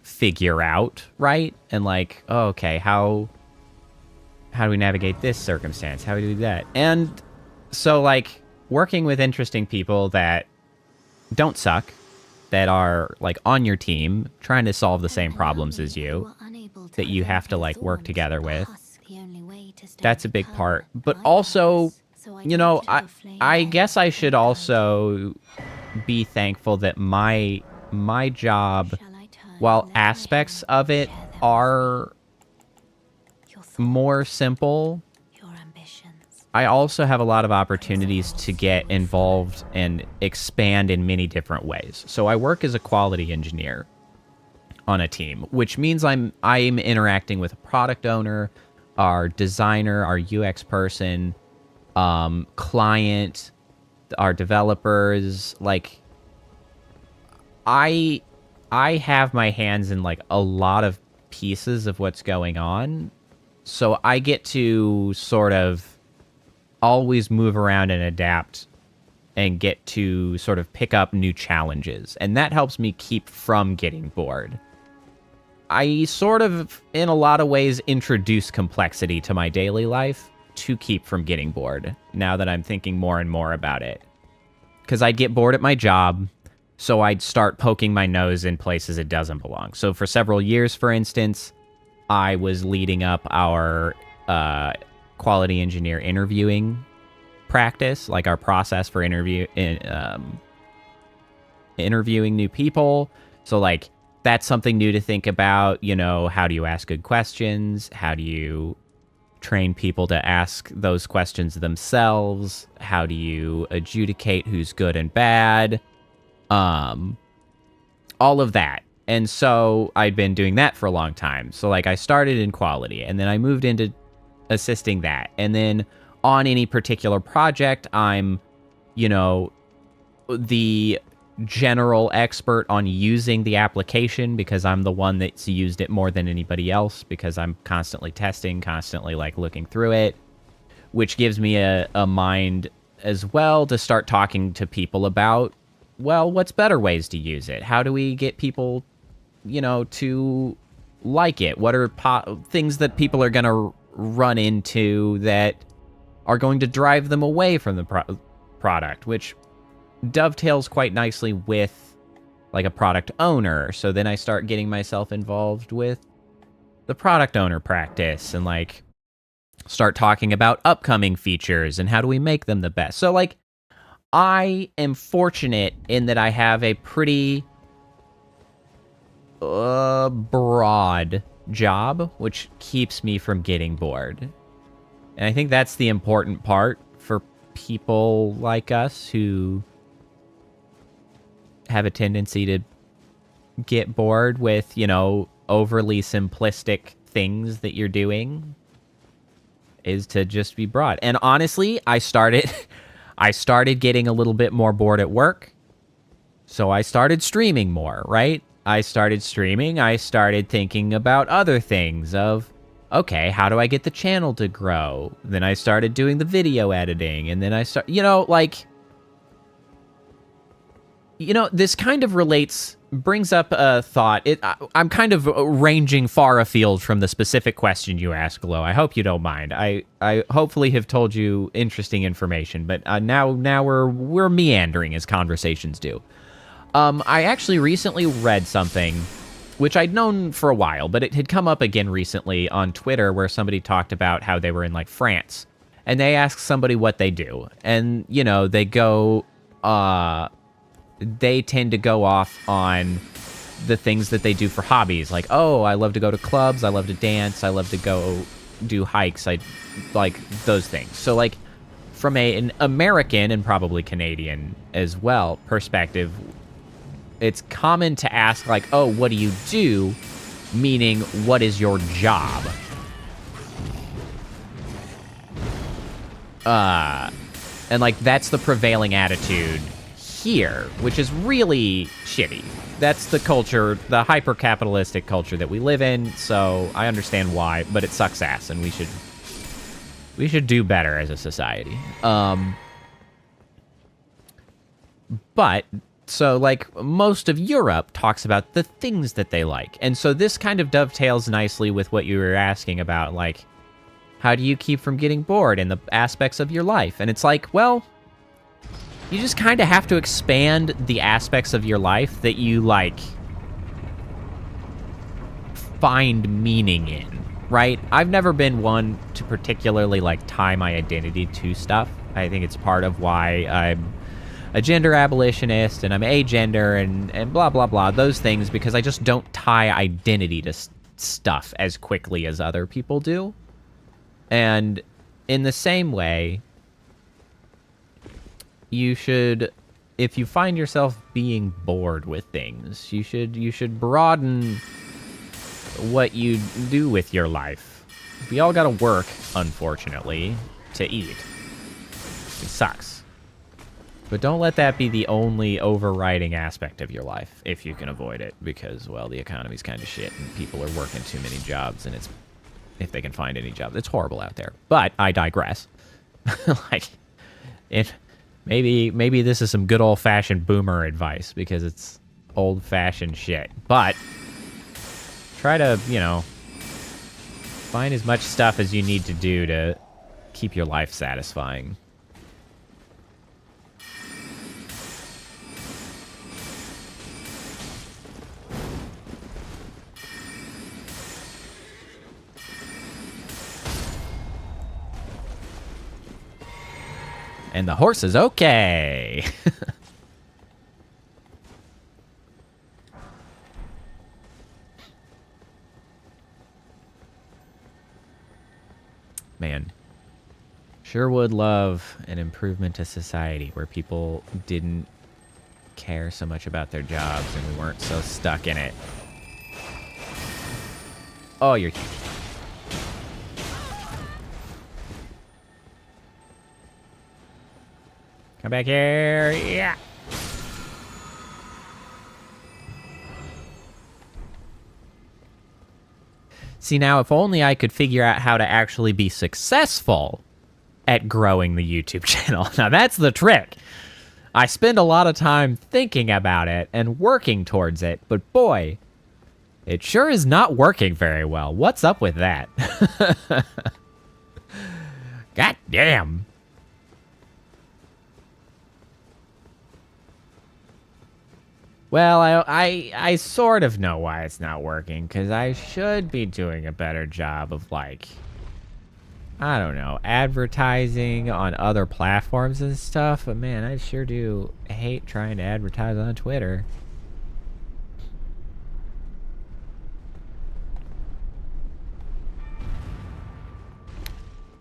figure out, right? And, like, oh, okay, how do we navigate this circumstance? How do we do that? And so, like, working with interesting people that don't suck, that are, like, on your team, trying to solve the same problems as you, that you have to, like, work together with, that's a big part. But also, you know, I guess I should also be thankful that my job, while aspects of it are more simple, I also have a lot of opportunities to get involved and expand in many different ways. So I work as a quality engineer on a team, which means I'm interacting with a product owner, our designer, our UX person, client, our developers. Like, I have my hands in, like, a lot of pieces of what's going on, so I get to sort of always move around and adapt and get to sort of pick up new challenges. And that helps me keep from getting bored. I sort of, in a lot of ways, introduce complexity to my daily life to keep from getting bored, now that I'm thinking more and more about it. Because I'd get bored at my job, so I'd start poking my nose in places it doesn't belong. So for several years, for instance, I was leading up our quality engineer interviewing practice, like our process for interviewing new people. So like, that's something new to think about. You know, how do you ask good questions? How do you train people to ask those questions themselves? How do you adjudicate who's good and bad? All of that. And so I'd been doing that for a long time. So like, I started in quality, and then I moved into assisting that. And then on any particular project, I'm, you know, the general expert on using the application, because I'm the one that's used it more than anybody else, because I'm constantly testing, constantly like looking through it, which gives me a mind as well to start talking to people about, well, what's better ways to use it? How do we get people, you know, to like it? What are things that people are going to run into that are going to drive them away from the product, which dovetails quite nicely with like a product owner. So then I start getting myself involved with the product owner practice and like start talking about upcoming features and how do we make them the best. So like, I am fortunate in that I have a pretty broad job, which keeps me from getting bored. And I think that's the important part for people like us who have a tendency to get bored with, you know, overly simplistic things that you're doing, is to just be broad. And honestly, I started getting a little bit more bored at work. So I started streaming more, right? I started streaming. I started thinking about other things of, okay, how do I get the channel to grow? Then I started doing the video editing. And then you know, like, you know, this kind of brings up a thought. I'm kind of ranging far afield from the specific question you asked, Lo. I hope you don't mind. I hopefully have told you interesting information, but now we're meandering as conversations do. I actually recently read something, which I'd known for a while, but it had come up again recently on Twitter, where somebody talked about how they were in like France, and they asked somebody what they do, and you know, they tend to go off on the things that they do for hobbies. Like, oh, I love to go to clubs. I love to dance. I love to go do hikes. I like those things. So like, from an American and probably Canadian as well perspective, it's common to ask like, oh, what do you do? Meaning, what is your job? And like, that's the prevailing attitude here, which is really shitty. That's the culture, the hyper-capitalistic culture that we live in, so I understand why, but it sucks ass, and we should do better as a society. But, so, like, most of Europe talks about the things that they like, and so this kind of dovetails nicely with what you were asking about, like, how do you keep from getting bored in the aspects of your life? And it's like, well, you just kind of have to expand the aspects of your life that you, like, find meaning in, right? I've never been one to particularly, like, tie my identity to stuff. I think it's part of why I'm a gender abolitionist and I'm agender and blah, blah, blah, those things, because I just don't tie identity to stuff as quickly as other people do. And in the same way, you should, if you find yourself being bored with things, you should broaden what you do with your life. We all gotta work, unfortunately, to eat. It sucks. But don't let that be the only overriding aspect of your life, if you can avoid it, because, well, the economy's kind of shit, and people are working too many jobs, and it's, if they can find any jobs, it's horrible out there. But I digress. Like, Maybe this is some good old-fashioned boomer advice because it's old-fashioned shit. But try to, you know, find as much stuff as you need to do to keep your life satisfying. And the horse is okay. Man. Sure would love an improvement to society where people didn't care so much about their jobs and we weren't so stuck in it. Oh, you're huge. Come back here. Yeah. See, now, if only I could figure out how to actually be successful at growing the YouTube channel. Now, that's the trick. I spend a lot of time thinking about it and working towards it, but boy, it sure is not working very well. What's up with that? God damn. Well, I sort of know why it's not working, because I should be doing a better job of, like, I don't know, advertising on other platforms and stuff, but man, I sure do hate trying to advertise on Twitter.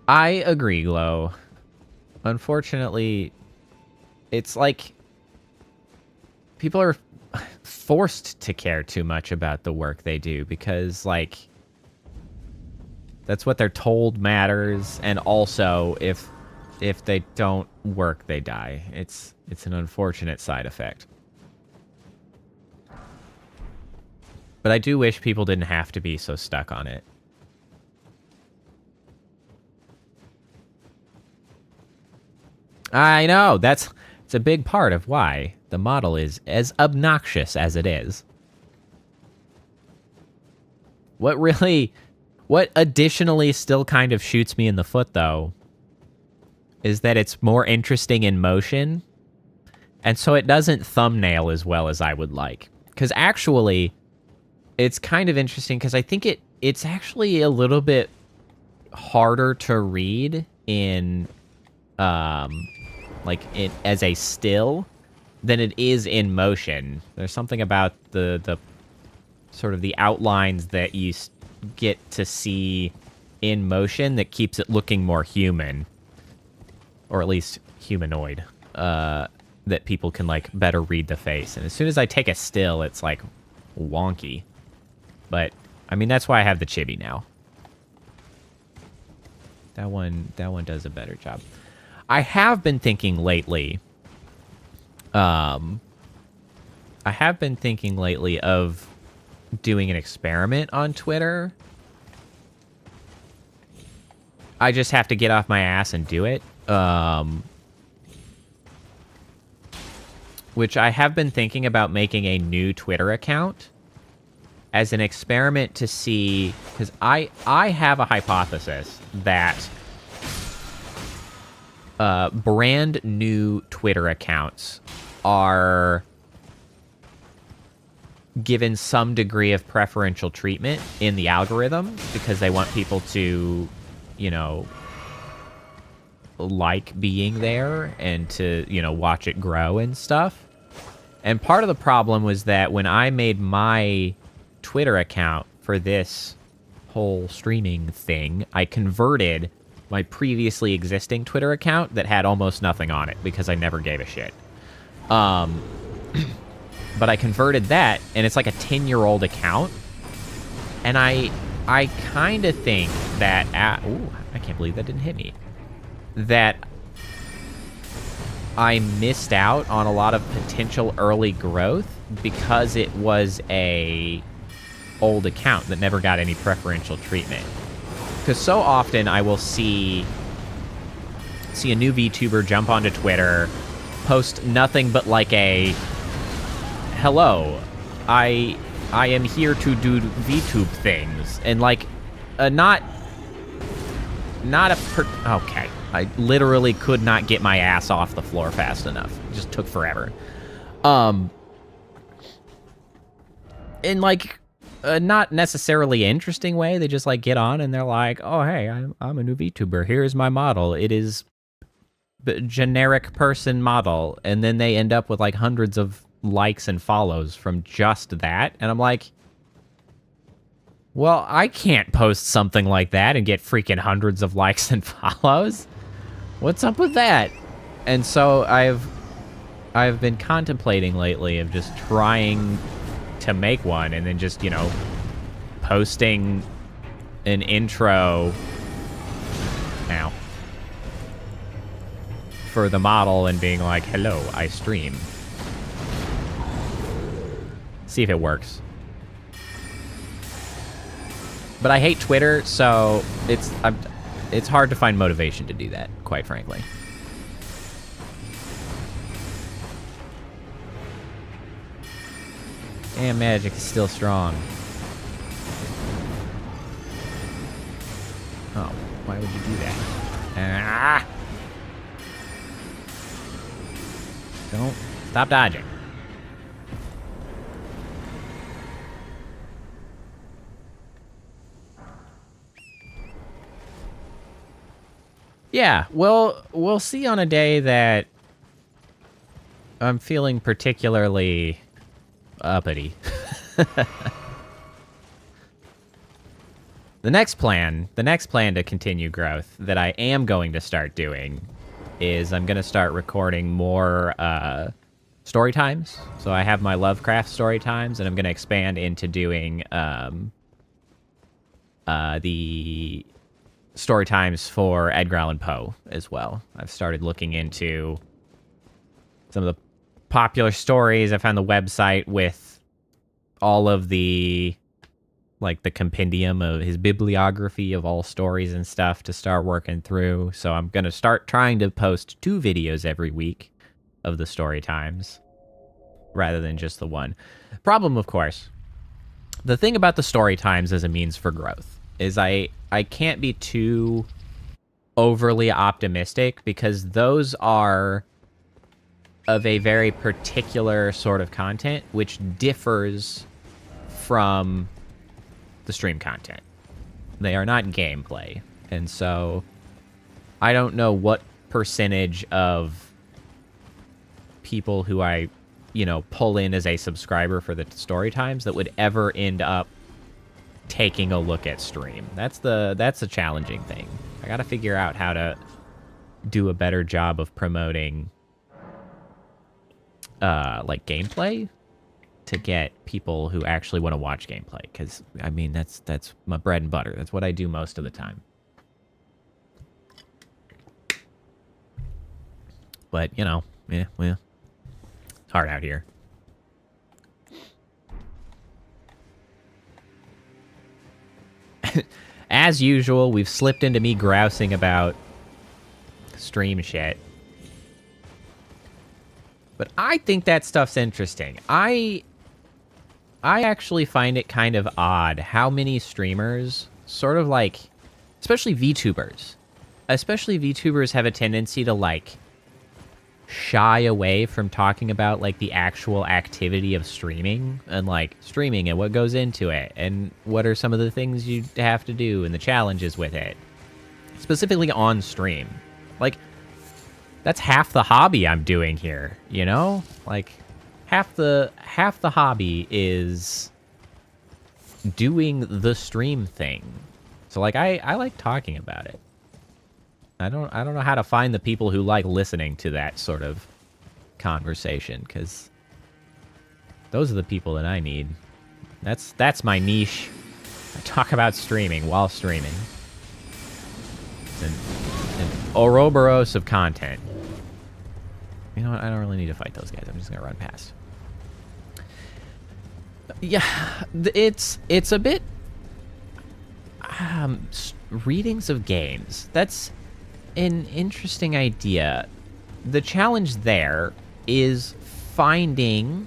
I agree, Glow. Unfortunately, it's like people are forced to care too much about the work they do because, like, that's what they're told matters, and also if they don't work, they die. It's an unfortunate side effect. But I do wish people didn't have to be so stuck on it. I know, it's a big part of why the model is as obnoxious as it is. What additionally still kind of shoots me in the foot, though, is that it's more interesting in motion, and so it doesn't thumbnail as well as I would like. Because actually, it's kind of interesting, because I think it's actually a little bit harder to read in, as a still than it is in motion. There's something about the sort of the outlines that you get to see in motion that keeps it looking more human, or at least humanoid, that people can, like, better read the face. And as soon as I take a still, it's, like, wonky. But, I mean, that's why I have the chibi now. That one does a better job. I have been thinking lately, of doing an experiment on Twitter. I just have to get off my ass and do it. Which I have been thinking about making a new Twitter account as an experiment to see, because I have a hypothesis that brand new Twitter accounts are given some degree of preferential treatment in the algorithm because they want people to, you know, like being there and to, you know, watch it grow and stuff. And part of the problem was that when I made my Twitter account for this whole streaming thing, I converted my previously existing Twitter account that had almost nothing on it because I never gave a shit. But I converted that, and it's like a 10-year-old account. And I kind of think that... ooh, I can't believe that didn't hit me. That I missed out on a lot of potential early growth because it was a old account that never got any preferential treatment. Because so often I will see a new VTuber jump onto Twitter, post nothing but like a, hello, I am here to do VTube things, and like, not a okay. I literally could not get my ass off the floor fast enough. It just took forever. In like a not necessarily interesting way, they just like get on and they're like, oh hey, I'm a new VTuber. Here's my model. It is generic person model, and then they end up with like hundreds of likes and follows from just that, and I'm like, well, I can't post something like that and get freaking hundreds of likes and follows. What's up with that? And so I've been contemplating lately of just trying to make one, and then just, you know, posting an intro now for the model and being like, hello, I stream. See if it works. But I hate Twitter, so it's hard to find motivation to do that, quite frankly. Damn, magic is still strong. Oh, why would you do that? Ah! Don't stop dodging. Yeah, well, we'll see on a day that I'm feeling particularly uppity. The next plan to continue growth that I am going to start doing is I'm going to start recording more story times. So I have my Lovecraft story times, and I'm going to expand into doing the story times for Edgar Allan Poe as well. I've started looking into some of the popular stories. I found the website with all of the, like, the compendium of his bibliography of all stories and stuff to start working through. So I'm going to start trying to post 2 videos every week of the story times rather than just the one. Problem, of course, the thing about the story times as a means for growth is I can't be too overly optimistic, because those are of a very particular sort of content which differs from the stream content. They are not gameplay. And so I don't know what percentage of people who I, you know, pull in as a subscriber for the story times that would ever end up taking a look at stream. That's a challenging thing. I gotta figure out how to do a better job of promoting like gameplay to get people who actually want to watch gameplay, because I mean that's my bread and butter. That's what I do most of the time. But you know, yeah, well, it's hard out here. As usual, we've slipped into me grousing about stream shit. But I think that stuff's interesting. I actually find it kind of odd how many streamers, sort of like, especially VTubers have a tendency to, like, shy away from talking about, like, the actual activity of streaming, and, like, streaming and what goes into it, and what are some of the things you have to do, and the challenges with it. Specifically on stream. Like, that's half the hobby I'm doing here, you know? Like, half the hobby is doing the stream thing. So, like, I like talking about it. I don't know how to find the people who like listening to that sort of conversation, because those are the people that I need. That's my niche. I talk about streaming while streaming. It's an Ouroboros of content. You know what? I don't really need to fight those guys. I'm just gonna run past. Yeah, it's a bit readings of games. That's an interesting idea. the challenge there is finding,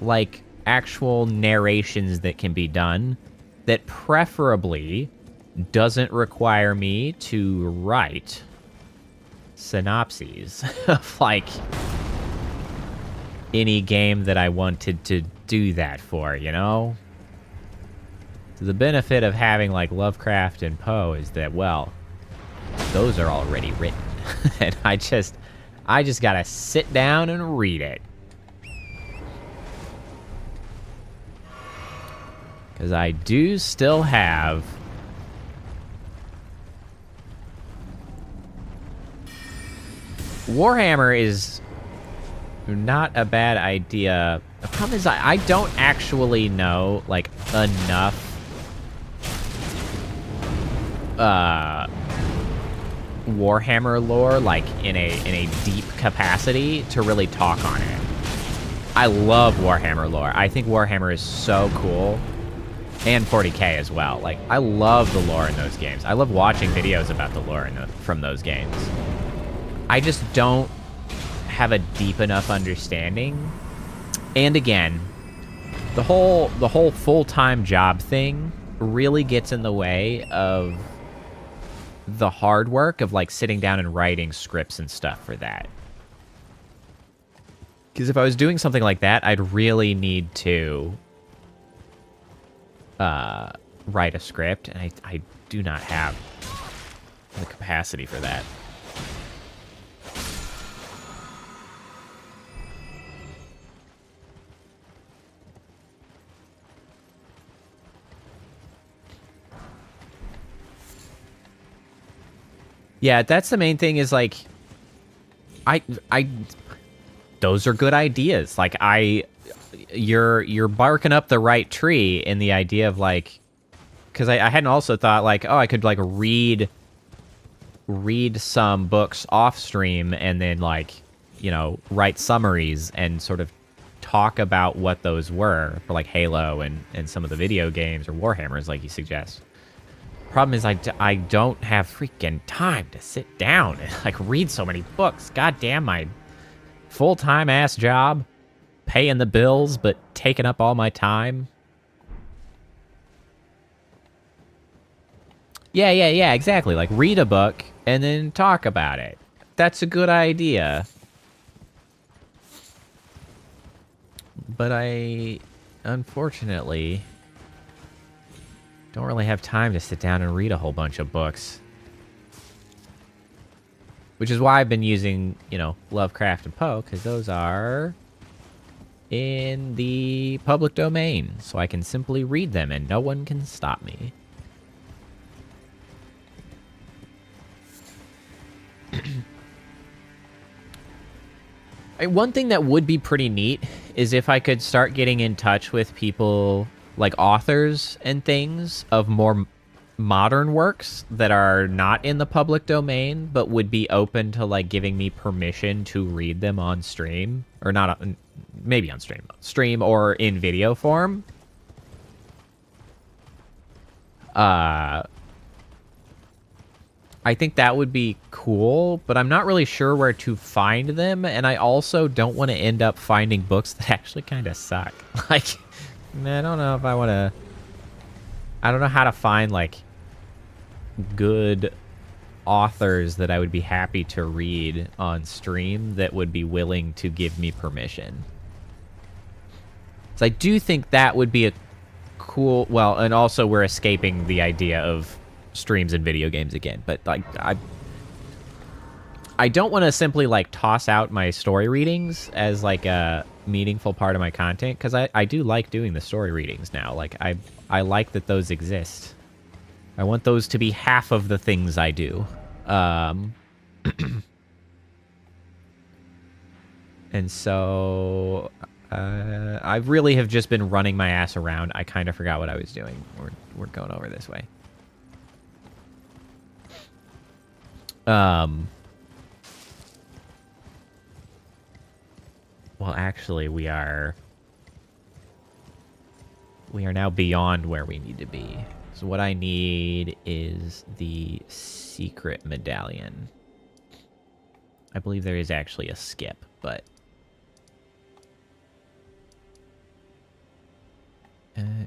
like, actual narrations that can be done that preferably doesn't require me to write synopses of, like, any game that I wanted to do that for, you know? So the benefit of having, like, Lovecraft and Poe is that, well, those are already written. And I just gotta sit down and read it. Because I do still have... Warhammer is not a bad idea. The problem is I don't actually know, like, enough Warhammer lore, like, in a deep capacity to really talk on it. I love Warhammer lore. I think Warhammer is so cool. And 40K as well. Like, I love the lore in those games. I love watching videos about the lore from those games. I just don't have a deep enough understanding. And again, the whole full-time job thing really gets in the way of the hard work of, like, sitting down and writing scripts and stuff for that. Because if I was doing something like that, I'd really need to write a script, and I do not have the capacity for that. Yeah, that's the main thing is, like, those are good ideas. Like, you're barking up the right tree in the idea of, like, because I hadn't also thought, like, oh, I could, like, read some books off stream and then, like, you know, write summaries and sort of talk about what those were for, like, Halo and some of the video games or Warhammers, like you suggest. Problem is, I don't have freaking time to sit down and, like, read so many books. God damn, my full-time ass job, paying the bills, but taking up all my time. Yeah, exactly. Like, read a book and then talk about it. That's a good idea. But I, unfortunately, don't really have time to sit down and read a whole bunch of books. Which is why I've been using, you know, Lovecraft and Poe, because those are in the public domain. So I can simply read them and no one can stop me. One thing that would be pretty neat is if I could start getting in touch with people, like authors and things, of more modern works that are not in the public domain, but would be open to, like, giving me permission to read them on stream. Or not, maybe on stream or in video form. I think that would be cool, but I'm not really sure where to find them, and I also don't want to end up finding books that actually kind of suck. Like, I don't know if I want to... I don't know how to find, like, good authors that I would be happy to read on stream that would be willing to give me permission. So I do think that would be a cool... Well, and also we're escaping the idea of streams and video games again, but, like, I don't want to simply, like, toss out my story readings as, like, a meaningful part of my content, because I do like doing the story readings now. Like, I like that those exist. I want those to be half of the things I do. And so I really have just been running my ass around. I kind of forgot what I was doing. We're going over this way. Well, actually, we are now beyond where we need to be. So what I need is the secret medallion. I believe there is actually a skip, but...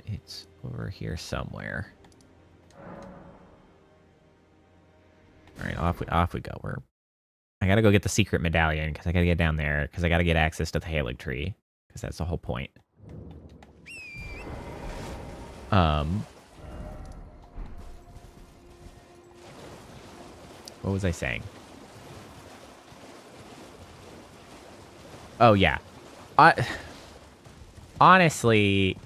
it's over here somewhere. Alright, off we go. I gotta go get the secret medallion, because I gotta get down there, because I gotta get access to the Erdtree, because that's the whole point. What was I saying? Oh, yeah. Honestly,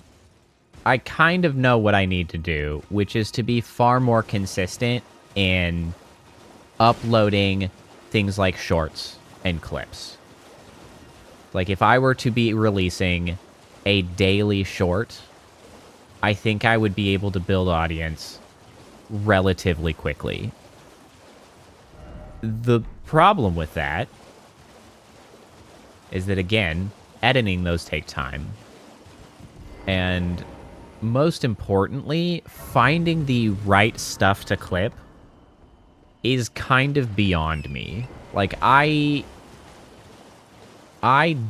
I kind of know what I need to do, which is to be far more consistent in uploading things like shorts and clips. Like, if I were to be releasing a daily short, I think I would be able to build audience relatively quickly. The problem with that is that, again, editing those take time. And most importantly, finding the right stuff to clip is kind of beyond me. Like, I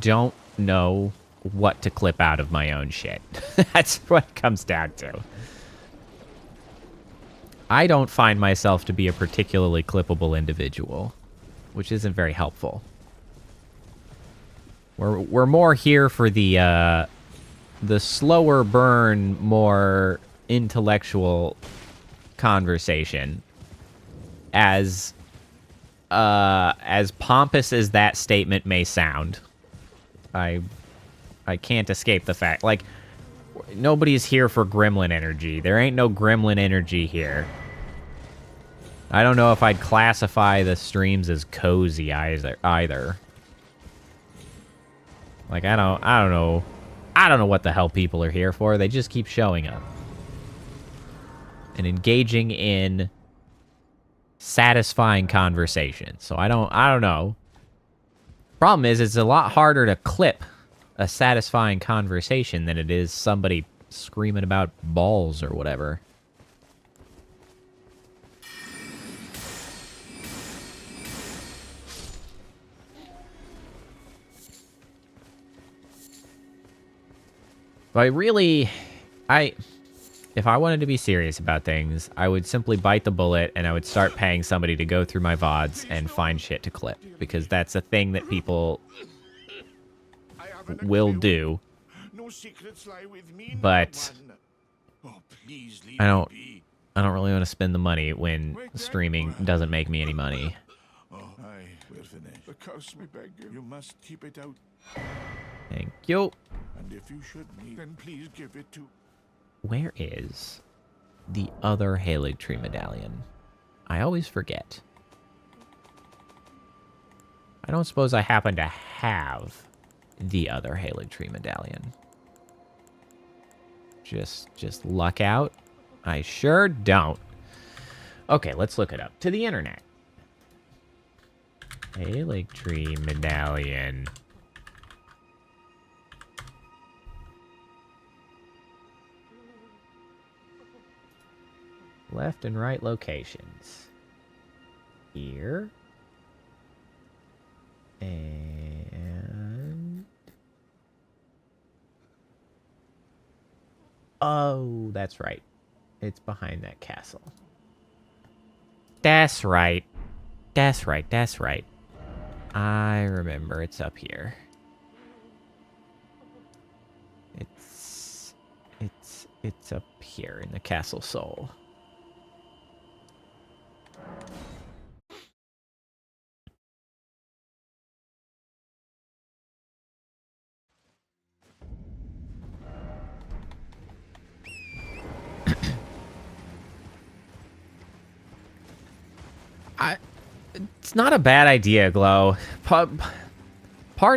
don't know what to clip out of my own shit. That's what it comes down to. I don't find myself to be a particularly clippable individual, which isn't very helpful. We're more here for the slower burn, more intellectual conversation. As pompous as that statement may sound, I can't escape the fact. Like, nobody's here for gremlin energy. There ain't no gremlin energy here. I don't know if I'd classify the streams as cozy either. Like, I don't know. I don't know what the hell people are here for. They just keep showing up and engaging in satisfying conversation. So I don't know. Problem is, it's a lot harder to clip a satisfying conversation than it is somebody screaming about balls or whatever. But if I wanted to be serious about things, I would simply bite the bullet and I would start paying somebody to go through my VODs and find shit to clip. Because that's a thing that people will do. But I don't really want to spend the money when streaming doesn't make me any money. You must keep it out. Thank you. And if you should need, then please give it to... Where is the other Erdtree medallion? I always forget. I don't suppose I happen to have the other Erdtree medallion. Just luck out? I sure don't. Okay, let's look it up. To the internet. Erdtree medallion. Left and right locations. Here. And... oh, that's right. It's behind that castle. That's right. That's right. That's right. I remember. It's up here. It's up here in the Castle Soul. It's not a bad idea, Glow. Part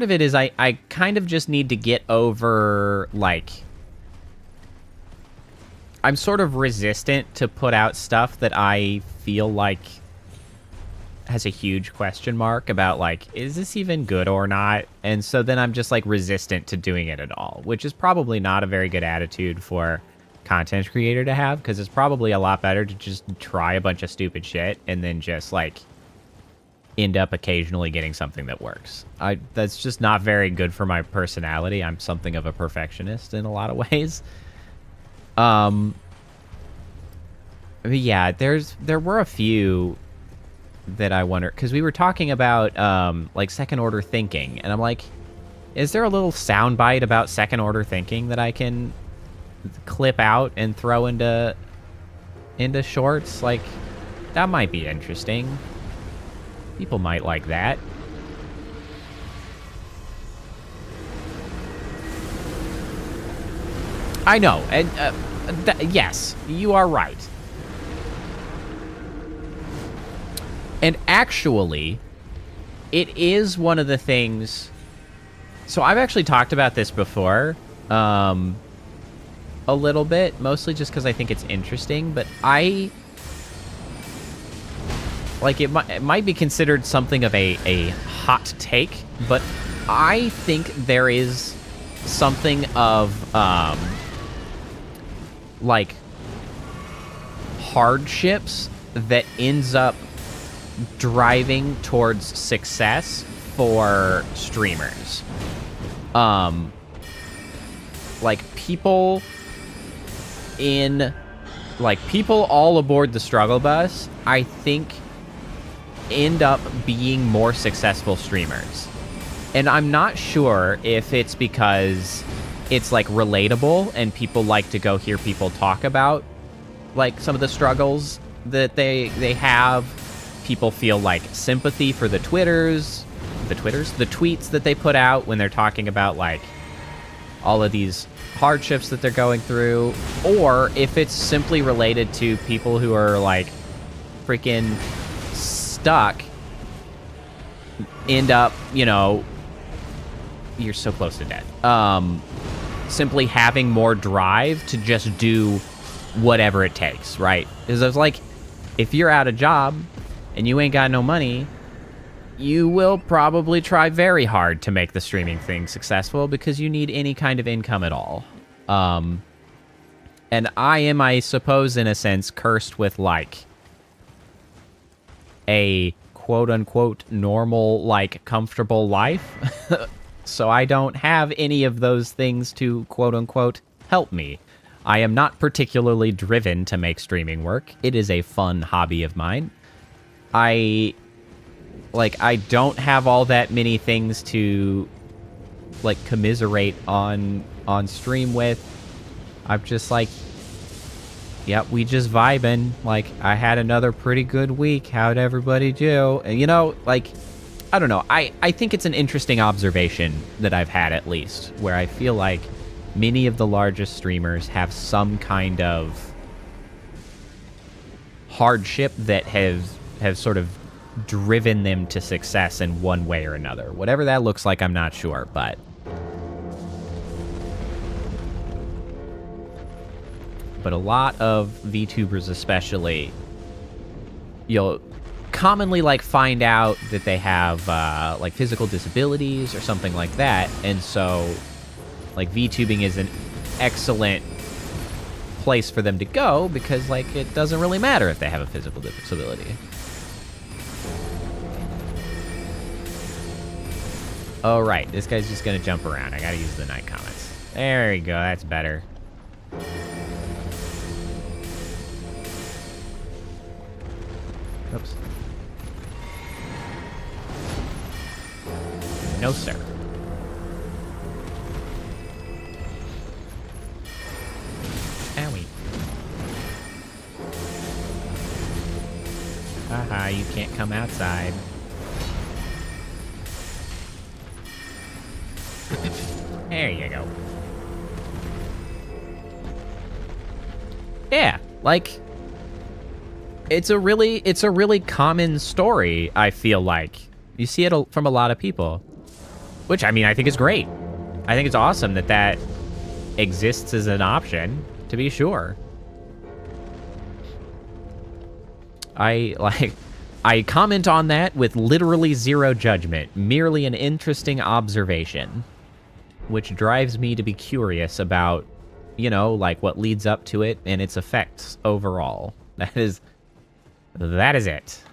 of it is I kind of just need to get over, like... I'm sort of resistant to put out stuff that I feel like has a huge question mark about, like, is this even good or not? And so then I'm just, like, resistant to doing it at all, which is probably not a very good attitude for content creator to have, because it's probably a lot better to just try a bunch of stupid shit and then just, like, end up occasionally getting something that works. That's just not very good for my personality. I'm something of a perfectionist in a lot of ways. But yeah, there were a few that I wonder, because we were talking about like second order thinking, and I'm like, is there a little soundbite about second order thinking that I can clip out and throw into shorts? Like, that might be interesting. People might like that. I know, and yes, you are right. And actually, it is one of the things... So I've actually talked about this before, a little bit, mostly just because I think it's interesting, but like, it might be considered something of a hot take, but I think there is something of, like, hardships that ends up driving towards success for streamers. Like, people all aboard the struggle bus, I think, end up being more successful streamers. And I'm not sure if it's because it's, like, relatable and people like to go hear people talk about, like, some of the struggles that they have. People feel, like, sympathy for the tweets that they put out when they're talking about, like, all of these hardships that they're going through, or if it's simply related to people who are, like, freaking stuck, end up, you know, you're so close to death, simply having more drive to just do whatever it takes, right? Because I was like, if you're out of job and you ain't got no money, you will probably try very hard to make the streaming thing successful because you need any kind of income at all. And I am, I suppose, in a sense, cursed with, like, a quote-unquote normal, like, comfortable life. So I don't have any of those things to quote-unquote help me. I am not particularly driven to make streaming work. It is a fun hobby of mine. I don't have all that many things to, like, commiserate on stream with. I'm just like, yep, we just vibing. Like, I had another pretty good week. How'd everybody do? And, you know, like, I don't know. I think it's an interesting observation that I've had, at least, where I feel like many of the largest streamers have some kind of hardship that have sort of driven them to success in one way or another. Whatever that looks like, I'm not sure, but a lot of VTubers especially, you'll commonly, like, find out that they have, like, physical disabilities or something like that, and so, like, VTubing is an excellent place for them to go because, like, it doesn't really matter if they have a physical disability. Oh, right. This guy's just gonna jump around. I gotta use the night comments. There we go. That's better. Oops. No, sir. Owie. Haha, you can't come outside. There you go. Yeah, like, it's a really common story, I feel like. You see it from a lot of people. Which, I mean, I think is great. I think it's awesome that exists as an option, to be sure. I comment on that with literally zero judgment, merely an interesting observation, which drives me to be curious about, you know, like, what leads up to it and its effects overall. That is it.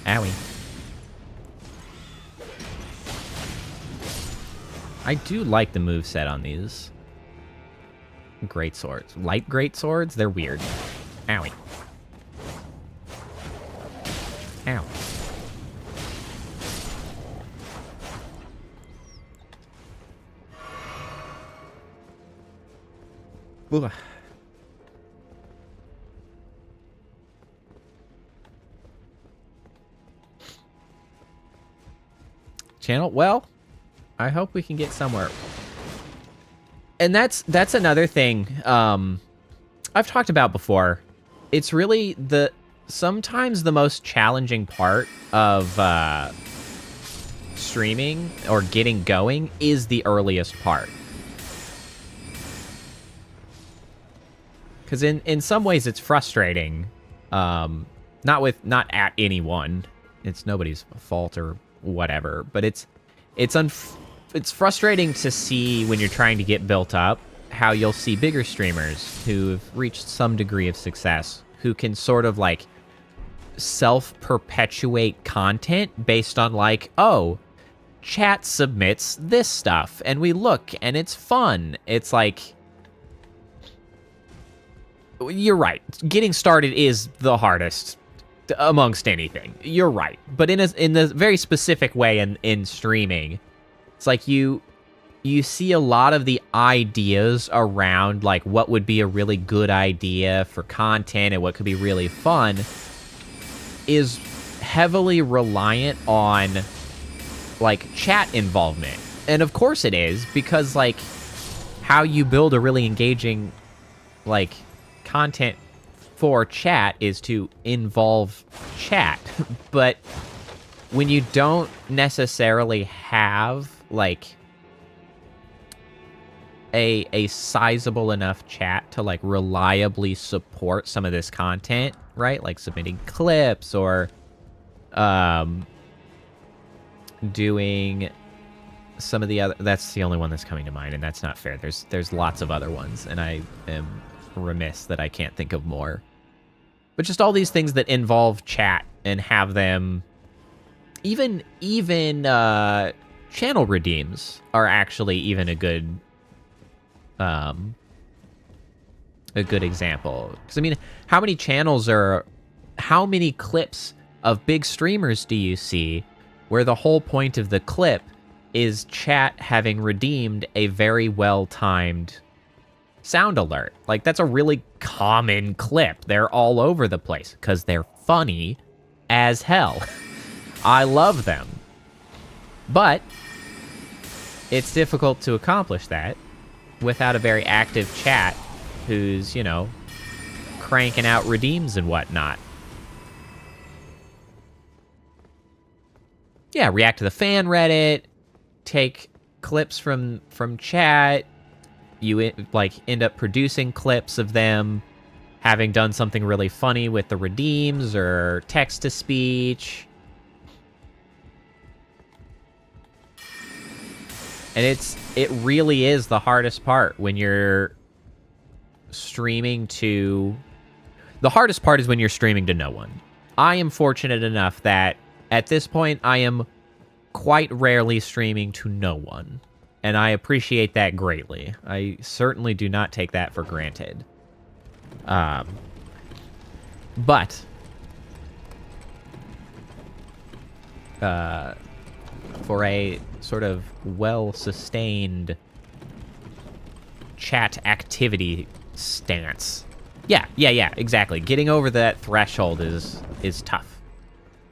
Owie. I do like the moveset on these great swords. Light great swords? They're weird. Owie. Ow. Ugh. Channel? Well, I hope we can get somewhere. And that's another thing I've talked about before. It's really sometimes the most challenging part of streaming or getting going is the earliest part. Because in some ways it's frustrating. Not at anyone. It's nobody's fault or whatever. But it's frustrating to see when you're trying to get built up how you'll see bigger streamers who've reached some degree of success who can sort of like self-perpetuate content based on like, oh, chat submits this stuff and we look and it's fun. It's like, you're right. Getting started is the hardest amongst anything. You're right. But in a very specific way in streaming, it's like you see a lot of the ideas around like what would be a really good idea for content and what could be really fun is heavily reliant on like chat involvement. And of course it is, because like how you build a really engaging like content for chat is to involve chat. But when you don't necessarily have like a sizable enough chat to like reliably support some of this content, right? Like submitting clips or doing some of the other, that's the only one that's coming to mind, and that's not fair. There's lots of other ones, and I am remiss that I can't think of more. But just all these things that involve chat and have them, even channel redeems are actually even a good example. Because I mean, how many clips of big streamers do you see where the whole point of the clip is chat having redeemed a very well-timed sound alert? Like, that's a really common clip. They're all over the place because they're funny as hell. I love them. But it's difficult to accomplish that without a very active chat who's, you know, cranking out redeems and whatnot. Yeah, react to the fan Reddit, take clips from chat. You like end up producing clips of them having done something really funny with the redeems or text to speech. And it really is the hardest part when you're streaming to... The hardest part is when you're streaming to no one. I am fortunate enough that at this point I am quite rarely streaming to no one. And I appreciate that greatly. I certainly do not take that for granted. But for a sort of well-sustained chat activity stance. Yeah, exactly. Getting over that threshold is tough.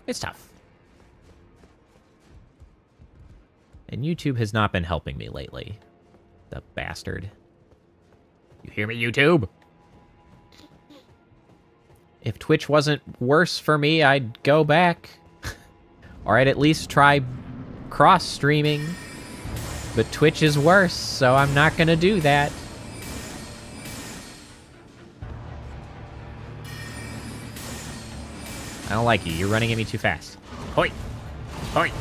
It's tough. And YouTube has not been helping me lately. The bastard. You hear me, YouTube? If Twitch wasn't worse for me, I'd go back. Or I'd at least try cross-streaming. But Twitch is worse, so I'm not gonna do that. I don't like you. You're running at me too fast. Hoi! Hoi!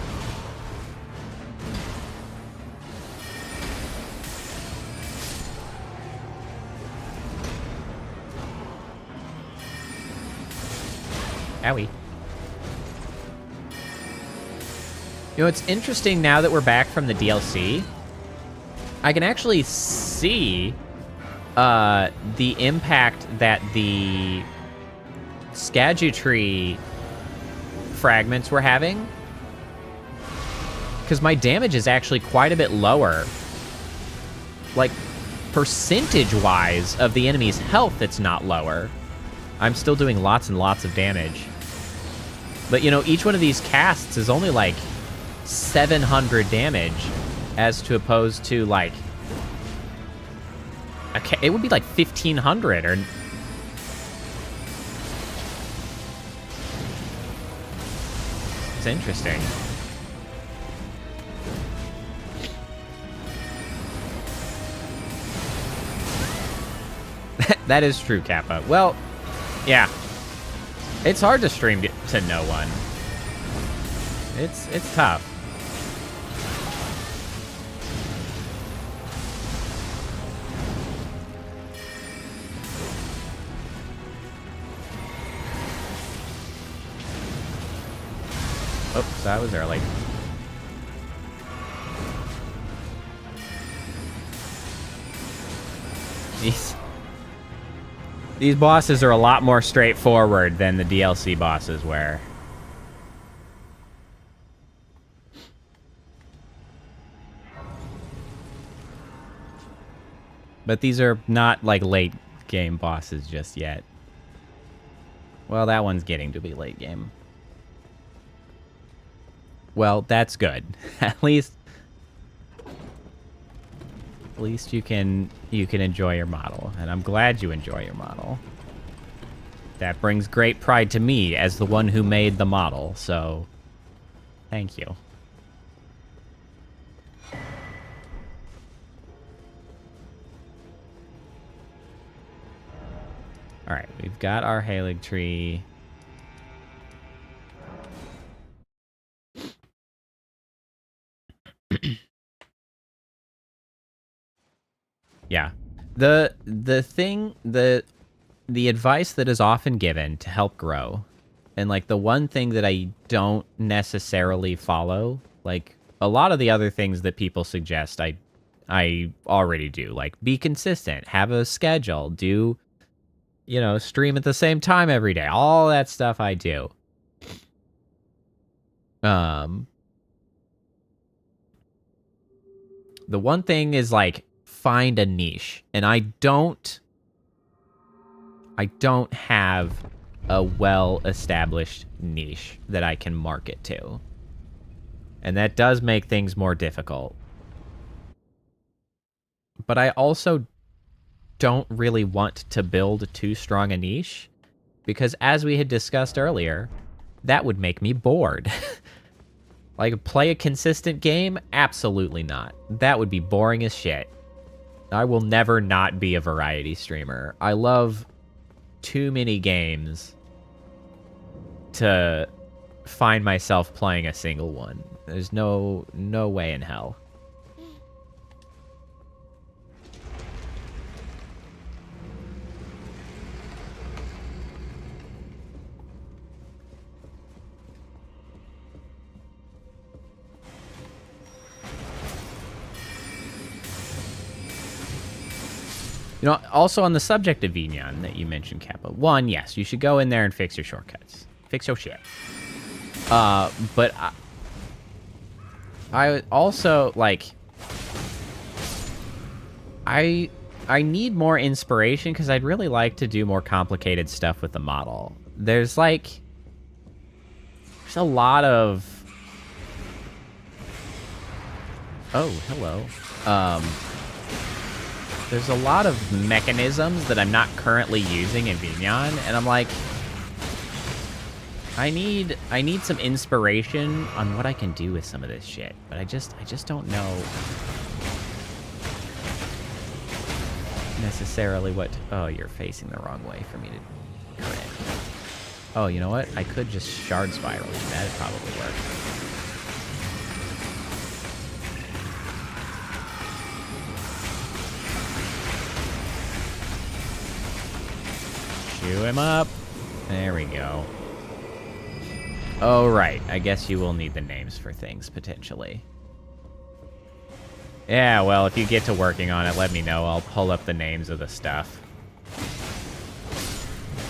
Owie. You know, it's interesting now that we're back from the DLC. I can actually see the impact that the Erdtree fragments were having. Because my damage is actually quite a bit lower. Like, percentage-wise of the enemy's health, it's not lower. I'm still doing lots and lots of damage. But, you know, each one of these casts is only, like, 700 damage, as to opposed to, like... Okay, it would be, like, 1,500, or... It's interesting. That is true, Kappa. Well, yeah. It's hard to stream to no one. It's tough. Oops, that was early. These bosses are a lot more straightforward than the DLC bosses were. But these are not, like, late game bosses just yet. Well, that one's getting to be late game. Well, that's good. At least you can enjoy your model, and I'm glad you enjoy your model. That brings great pride to me as the one who made the model, so thank you. All right, we've got our Erdtree. Yeah. The advice that is often given to help grow, and like the one thing that I don't necessarily follow, like a lot of the other things that people suggest I already do, like be consistent, have a schedule, do, you know, stream at the same time every day. All that stuff I do. The one thing is like find a niche, and I don't have a well-established niche that I can market to. And that does make things more difficult. But I also don't really want to build too strong a niche, because as we had discussed earlier, that would make me bored. Like, play a consistent game? Absolutely not. That would be boring as shit. I will never not be a variety streamer. I love too many games to find myself playing a single one. There's no way in hell. You know, also on the subject of Vignon that you mentioned, Kappa. One, yes, you should go in there and fix your shortcuts. Fix your shit. But I also, like... I need more inspiration, because I'd really like to do more complicated stuff with the model. There's, like... There's a lot of... Oh, hello. There's a lot of mechanisms that I'm not currently using in Vignon, and I'm like, I need some inspiration on what I can do with some of this shit, but I just don't know necessarily what. Oh, you're facing the wrong way for me to crit. Oh, you know what? I could just shard spiral. That'd probably work. Chew him up. There we go. Oh, right. I guess you will need the names for things, potentially. Yeah, well, if you get to working on it, let me know. I'll pull up the names of the stuff.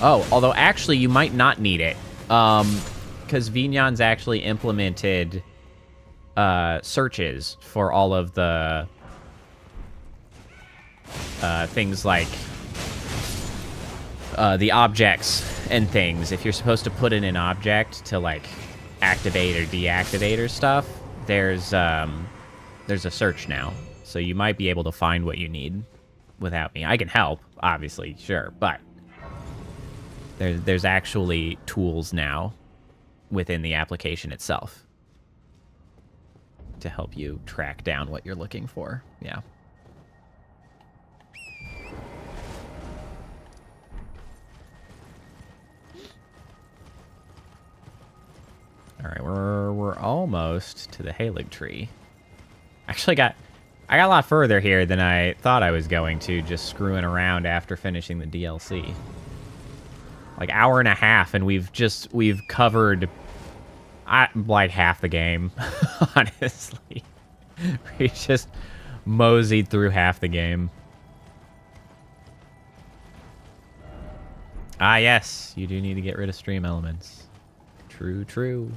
Oh, although actually you might not need it. Because Vignon's actually implemented searches for all of the things like the objects and things. If you're supposed to put in an object to like activate or deactivate or stuff, there's a search now. So you might be able to find what you need without me. I can help, obviously, sure, but there's actually tools now within the application itself to help you track down what you're looking for. Yeah. All right, we're almost to the Erdtree. Actually, I got a lot further here than I thought I was going to, just screwing around after finishing the DLC. Like hour and a half, and we've covered like half the game. Honestly, we just moseyed through half the game. Ah, yes, you do need to get rid of stream elements. True, true.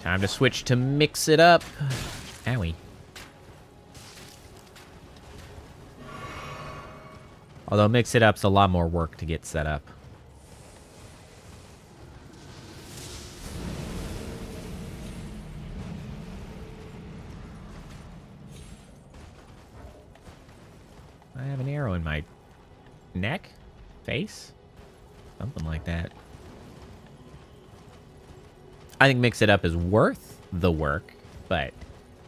Time to switch to mix it up. Owie. Although mix it up's a lot more work to get set up. I have an arrow in my neck? Face? Something like that. I think Mix It Up is worth the work, but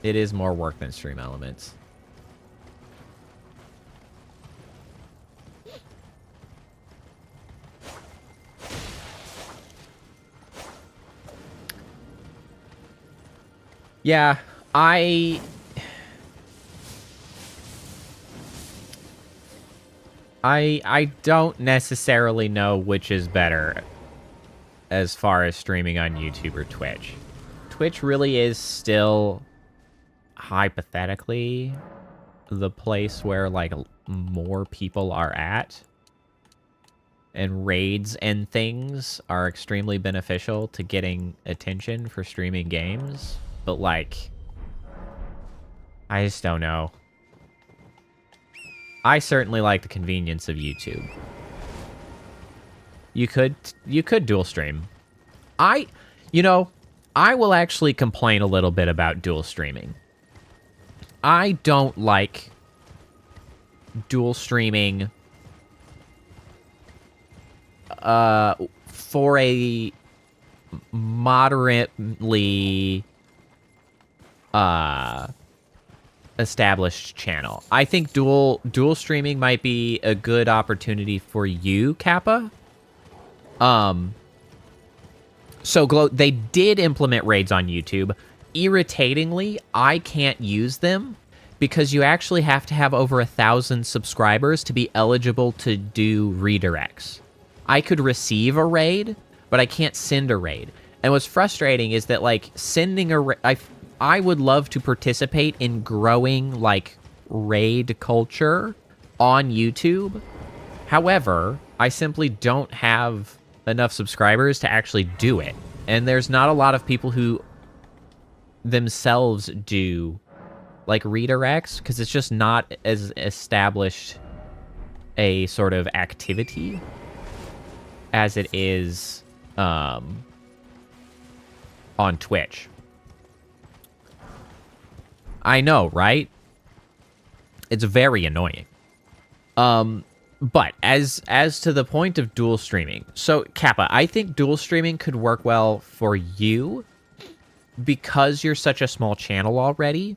it is more work than Stream Elements. Yeah, I don't necessarily know which is better as far as streaming on YouTube or Twitch. Twitch really is still hypothetically the place where like more people are at, and raids and things are extremely beneficial to getting attention for streaming games. But like, I just don't know. I certainly like the convenience of YouTube. You could dual stream. I will actually complain a little bit about dual streaming. I don't like dual streaming for a moderately established channel. I think dual streaming might be a good opportunity for you, Kappa. So they did implement raids on YouTube. Irritatingly, I can't use them because you actually have to have over 1,000 subscribers to be eligible to do redirects. I could receive a raid, but I can't send a raid. And what's frustrating is that like sending a raid, I would love to participate in growing like raid culture on YouTube. However, I simply don't have enough subscribers to actually do it. And there's not a lot of people who themselves do like redirects because it's just not as established a sort of activity as it is on Twitch. I know, right? It's very annoying. But as to the point of dual streaming, so Kappa, I think dual streaming could work well for you because you're such a small channel already.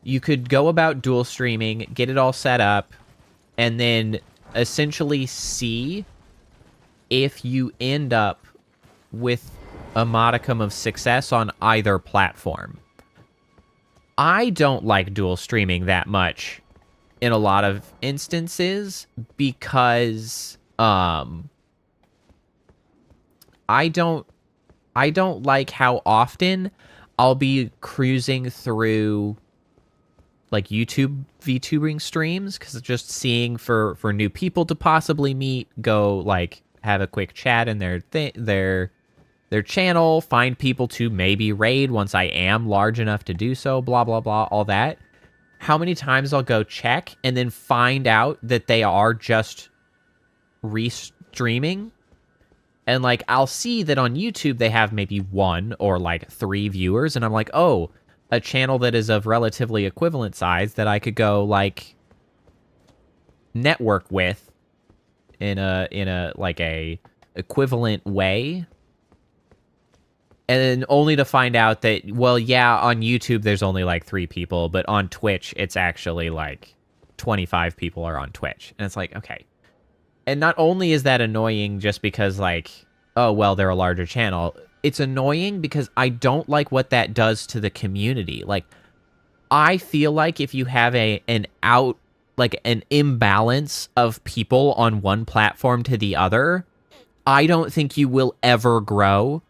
You could go about dual streaming, get it all set up, and then essentially see if you end up with a modicum of success on either platform. I don't like dual streaming that much in a lot of instances because I don't like how often I'll be cruising through like YouTube VTubing streams, because just seeing for new people to possibly meet, go like have a quick chat in their channel, find people to maybe raid once I am large enough to do so, blah blah blah, all that. How many times I'll go check and then find out that they are just restreaming, and like I'll see that on YouTube they have maybe 1 or like 3 viewers, and I'm like, oh, a channel that is of relatively equivalent size that I could go like network with in a like a equivalent way. And then only to find out that, well, yeah, on YouTube there's only like 3 people, but on Twitch it's actually like 25 people are on Twitch. And it's like, okay. And not only is that annoying just because like, oh, well, they're a larger channel, it's annoying because I don't like what that does to the community. Like, I feel like if you have an imbalance of people on one platform to the other, I don't think you will ever grow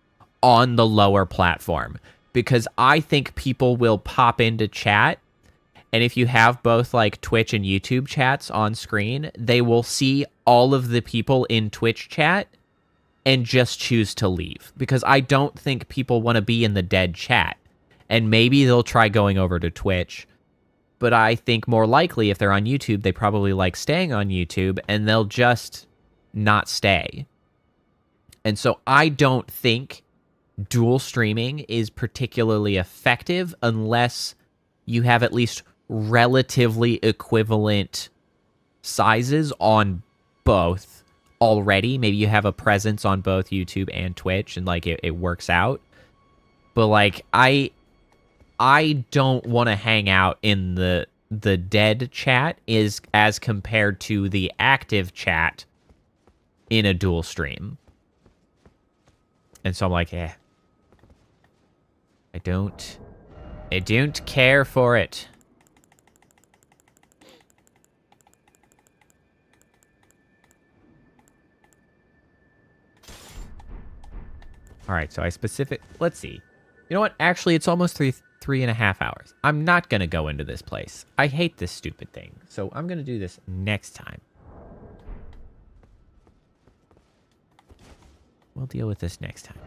on the lower platform, because I think people will pop into chat, and if you have both like Twitch and YouTube chats on screen, they will see all of the people in Twitch chat and just choose to leave, because I don't think people want to be in the dead chat. And maybe they'll try going over to Twitch, but I think more likely if they're on YouTube, they probably like staying on YouTube, and they'll just not stay. And so I don't think dual streaming is particularly effective unless you have at least relatively equivalent sizes on both already. Maybe you have a presence on both YouTube and Twitch, and like it works out. But like I don't want to hang out in the dead chat as compared to the active chat in a dual stream. And so I'm like, I don't care for it. All right, so let's see. You know what? Actually, it's almost 3.5 hours. I'm not going to go into this place. I hate this stupid thing. So I'm going to do this next time. We'll deal with this next time.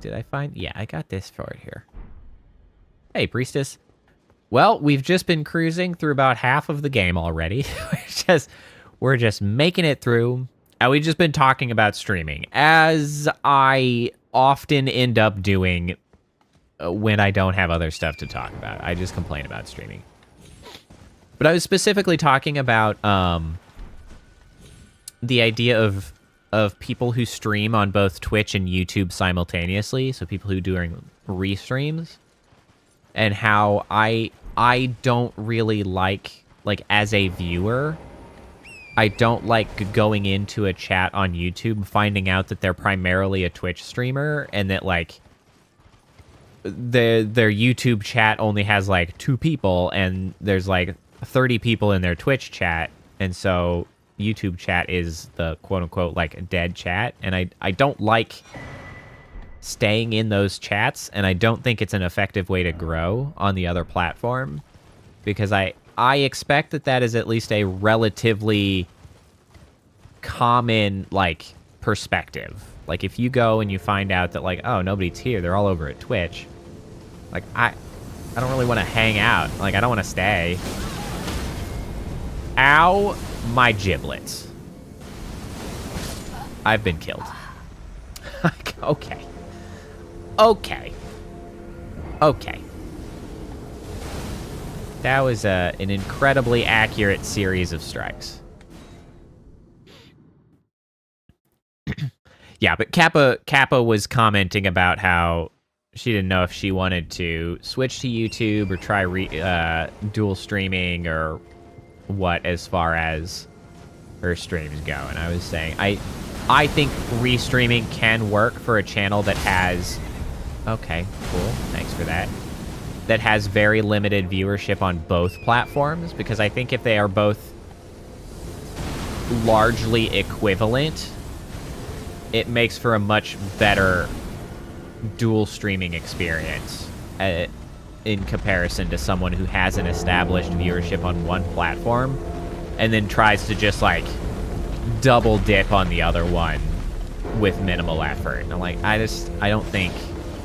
Did I find? Yeah, I got this for it here. Hey, Priestess. Well, we've just been cruising through about half of the game already. We're just making it through. And we've just been talking about streaming, as I often end up doing when I don't have other stuff to talk about. I just complain about streaming. But I was specifically talking about the idea of people who stream on both Twitch and YouTube simultaneously, so people who do restreams, and how I don't really like as a viewer, I don't like going into a chat on YouTube, finding out that they're primarily a Twitch streamer, and that like their YouTube chat only has like 2 people, and there's like 30 people in their Twitch chat, and so YouTube chat is the quote-unquote like dead chat. And I don't like staying in those chats, and I don't think it's an effective way to grow on the other platform, because I expect that is at least a relatively common like perspective. Like if you go and you find out that like, oh, nobody's here, they're all over at Twitch, like I don't really want to hang out. Like I don't want to stay. Ow, my giblets. I've been killed. Okay. That was an incredibly accurate series of strikes. Yeah, but Kappa was commenting about how she didn't know if she wanted to switch to YouTube or try dual streaming or what as far as her streams go. And I was saying, I think restreaming can work for a channel that has... Okay, cool. Thanks for that. That has very limited viewership on both platforms, because I think if they are both largely equivalent it makes for a much better dual streaming experience in comparison to someone who has an established viewership on one platform and then tries to just like double dip on the other one with minimal effort. And I'm like, I don't think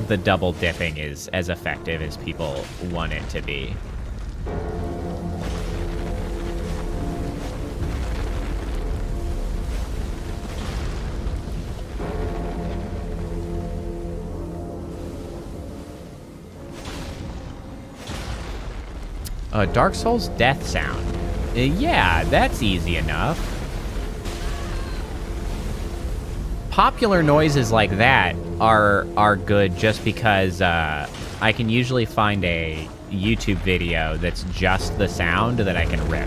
the double dipping is as effective as people want it to be. Dark Souls death sound. Yeah, that's easy enough. Popular noises like that are good just because I can usually find a YouTube video that's just the sound that I can rip.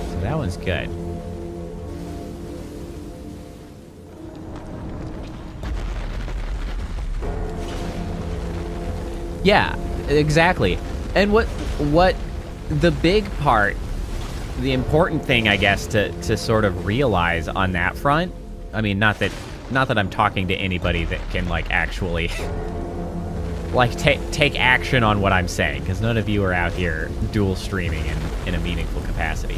So that one's good. Yeah, exactly. And what the big part, the important thing, I guess, to sort of realize on that front, I mean, not that I'm talking to anybody that can like actually like take action on what I'm saying, because none of you are out here dual streaming in a meaningful capacity.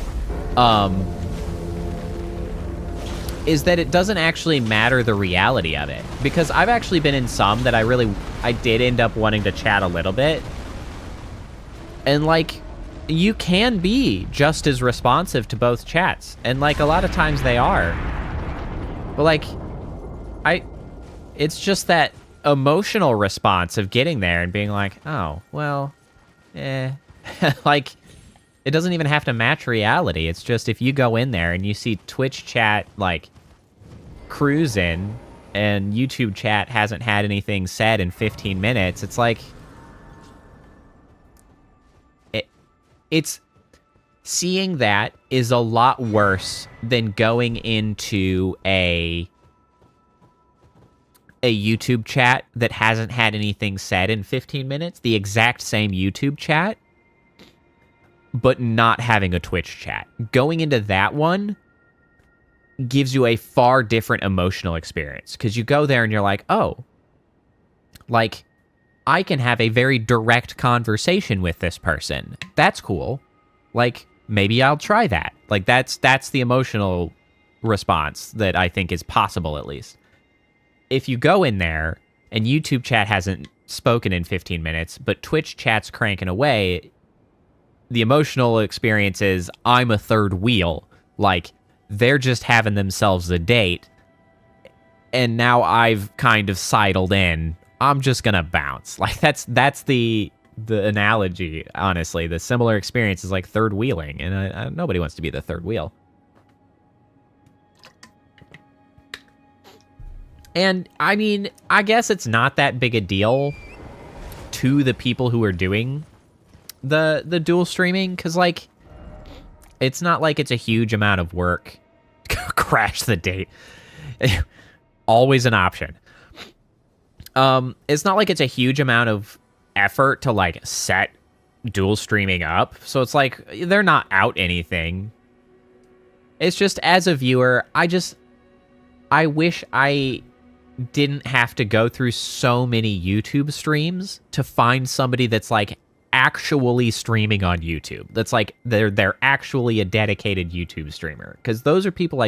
Is that it doesn't actually matter the reality of it. Because I've actually been in some that I did end up wanting to chat a little bit. And, like, you can be just as responsive to both chats. And, like, a lot of times they are. But, like, it's just that emotional response of getting there and being like, oh, well, like, it doesn't even have to match reality. It's just if you go in there and you see Twitch chat, like, cruising, and YouTube chat hasn't had anything said in 15 minutes, it's like... It's... Seeing that is a lot worse than going into a YouTube chat that hasn't had anything said in 15 minutes, the exact same YouTube chat, but not having a Twitch chat. Going into that one gives you a far different emotional experience, because you go there and you're like, oh, like, I can have a very direct conversation with this person. That's cool. Like, maybe I'll try that. Like, that's the emotional response that I think is possible, at least. If you go in there and YouTube chat hasn't spoken in 15 minutes, but Twitch chat's cranking away, the emotional experience is, I'm a third wheel. Like, they're just having themselves a date, and now I've kind of sidled in. I'm just gonna bounce. Like, that's the analogy, honestly. The similar experience is like third wheeling, and nobody wants to be the third wheel. And, I mean, I guess it's not that big a deal to the people who are doing the dual streaming, because, like, it's not like it's a huge amount of work. Crash the date. Always an option. It's not like it's a huge amount of effort to, like, set dual streaming up. So it's like, they're not out anything. It's just, as a viewer, I wish I didn't have to go through so many YouTube streams to find somebody that's, like, actually streaming on YouTube. That's like, they're actually a dedicated YouTube streamer. Because those are people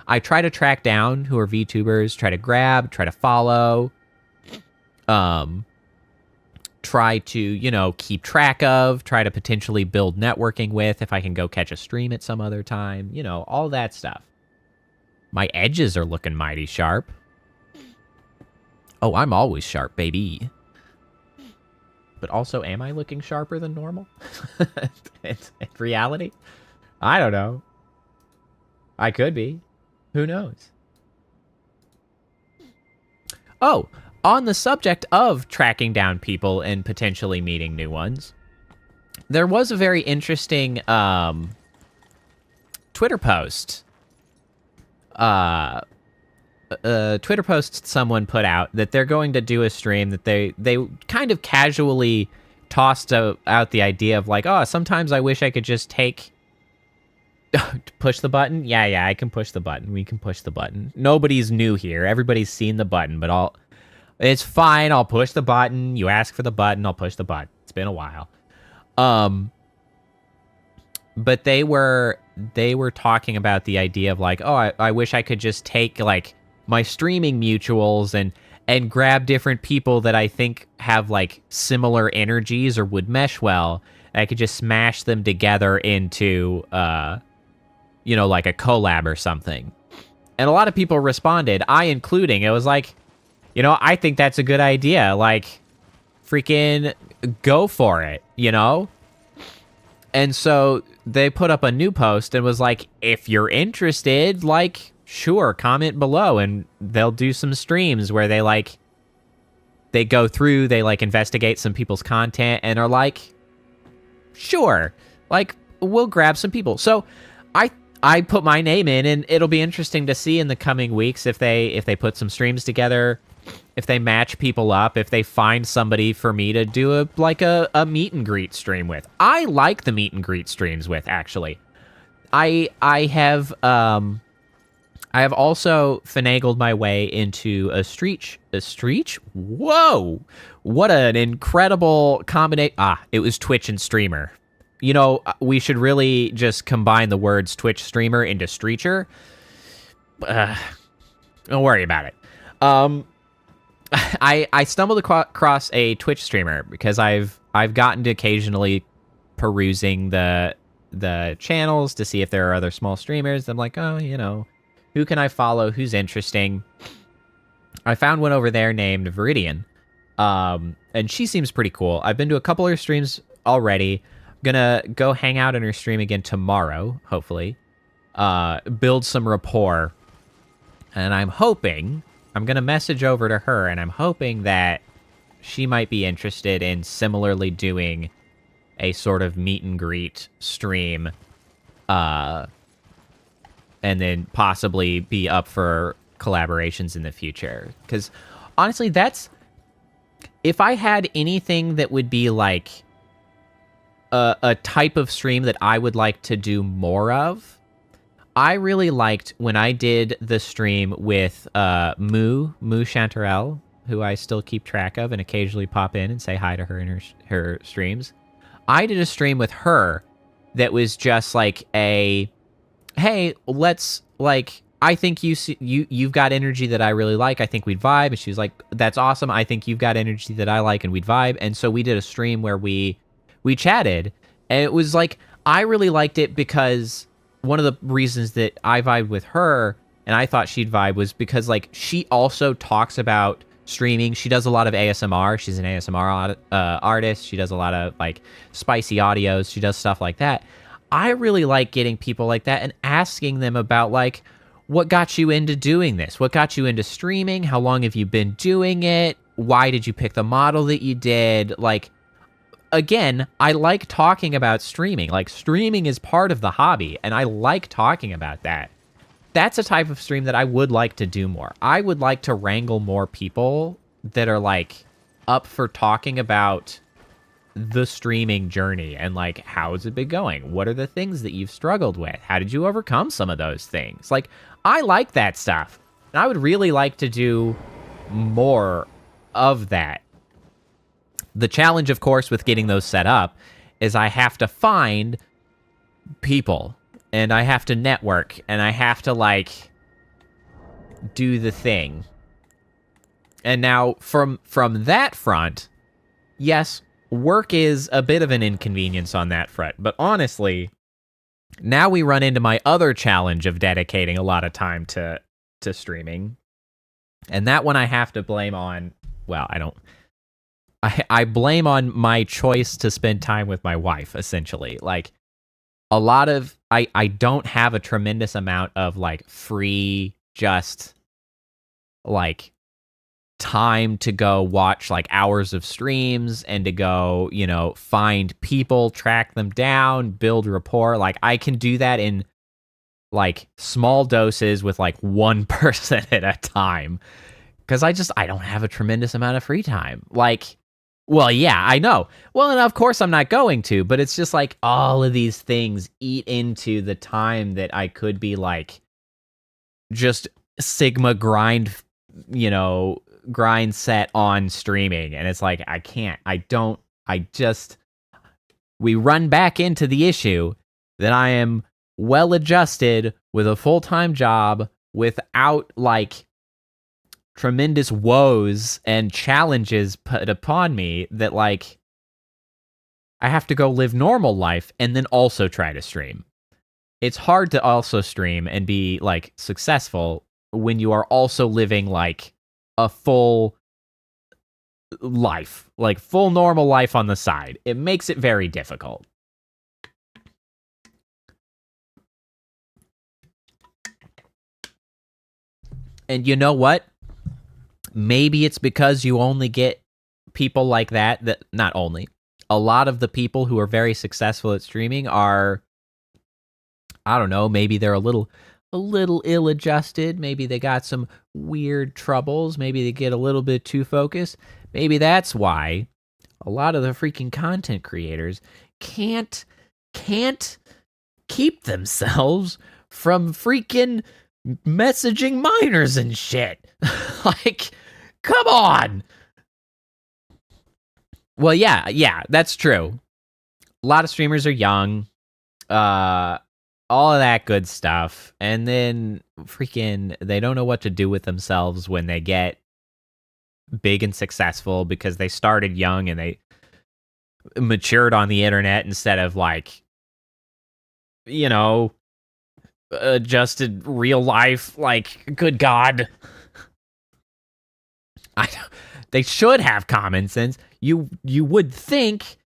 I try to track down who are VTubers, try to grab, try to follow, try to, you know, keep track of, try to potentially build networking with if I can go catch a stream at some other time, you know, all that stuff. My edges are looking mighty sharp. Oh, I'm always sharp, baby. But also, am I looking sharper than normal? in reality? I don't know. I could be. Who knows? Oh, on the subject of tracking down people and potentially meeting new ones, there was a very interesting Twitter post. Twitter post someone put out that they're going to do a stream that they kind of casually tossed out the idea of, like, oh, sometimes I wish I could just take Push the button? Yeah, I can push the button. We can push the button. Nobody's new here. Everybody's seen the button, but it's fine. I'll push the button. You ask for the button, I'll push the button. It's been a while. But they were talking about the idea of like, oh, I wish I could just take like my streaming mutuals and grab different people that I think have like similar energies or would mesh well. I could just smash them together into like a collab or something. And a lot of people responded, I including. It was like, I think that's a good idea. Like, freaking go for it, And so they put up a new post and was like, if you're interested, like, sure, comment below and they'll do some streams where they go through, they like investigate some people's content and are like, sure, like, we'll grab some people. So I put my name in, and it'll be interesting to see in the coming weeks if they put some streams together, if they match people up, if they find somebody for me to do a meet and greet stream with. I like the meet and greet streams with, actually. I have also finagled my way into a street. Whoa! What an incredible combination. It was Twitch and streamer. We should really just combine the words Twitch streamer into streecher. Don't worry about it. I stumbled across a Twitch streamer because I've gotten to occasionally perusing the channels to see if there are other small streamers. I'm like, who can I follow? Who's interesting? I found one over there named Viridian. And she seems pretty cool. I've been to a couple of her streams already. Gonna go hang out in her stream again tomorrow, hopefully. Build some rapport. And I'm gonna message over to her, and I'm hoping that she might be interested in similarly doing a sort of meet and greet stream. And then possibly be up for collaborations in the future. Because honestly, if I had anything that would be like a type of stream that I would like to do more of, I really liked when I did the stream with Moo Chanterelle, who I still keep track of and occasionally pop in and say hi to her in her streams. I did a stream with her that was just like hey, let's like, I think you've got energy that I really like. I think we'd vibe. And she was like, that's awesome. I think you've got energy that I like and we'd vibe. And so we did a stream where we chatted, and it was like, I really liked it because one of the reasons that I vibed with her and I thought she'd vibe was because like she also talks about streaming. She does a lot of ASMR. She's an ASMR artist. She does a lot of like spicy audios. She does stuff like that. I really like getting people like that and asking them about like, what got you into doing this? What got you into streaming? How long have you been doing it? Why did you pick the model that you did? Like, again, I like talking about streaming. Like, streaming is part of the hobby, and I like talking about that. That's a type of stream that I would like to do more. I would like to wrangle more people that are, like, up for talking about the streaming journey and, like, how's it been going? What are the things that you've struggled with? How did you overcome some of those things? Like, I like that stuff, and I would really like to do more of that. The challenge, of course, with getting those set up is I have to find people, and I have to network, and I have to, like, do the thing. And now, from that front, yes, work is a bit of an inconvenience on that front, but honestly, now we run into my other challenge of dedicating a lot of time to streaming. And that one I have to blame on, well, I blame on my choice to spend time with my wife, essentially. Like, a lot of, I don't have a tremendous amount of, like, free, just, like, time to go watch, like, hours of streams and to go, find people, track them down, build rapport. Like, I can do that in, like, small doses with, like, one person at a time. Because I don't have a tremendous amount of free time. Like, Well, yeah, I know. Well, and of course I'm not going to, but it's just like all of these things eat into the time that I could be like just Sigma grind, grind set on streaming. And it's like, I can't, we run back into the issue that I am well adjusted with a full-time job without like tremendous woes and challenges put upon me that like I have to go live normal life and then also try to stream. It's hard to also stream and be like successful when you are also living like a full life, like full normal life on the side. It makes it very difficult. And you know what? Maybe it's because you only get people like that not only. A lot of the people who are very successful at streaming are, I don't know, maybe they're a little ill-adjusted. Maybe they got some weird troubles. Maybe they get a little bit too focused. Maybe that's why a lot of the freaking content creators can't keep themselves from freaking messaging minors and shit. Like, come on. Well, yeah, that's true. A lot of streamers are young. All of that good stuff. And then freaking they don't know what to do with themselves when they get big and successful because they started young and they matured on the internet instead of like, adjusted real life. Like, good God. They should have common sense. You would think,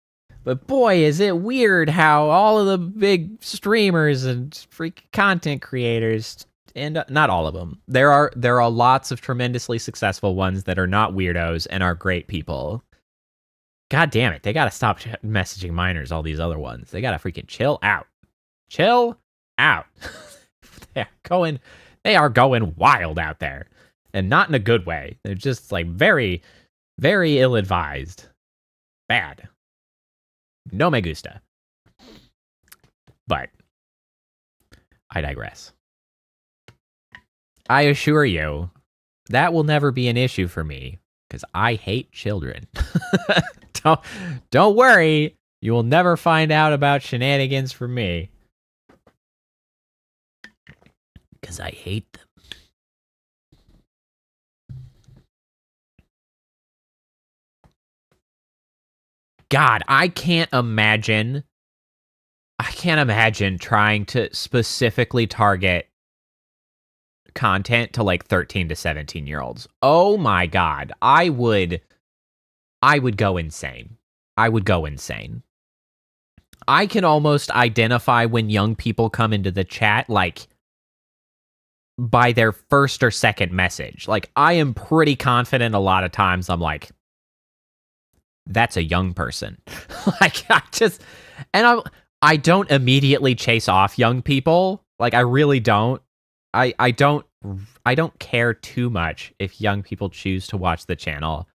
but boy, is it weird how all of the big streamers and freaking content creators, and not all of them. There are lots of tremendously successful ones that are not weirdos and are great people. God damn it, they gotta stop messaging minors. All these other ones, they gotta freaking chill out. Chill out. They are going wild out there, and not in a good way. They're just like very, very ill-advised. Bad. No me gusta. But I digress. I assure you, that will never be an issue for me, because I hate children. Don't worry, you will never find out about shenanigans from me. Because I hate them. God, I can't imagine trying to specifically target content to like 13 to 17 year olds. Oh my God. I would go insane. I can almost identify when young people come into the chat, like by their first or second message. Like, I am pretty confident a lot of times I'm like, that's a young person. Like, I don't immediately chase off young people. Like, I really don't. I don't care too much if young people choose to watch the channel.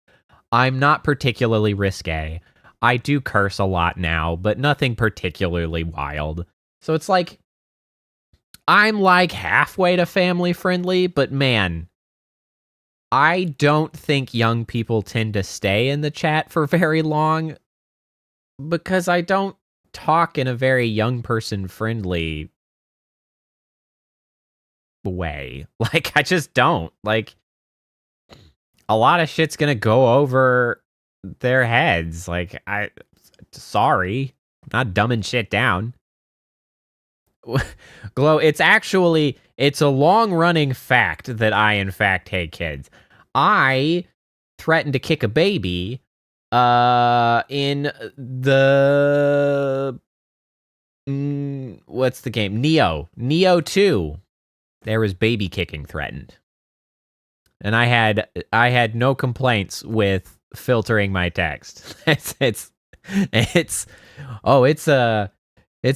I'm not particularly risque. I do curse a lot now, but nothing particularly wild. So it's like, I'm like halfway to family friendly, but man, I don't think young people tend to stay in the chat for very long because I don't talk in a very young person friendly way. Like, I just don't. Like, a lot of shit's gonna go over their heads. Like, sorry, I'm not dumbing shit down. Glow, it's a long-running fact that I, in fact, hate kids. I threatened to kick a baby in the... what's the game? Neo 2. There was baby kicking threatened. And I had no complaints with filtering my text. It's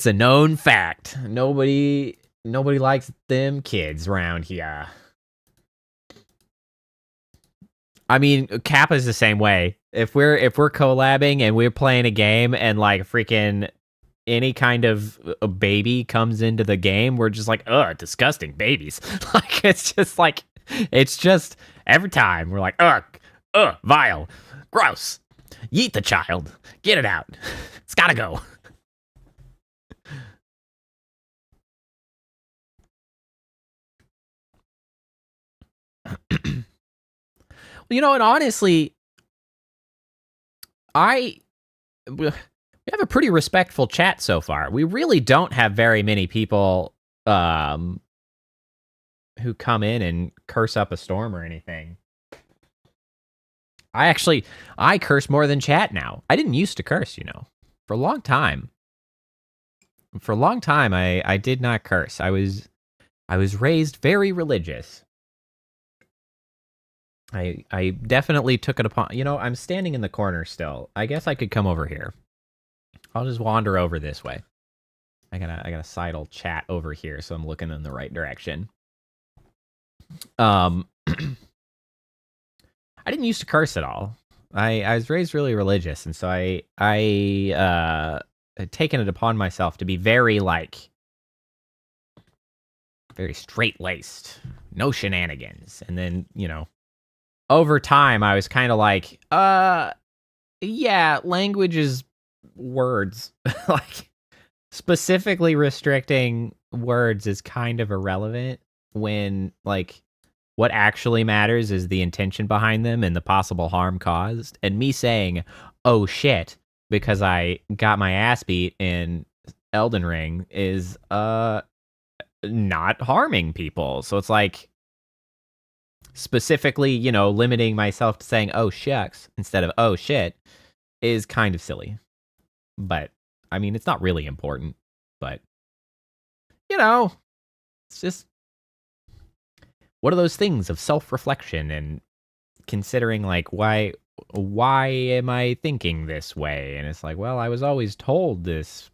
a known fact. Nobody likes them kids around here. I mean, Kappa's the same way. If we're collabing and we're playing a game and like freaking any kind of a baby comes into the game, we're just like, ugh, disgusting babies. Like it's just every time we're like, ugh, vile, gross. Yeet the child. Get it out. It's gotta go. And honestly, we have a pretty respectful chat so far. We really don't have very many people who come in and curse up a storm or anything. I curse more than chat now. I didn't used to curse, for a long time. For a long time, I did not curse. I was raised very religious. I definitely took it upon, I'm standing in the corner still. I guess I could come over here. I'll just wander over this way. I gotta sidle chat over here so I'm looking in the right direction. I didn't used to curse at all. I was raised really religious, and so I had taken it upon myself to be very straight-laced. No shenanigans. And then, over time, I was kind of like, yeah, language is words. Like, specifically restricting words is kind of irrelevant when, what actually matters is the intention behind them and the possible harm caused. And me saying, oh shit, because I got my ass beat in Elden Ring is, not harming people. So it's like, specifically, limiting myself to saying, oh, shucks, instead of, oh, shit, is kind of silly. But, I mean, it's not really important. But, it's just one of those things of self-reflection and considering, why am I thinking this way? And it's like, well, I was always told this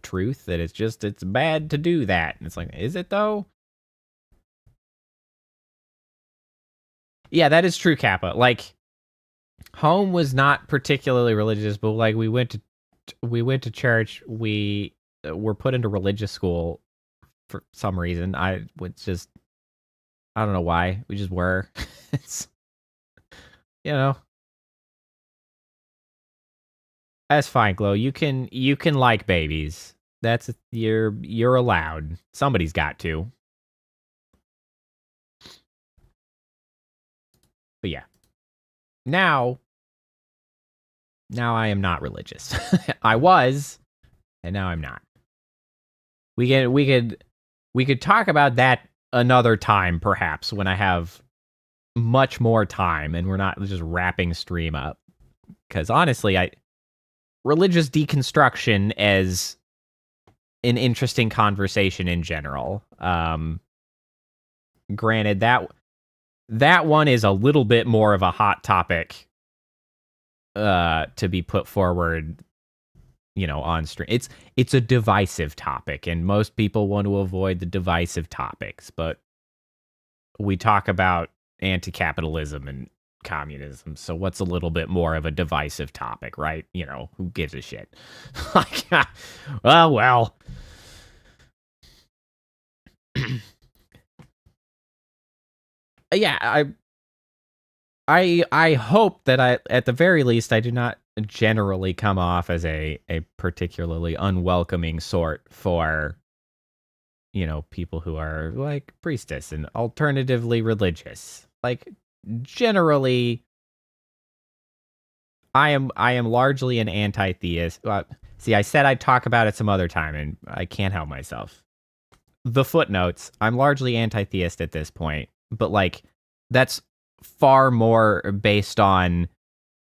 truth that it's bad to do that. And it's like, is it though? Yeah, that is true, Kappa. Home was not particularly religious, but we went to church. We were put into religious school for some reason. I don't know why. We just were. It's, that's fine, Glow. You can like babies. You're allowed. Somebody's got to. But yeah. Now I am not religious. I was, and now I'm not. We could talk about that another time, perhaps, when I have much more time and we're not just wrapping stream up. Because honestly, religious deconstruction as an interesting conversation in general. Granted, that one is a little bit more of a hot topic to be put forward, on stream. It's a divisive topic, and most people want to avoid the divisive topics, but we talk about anti-capitalism and communism, so what's a little bit more of a divisive topic, right? Who gives a shit? Well. Yeah, I hope that at the very least, I do not generally come off as a particularly unwelcoming sort for, people who are priestess and alternatively religious. Generally, I am largely an anti-theist. See, I said I'd talk about it some other time, and I can't help myself. The footnotes, I'm largely anti-theist at this point. But that's far more based on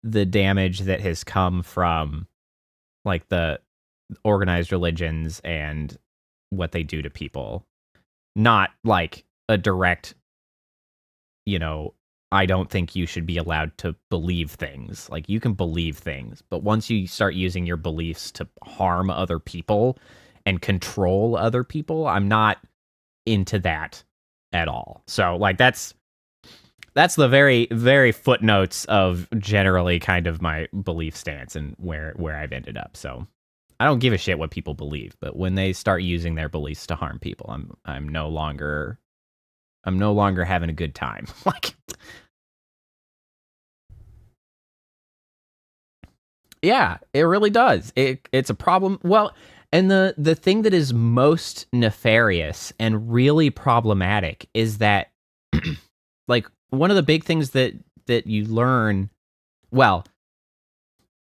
the damage that has come from the organized religions and what they do to people. Not a direct, I don't think you should be allowed to believe things. You can believe things, but once you start using your beliefs to harm other people and control other people, I'm not into that at all. So that's the very, very footnotes of generally kind of my belief stance and where I've ended up. So I don't give a shit what people believe, but when they start using their beliefs to harm people, I'm no longer having a good time. Like, yeah, it really does. It's a problem. Well, and the thing that is most nefarious and really problematic is that, like, one of the big things that you learn, well,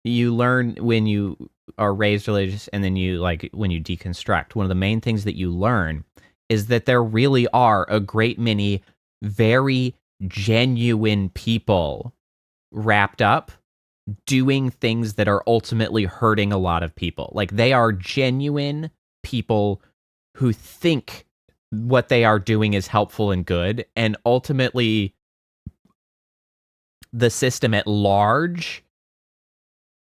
you learn when you are raised religious, and then you, like, when you deconstruct, one of the main things that you learn is that there really are a great many very genuine people wrapped up doing things that are ultimately hurting a lot of people. Like, they are genuine people who think what they are doing is helpful and good, and ultimately the system at large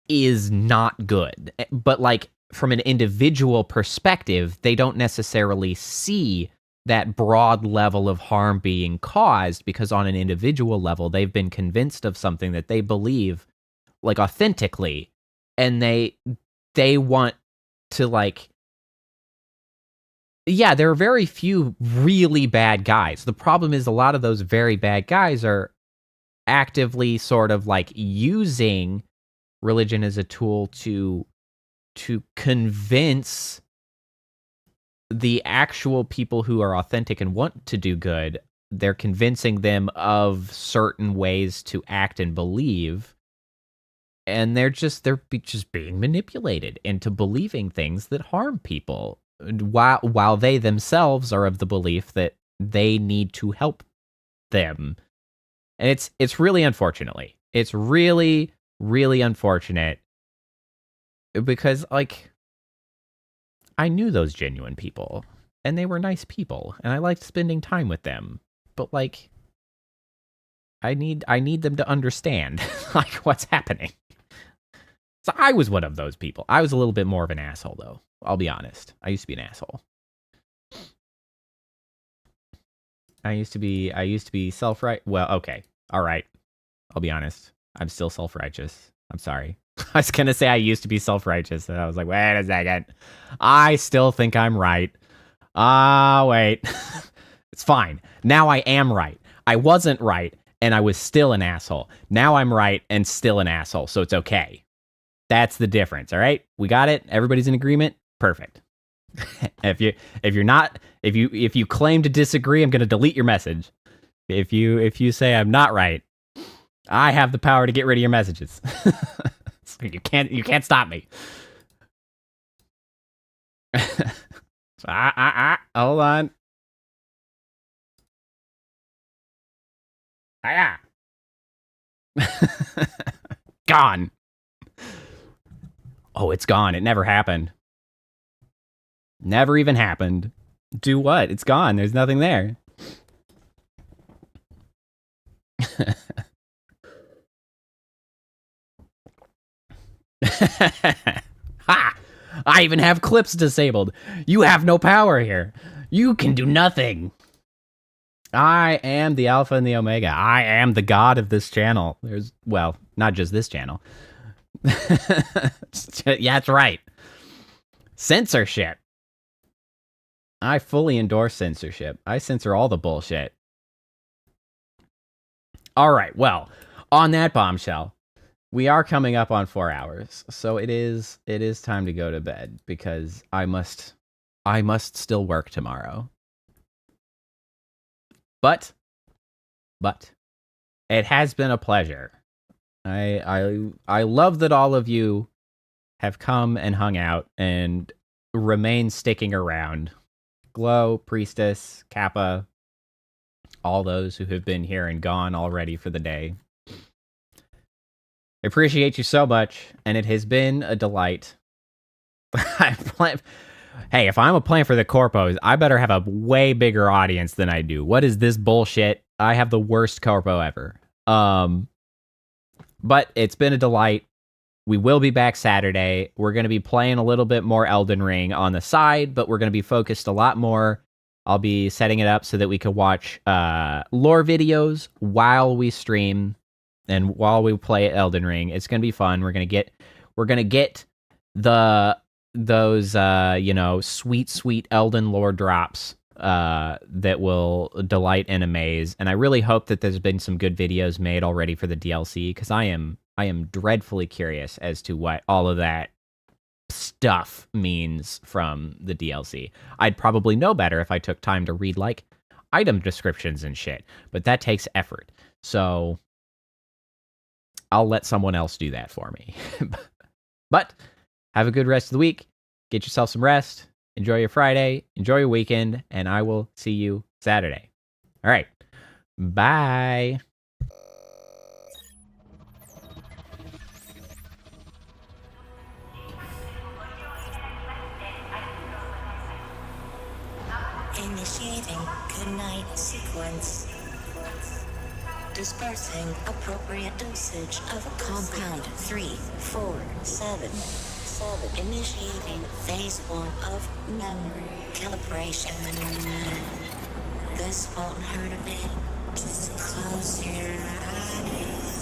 is not good. But, like, from an individual perspective, they don't necessarily see that broad level of harm being caused, because on an individual level, they've been convinced of something that they believe, like, authentically, and they want to, like, yeah, there are very few really bad guys. The problem is a lot of those very bad guys are actively sort of, like, using religion as a tool to convince the actual people who are authentic and want to do good. They're convincing them of certain ways to act and believe, and they're just being manipulated into believing things that harm people, while they themselves are of the belief that they need to help them. And it's really unfortunately. It's really, really unfortunate, because, like, I knew those genuine people, and they were nice people, and I liked spending time with them. But, like, I need them to understand, like, what's happening. So I was one of those people. I was a little bit more of an asshole, though. I'll be honest. I used to be an asshole. I used to be self-right. Well, okay. All right. I'll be honest. I'm still self-righteous. I'm sorry. I was going to say I used to be self-righteous, and I was like, wait a second. I still think I'm right. Wait. It's fine. Now I am right. I wasn't right, and I was still an asshole. Now I'm right and still an asshole, so it's okay. That's the difference, all right? We got it? Everybody's in agreement? Perfect. If you claim to disagree, I'm going to delete your message. If you say I'm not right, I have the power to get rid of your messages. So you can't stop me. So hold on. Gone. Oh, it's gone. It never happened. Never even happened. Do what? It's gone. There's nothing there. Ha! I even have clips disabled. You have no power here. You can do nothing. I am the Alpha and the Omega. I am the god of this channel. Well, not just this channel. Yeah, that's right. Censorship. I fully endorse censorship. I censor all the bullshit. All right, well, on that bombshell, we are coming up on 4 hours, so it is time to go to bed, because I must still work tomorrow. But it has been a pleasure. I love that all of you have come and hung out and remain sticking around. Glow, Priestess, Kappa, all those who have been here and gone already for the day. I appreciate you so much, and it has been a delight. Hey, if I'm a plan for the corpos, I better have a way bigger audience than I do. What is this bullshit? I have the worst corpo ever. But it's been a delight. We will be back Saturday. We're going to be playing a little bit more Elden Ring on the side, but we're going to be focused a lot more I'll be setting it up so that we could watch lore videos while we stream and while we play Elden Ring. It's gonna be fun. We're gonna get those sweet Elden lore drops that will delight and amaze. And I really hope that there's been some good videos made already for the DLC, because I am dreadfully curious as to what all of that stuff means from the DLC. I'd probably know better if I took time to read like item descriptions and shit, but that takes effort. So I'll let someone else do that for me. But have a good rest of the week. Get yourself some rest. Enjoy your Friday. Enjoy your weekend. And I will see you Saturday. All right. Bye. Initiating goodnight sequence. Dispersing appropriate dosage of compound 347. Initiating phase 1 of memory calibration. This won't hurt a bit. Just close your eyes.